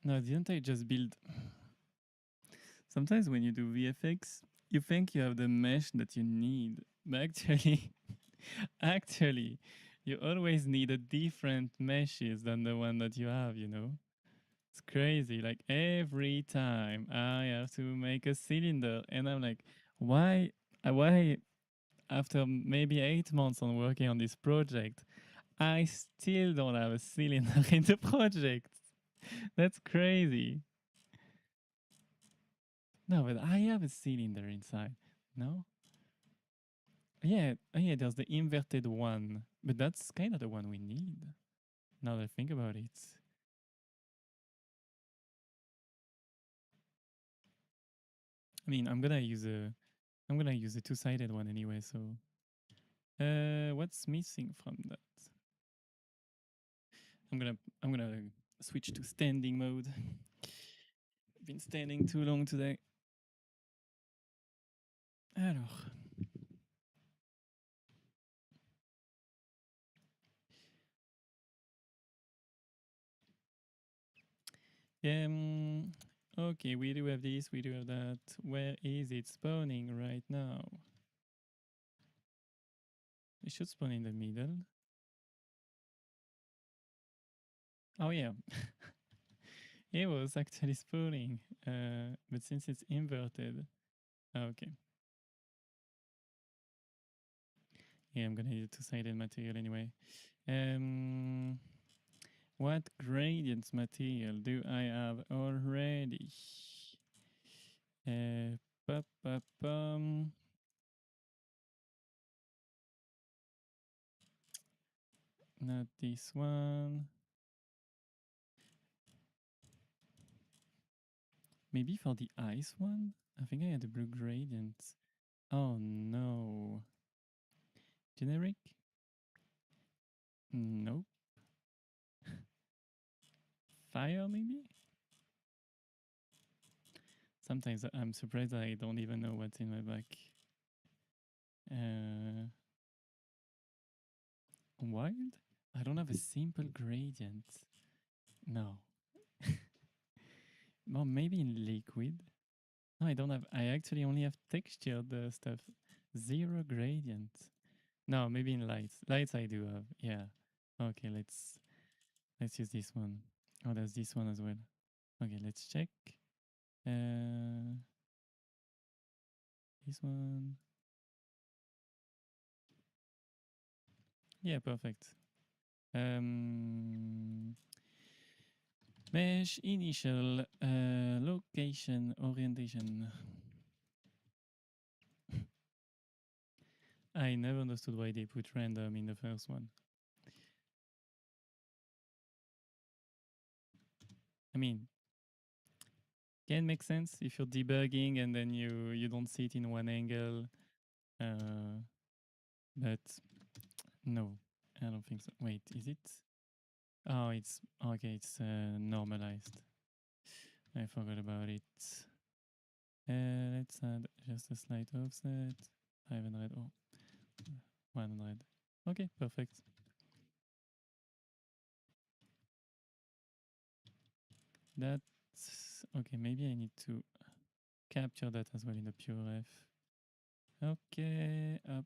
A: No, didn't I just build? Sometimes when you do VFX, you think you have the mesh that you need, but actually, you always need a different meshes than the one that you have. You know, it's crazy. Like every time I have to make a cylinder, and I'm like, why? Why? After maybe 8 months on working on this project, I still don't have a cylinder in the project. That's crazy. No, but I have a cylinder inside. No? Yeah, yeah, there's the inverted one, but that's kind of the one we need. Now that I think about it. I mean, I'm gonna use a two-sided one anyway, so what's missing from that? I'm gonna switch to standing mode. I've been standing too long today. Alors. Okay, we do have this, we do have that. Where is it spawning right now? It should spawn in the middle. Oh yeah. It was actually spawning, but since it's inverted, okay. Yeah, I'm gonna need a two-sided material anyway. What gradients material do I have already? Not this one. Maybe for the ice one? I think I had the blue gradient. Oh no. Generic? Nope. Fire maybe? Sometimes I'm surprised that I don't even know what's in my back. Wild? I don't have a simple gradient. No. Well, maybe in liquid. No, I don't have. I actually only have textured stuff. Zero gradient. No, maybe in lights. Lights I do have. Yeah. Okay, let's use this one. Oh, there's this one as well. Okay, let's check. This one. Yeah, perfect. Mesh initial location orientation. I never understood why they put random in the first one. I mean, can make sense if you're debugging and then you don't see it in one angle. But no, I don't think so. Wait, is it? Oh, it's okay. It's normalized. I forgot about it. Let's add just a slight offset. 500 or 100. Okay, perfect. That's okay. Maybe I need to capture that as well in the PureRef. Okay, up.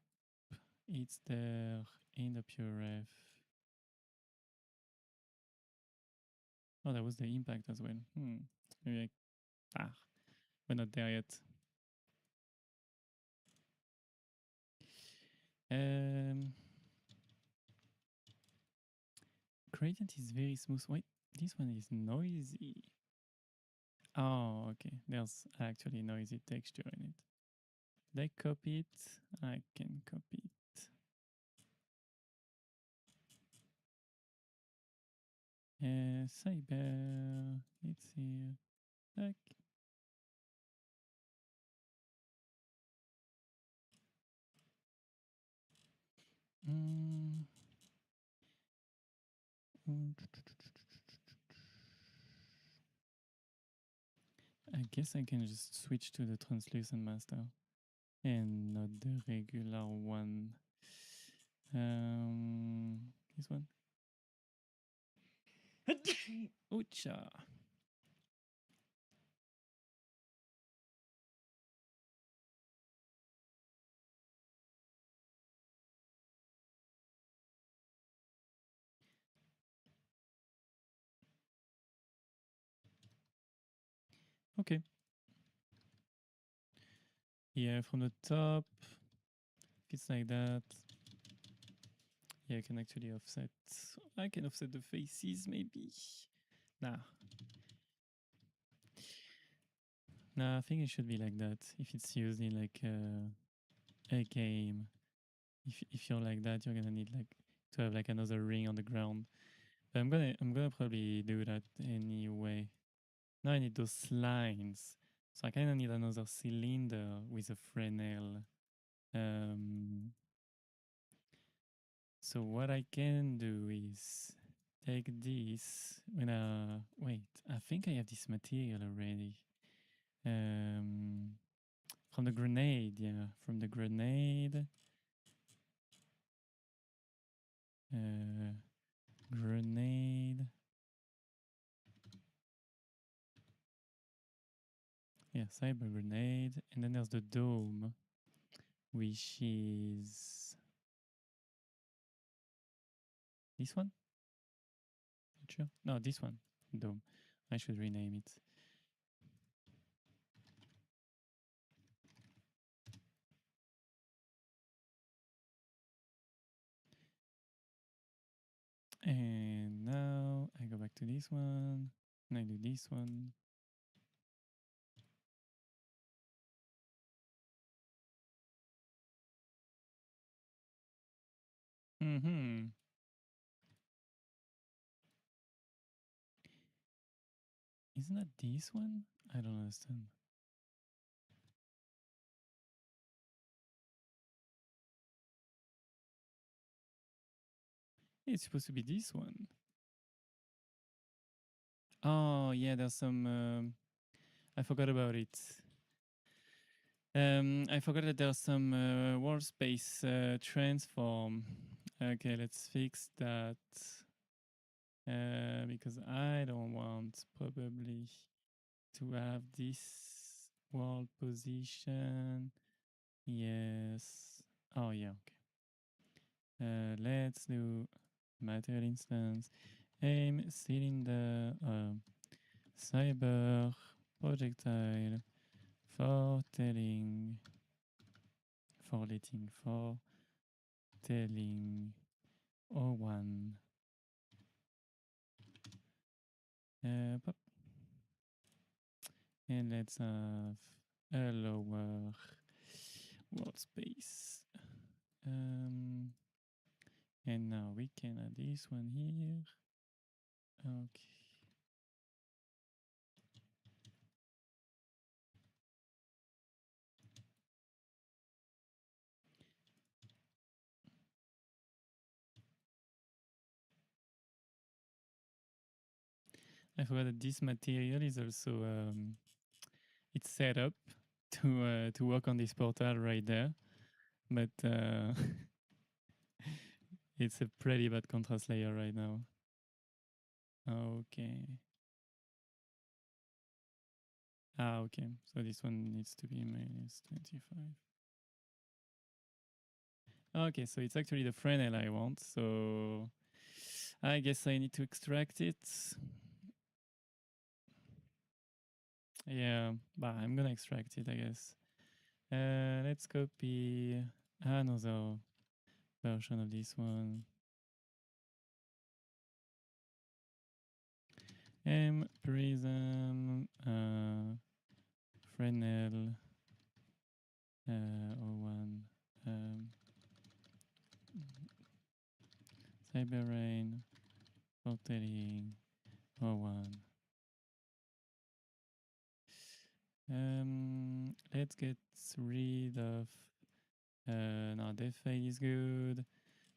A: It's there in the PureRef. Oh, that was the impact as well. Maybe we're not there yet. Gradient is very smooth. Wait, this one is noisy. Oh, okay. There's actually noisy texture in it. Did I copy it? I can copy it. Cyber, it's here. Tac. I guess I can just switch to the translucent master and not the regular one. This one. Ucha. Okay. Yeah, from the top, if it's like that, yeah, I can actually offset. I can offset the faces, maybe. Nah. Nah, I think it should be like that. If it's used in like a game, if you're like that, you're gonna need like to have like another ring on the ground. But I'm gonna probably do that anyway. Now I need those lines. So I kind of need another cylinder with a Fresnel. So what I can do is take this. Wait, I think I have this material already. From the grenade, yeah, from the grenade. Grenade. Yeah, cyber grenade. And then there's the dome, which is this one? Not sure. No, this one. Dome. I should rename it. And now I go back to this one. And I do this one. Mm-hmm. Isn't that this one? I don't understand. It's supposed to be this one. Oh, yeah, there's some... I forgot about it. I forgot that there's some wall space transform. Okay, let's fix that. Because I don't want probably to have this wall position. Yes. Oh, yeah, okay. Let's do material instance. Aim, cylinder, cyber, projectile, foretelling, foreletting, foretelling, O1. Pop. And let's have a lower world space. And now we can add this one here. Okay. I forgot that this material is also it's set up to work on this portal right there, but it's a pretty bad contrast layer right now. Okay. Okay. So this one needs to be minus 25. Okay, so it's actually the Fresnel I want. So I guess I need to extract it. Yeah, but I'm gonna extract it, I guess. Let's copy another version of this one. Prism, Fresnel, O1, Cyberrain, Foretelling, O1. Let's get rid of. Now dev file is good.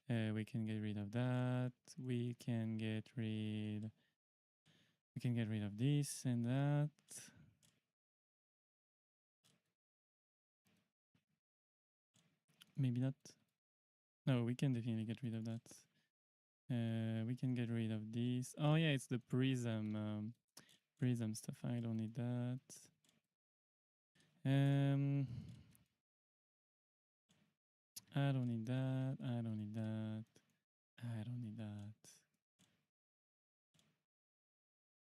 A: We can get rid of that. We can get rid of this and that. Maybe not. No, we can definitely get rid of that. We can get rid of this. Oh yeah, it's the prism stuff. I don't need that. I don't need that. I don't need that. I don't need that.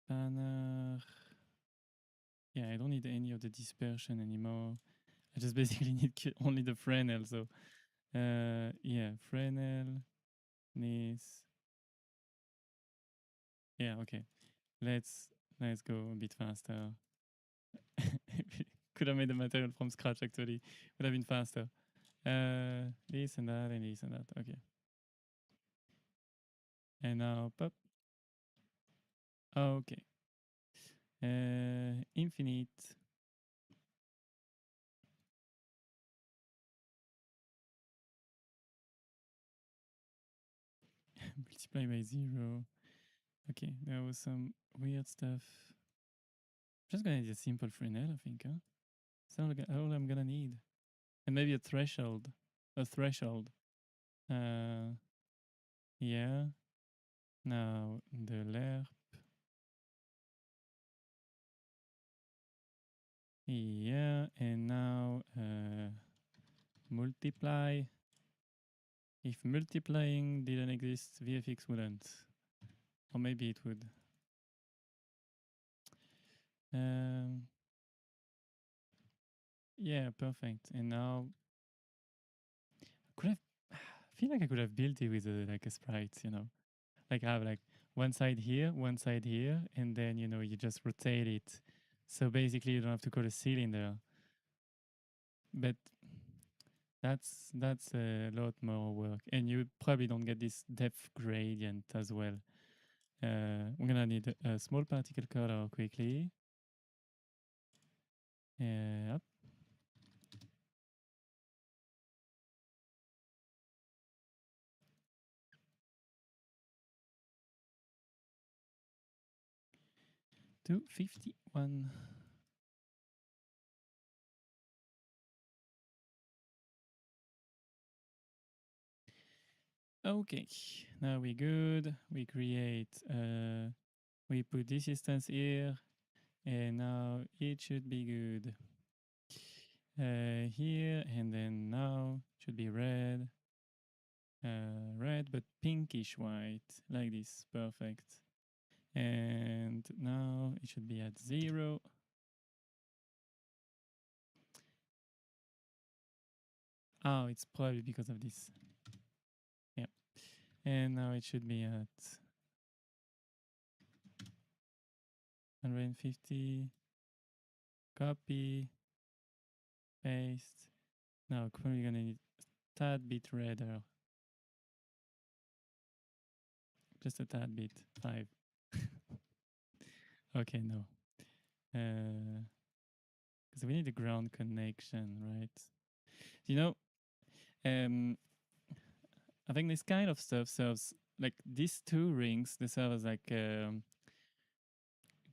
A: Banner. Yeah, I don't need any of the dispersion anymore. I just basically need only the Fresnel. So yeah, Fresnel needs. Yeah, okay. Let's go a bit faster. Could have made the material from scratch actually. Would have been faster. This and that and this and that. Okay. And now pop. Okay. Infinite. Multiply by 0. Okay, there was some weird stuff. Just gonna need a simple Fresnel, I think. Huh? That's all I'm gonna need. And maybe a threshold. A threshold. Yeah. Now the lerp. Yeah, and now multiply. If multiplying didn't exist, VFX wouldn't. Or maybe it would. Yeah, perfect. And now could have I feel like I could have built it with like a sprite, Like I have like one side here, and then you just rotate it. So basically you don't have to call a cylinder. But that's a lot more work. And you probably don't get this depth gradient as well. We're gonna need a small particle color quickly. Yep. 251. Okay, now we good. We create, we put this distance here, and now it should be good. Here, and then now should be red. Red, but pinkish white, like this. Perfect. And now it should be at 0. Oh, it's probably because of this. Yeah. And now it should be at 150. Copy, paste. Now probably gonna need a tad bit redder. Just a tad bit. 5. Okay, no. Because we need a ground connection, right? You know, I think this kind of stuff serves like these two rings. They serve as like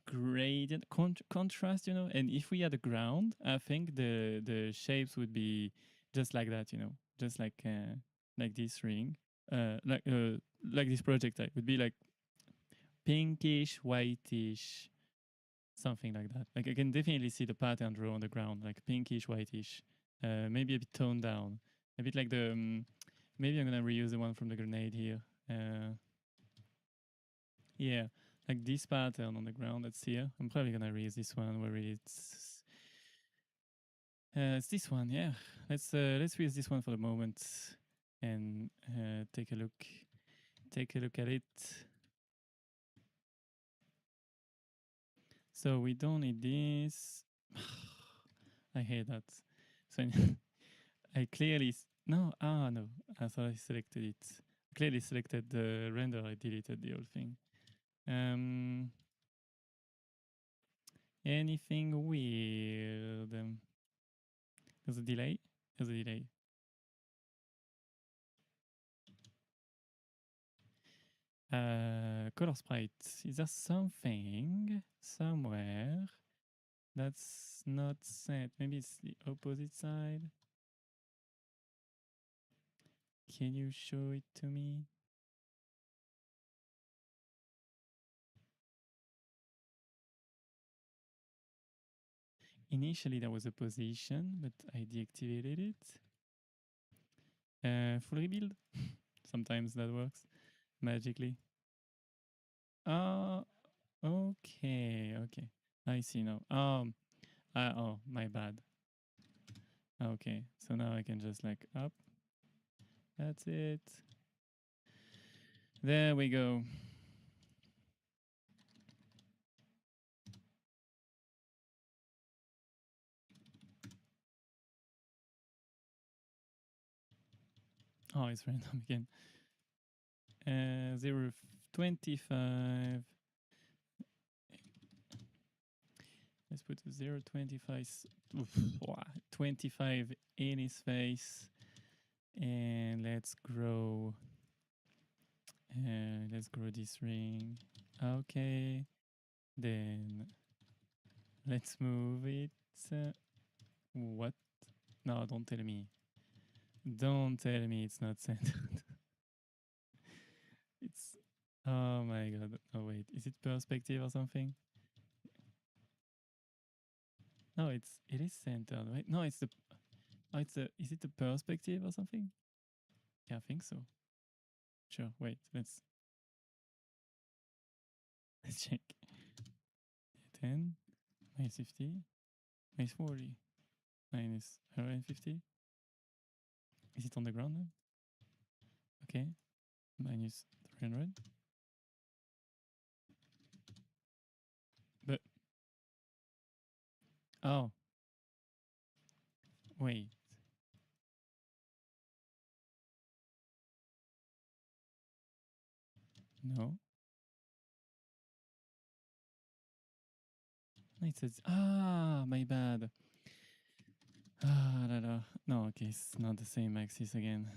A: gradient contrast, And if we had a ground, I think the shapes would be just like that, just like this ring, like this projectile would be like pinkish, whitish, something like that. Like I can definitely see the pattern draw on the ground, like pinkish, whitish, maybe a bit toned down, a bit like the. Maybe I'm gonna reuse the one from the grenade here. Yeah, like this pattern on the ground that's here. I'm probably gonna reuse this one where it's this one. Yeah, let's reuse this one for the moment and take a look at it. So we don't need this. I hate that. So I clearly no. No. I thought I selected it. I clearly selected the render. I deleted the whole thing. Anything weird? There's a delay. There's a delay. Color sprite. Is there something somewhere that's not set? Maybe it's the opposite side. Can you show it to me? Initially there was a position, but I deactivated it. Full rebuild. Sometimes that works magically. Okay. I see now. Oh, my bad. Okay, so now I can just like up. That's it. There we go. Oh, it's random again. 0.25. Let's put 0.25. 25 in his face. And let's grow. Let's grow this ring. Okay. Then let's move it. What? No, don't tell me. Don't tell me it's not centered. It's. Oh my god. Oh wait, is it perspective or something? No, it is centered, right? No, it's the. Oh, it's the. Is it the perspective or something? Yeah, I think so. Sure. Wait, let's check. 10 minus 50 minus 40 minus 150. Is it on the ground then? Okay. Minus 300. But. Oh. Wait. No. It says. My bad. No, okay, it's not the same axis again.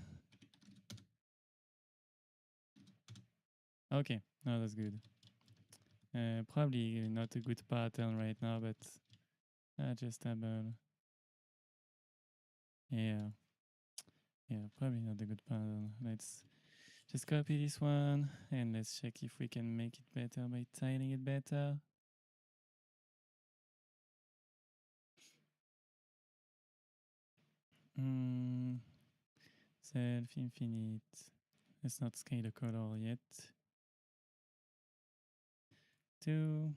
A: Okay, no, that's good. Probably not a good pattern right now, but adjustable. Yeah, probably not a good pattern. Let's just copy this one and let's check if we can make it better by tiling it better. Self-infinite. Let's not scale the color yet. 2.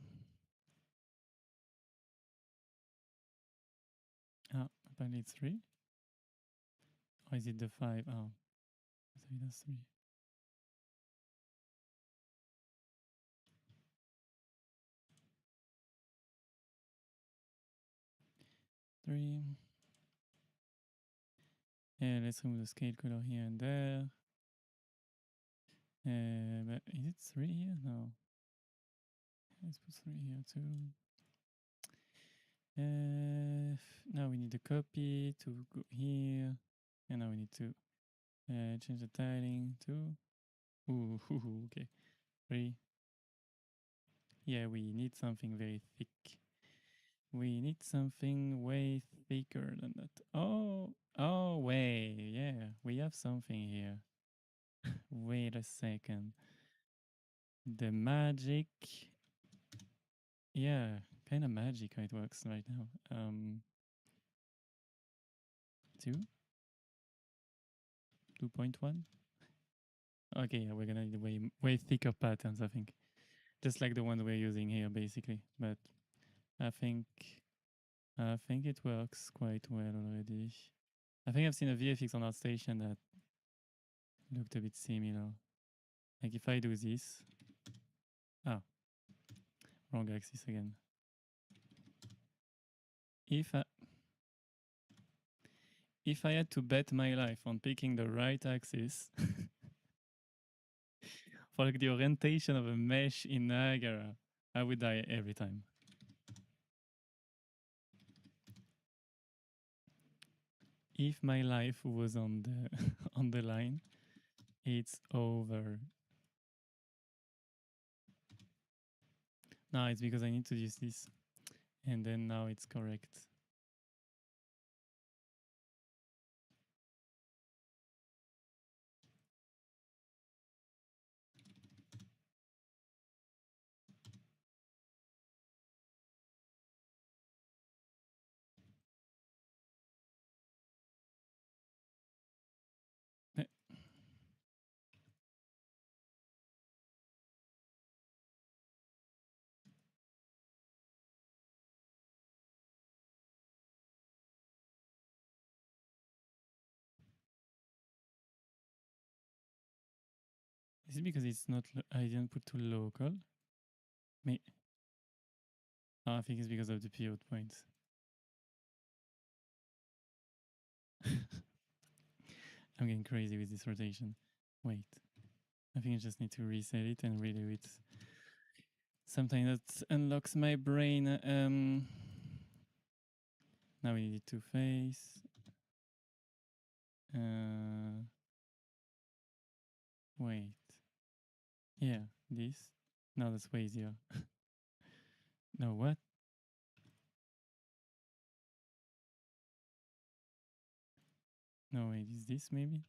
A: Ah, apparently it's 3. Or is it the 5? Oh, so that's 3. 3. And let's remove the scale color here and there. But is it 3 here? No. Let's put 3 here too. Now we need the copy to go here. And now we need to change the tiling to. Ooh, okay. 3. Yeah, we need something very thick. We need something way thicker than that. Oh, wait. Yeah, we have something here. Wait a second. The magic. Yeah, kind of magic how it works right now. 2? 2.1? Okay, yeah, we're gonna need way thicker patterns, I think. Just like the one we're using here, basically. But I think it works quite well already. I think I've seen a VFX on ArtStation that looked a bit similar. Like if I do this, wrong axis again. If I had to bet my life on picking the right axis for like the orientation of a mesh in Niagara, I would die every time. If my life was on the on the line, it's over. No, it's because I need to use this. And then now it's correct. Is it because it's not, I didn't put too local? Me. Oh, I think it's because of the pivot points. I'm getting crazy with this rotation. Wait. I think I just need to reset it and redo it. Something that unlocks my brain. Now we need it to face. Wait. Yeah, this. No, that's way easier. No, what? No, wait, is this maybe?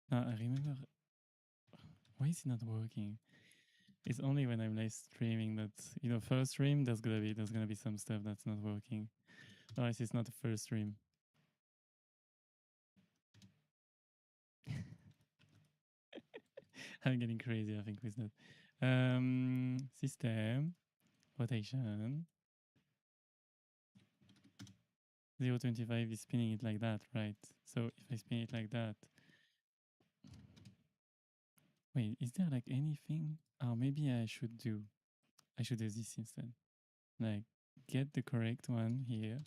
A: No, I remember. Why is it not working? It's only when I'm live streaming that, first stream, there's gonna be some stuff that's not working. Otherwise, it's not the first stream. I'm getting crazy, I think, with that. System, rotation. 0.25 is spinning it like that, right? So if I spin it like that. Wait, is there like anything? Oh, maybe I should do this instead. Like, get the correct one here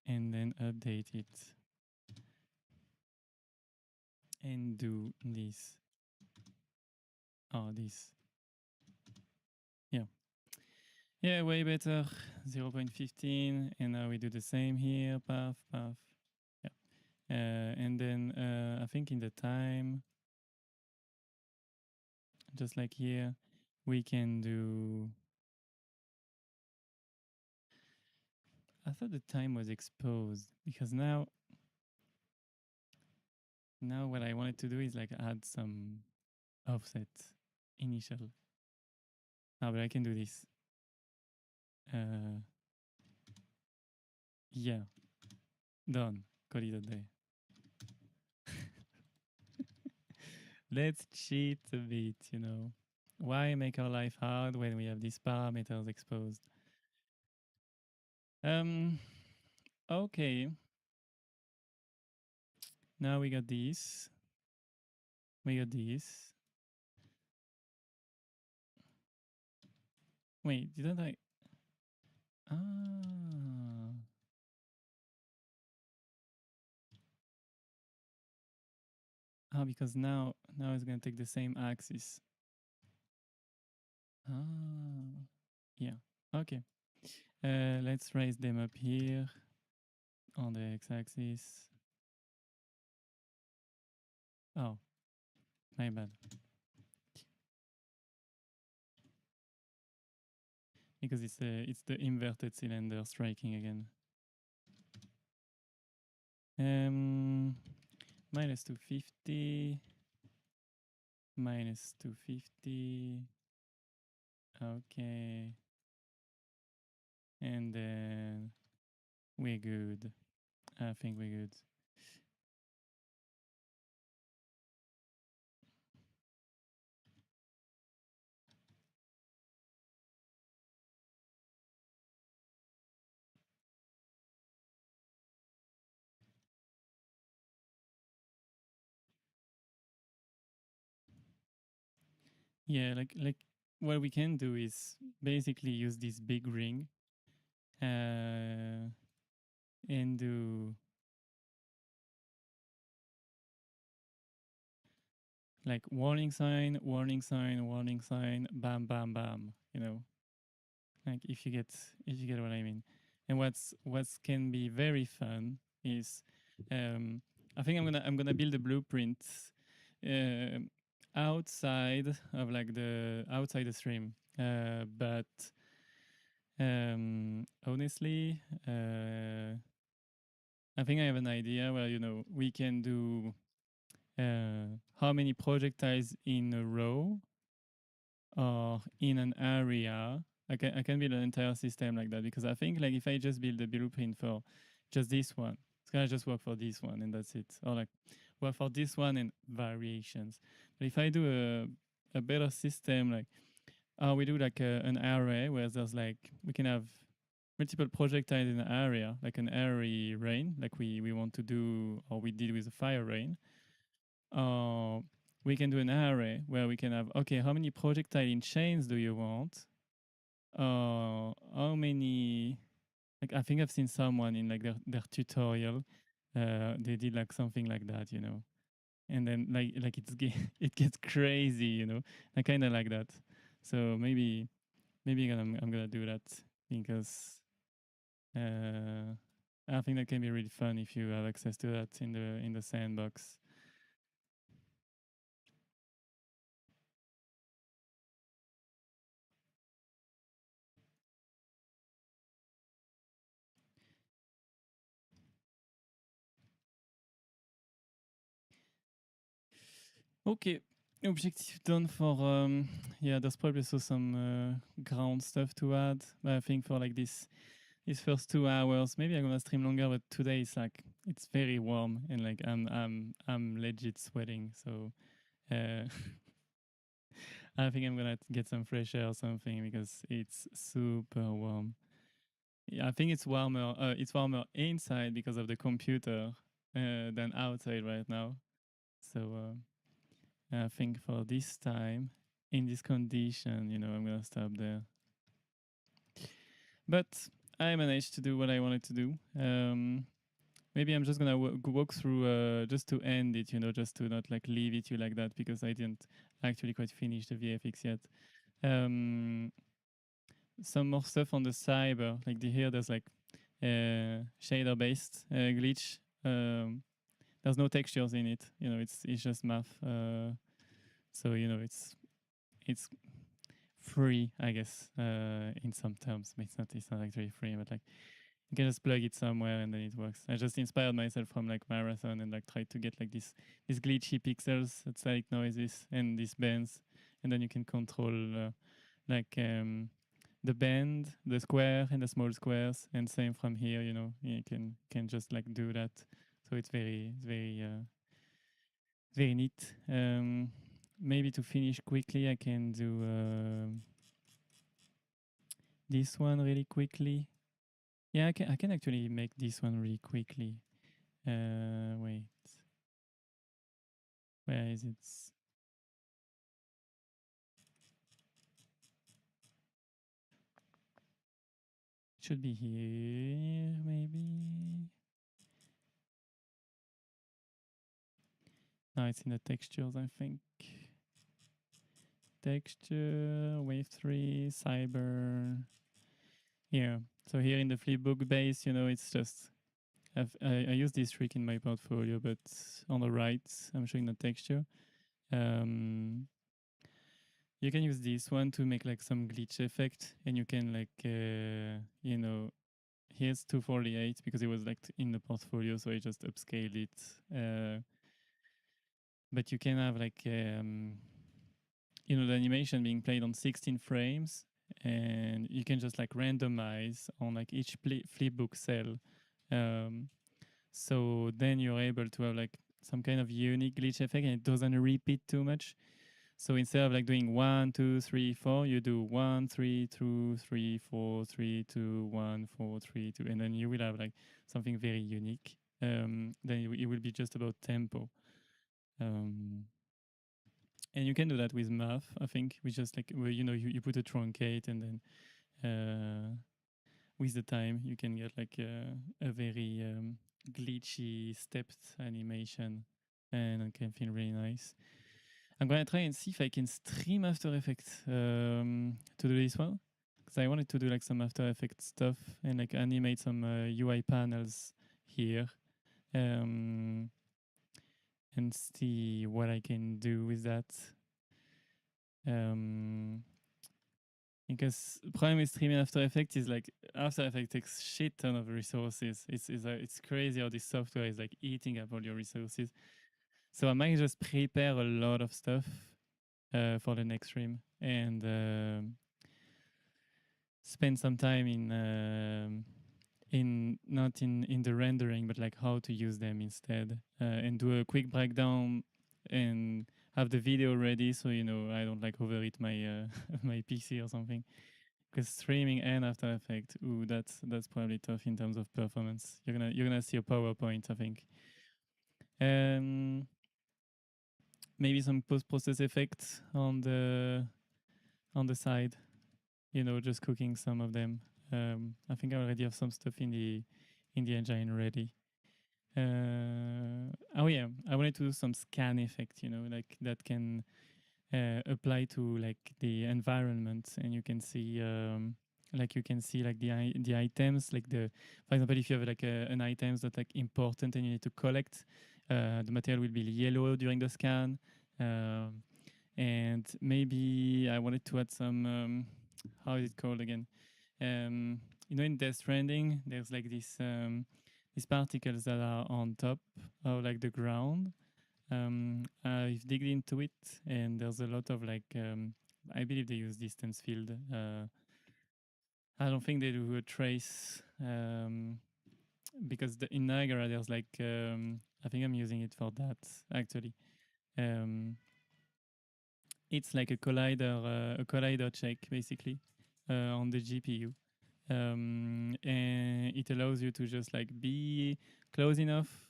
A: and then update it and do this. Oh, this. Yeah. Yeah, way better. 0.15. And now we do the same here. Path. Yeah. And then I think in the time, just like here, we can do. I thought the time was exposed because now what I wanted to do is like add some offset initial. But I can do this. Yeah. Done. Call it a day. Let's cheat a bit, why make our life hard when we have these parameters exposed? Okay. Now we got this. We got this. Wait, didn't I? Ah. Ah, because now it's gonna take the same axis. Ah. Yeah. Okay. Let's raise them up here on the x-axis. Oh, my bad. Because it's the inverted cylinder striking again. Minus 250. Minus 250. Okay. And then we're good. I think we're good. Yeah, like what we can do is basically use this big ring and do like warning sign, warning sign, warning sign, bam, bam, bam. You know, like if you get what I mean. And what's can be very fun is, I think I'm gonna build a blueprint uh, outside of like the outside the stream, but honestly, I think I have an idea where we can do how many projectiles in a row or in an area. I can build an entire system like that, because I think like if I just build a blueprint for just this one, it's gonna just work for this one and that's it. Or like work for this one and variations. But if I do a better system, like we do like an array where there's like we can have multiple projectiles in an area, like an airy rain, like we want to do or we did with the fire rain. We can do an array where we can have, okay, how many projectile in chains do you want? How many, like I think I've seen someone in like their tutorial, they did like something like that, and then like it gets crazy, I kind of like that. So maybe I'm gonna do that, because I think that can be really fun if you have access to that in the sandbox. Okay, objective done for yeah. There's probably also some ground stuff to add, but I think for like these first 2 hours, maybe I'm gonna stream longer. But today it's very warm and like I'm legit sweating. So I think I'm gonna get some fresh air or something, because it's super warm. Yeah, I think it's warmer. It's warmer inside because of the computer than outside right now. So I think for this time, in this condition, I'm gonna stop there. But I managed to do what I wanted to do. Maybe I'm just gonna walk through just to end it, just to not like leave it you like that, because I didn't actually quite finish the VFX yet. Some more stuff on the cyber, like here there's like shader based glitch. There's no textures in it, it's just math. So it's free, I guess, in some terms. It's not actually free, but like you can just plug it somewhere and then it works. I just inspired myself from like Marathon and like tried to get like these glitchy pixels, static noises, and these bands, and then you can control like the band, the square, and the small squares, and same from here. You can just like do that. So it's very very neat. maybe to finish quickly, I can do this one really quickly. Yeah, I can actually make this one really quickly. Wait, where is it? It should be here, maybe. No, it's in the textures, I think. Texture, wave 3, cyber. Yeah. So here in the flipbook base, you know, it's just I use this trick in my portfolio, but on the right, I'm showing the texture. You can use this one to make like some glitch effect, and you can like you know, here's 248 because it was like in the portfolio, so I just upscaled it. But you can have like you know, the animation being played on 16 frames, and you can just like randomize on like each flipbook cell. So then you're able to have like some kind of unique glitch effect, and it doesn't repeat too much. So instead of like doing 1, 2, 3, 4, you do 1, 3, 2, 3, 4, 3, 2, 1, 4, 3, 2, and then you will have like something very unique. Then it will be just about tempo. And you can do that with math, I think, which just like, well, you know, you put a truncate, and then with the time you can get like a very glitchy stepped animation, and it can feel really nice. I'm gonna try and see if I can stream After Effects to do this one, because I wanted to do like some After Effects stuff and like animate some UI panels here, and see what I can do with that. Because the problem with streaming After Effects is like After Effects takes shit ton of resources. It's crazy how this software is like eating up all your resources. So I might just prepare a lot of stuff for the next stream, and spend some time in not in the rendering, but like how to use them instead, and do a quick breakdown and have the video ready, so you know I don't like overheat my my PC or something. Because streaming and After Effects, ooh, that's probably tough in terms of performance. You're gonna see a PowerPoint, I think. Maybe some post-process effects on the side. You know, just cooking some of them. I think I already have some stuff in the engine ready. Oh yeah, I wanted to do some scan effect. You know, like that can apply to like the environment, and you can see like the items, like the, for example, if you have like an items that like important and you need to collect, the material will be yellow during the scan. And maybe I wanted to add some how is it called again, you know, in Death Stranding there's like these particles that are on top of like the ground. I've digged into it, and there's a lot of like, I believe they use distance field. I don't think they do a trace, because in Niagara there's like, I think I'm using it for that actually. It's like a collider check basically on the GPU, and it allows you to just like be close enough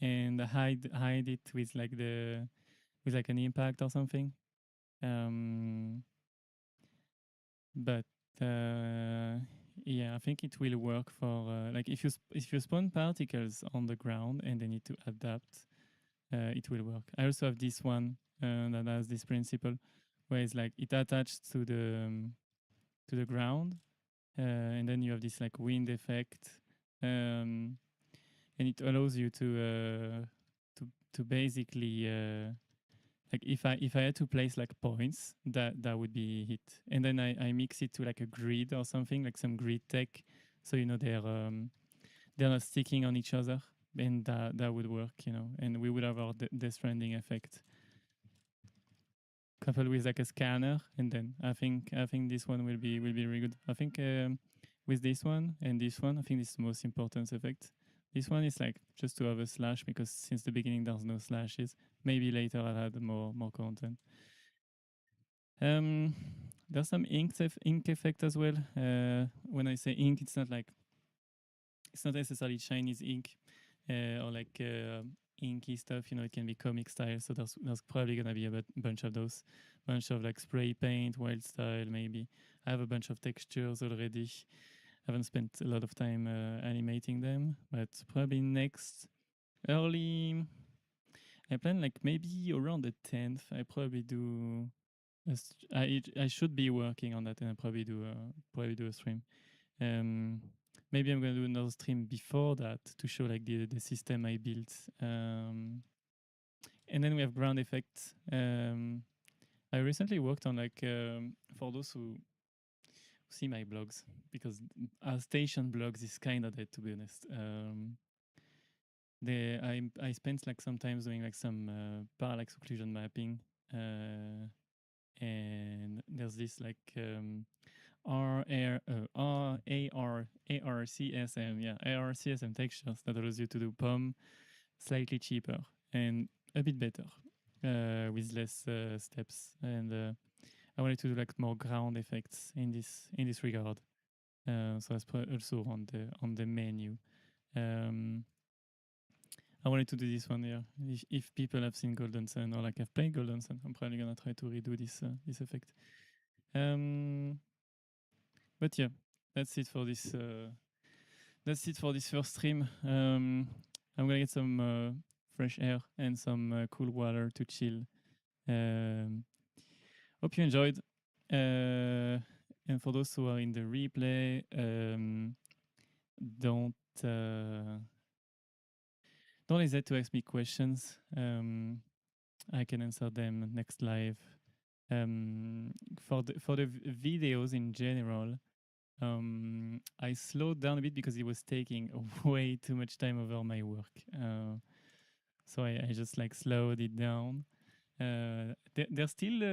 A: and hide it with like an impact or something. But yeah, I think it will work for like if you spawn particles on the ground and they need to adapt, it will work. I also have this one that has this principle where it's like it attached to the ground, and then you have this like wind effect, and it allows you to basically like if I had to place like points, that would be hit, and then I mix it to like a grid or something, like some grid tech, so you know they're not sticking on each other, and that would work, you know, and we would have our Death Stranding effect coupled with like a scanner, and then I think this one will be really good. I think with this one and this one, I think this is the most important effect. This one is like just to have a slash because since the beginning there's no slashes. Maybe later I'll add more content. There's some ink effect as well. When I say ink, it's not necessarily Chinese ink or like inky stuff. You know, it can be comic style. So there's probably gonna be a bunch of those, bunch of like spray paint, wild style maybe. I have a bunch of textures already. I haven't spent a lot of time animating them, but probably next early. I plan like maybe around the 10th. I probably do. I should be working on that, and I probably do a stream. Um, Maybe I'm gonna do another stream before that to show like the system I built. And then we have ground effects. I recently worked on like for those who see my blogs, because our station blogs is kind of dead, to be honest. I spent like sometimes doing like some parallax occlusion mapping, and there's this like ARCSM textures that allows you to do POM slightly cheaper and a bit better with less steps. And I wanted to do like more ground effects in this regard. So that's also on the menu. I wanted to do this one here. If people have seen Golden Sun or like have played Golden Sun, I'm probably gonna try to redo this effect. But yeah, that's it for this. That's it for this first stream. I'm gonna get some fresh air and some cool water to chill. Hope you enjoyed. And for those who are in the replay, don't hesitate to ask me questions. I can answer them next live. For the videos in general, I slowed down a bit because it was taking way too much time over my work. So I just like slowed it down. They're still,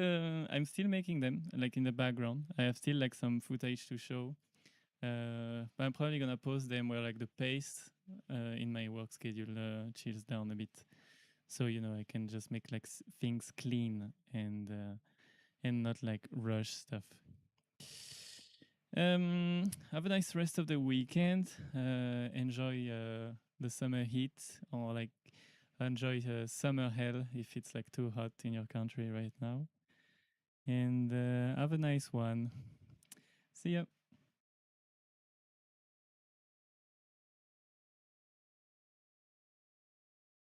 A: I'm still making them like in the background. I have still like some footage to show. But I'm probably gonna post them where like the pace in my work schedule chills down a bit. So, you know, I can just make like things clean and not like rush stuff. Have a nice rest of the weekend. Enjoy the summer heat, or like enjoy summer hell if it's like too hot in your country right now. And have a nice one. See ya.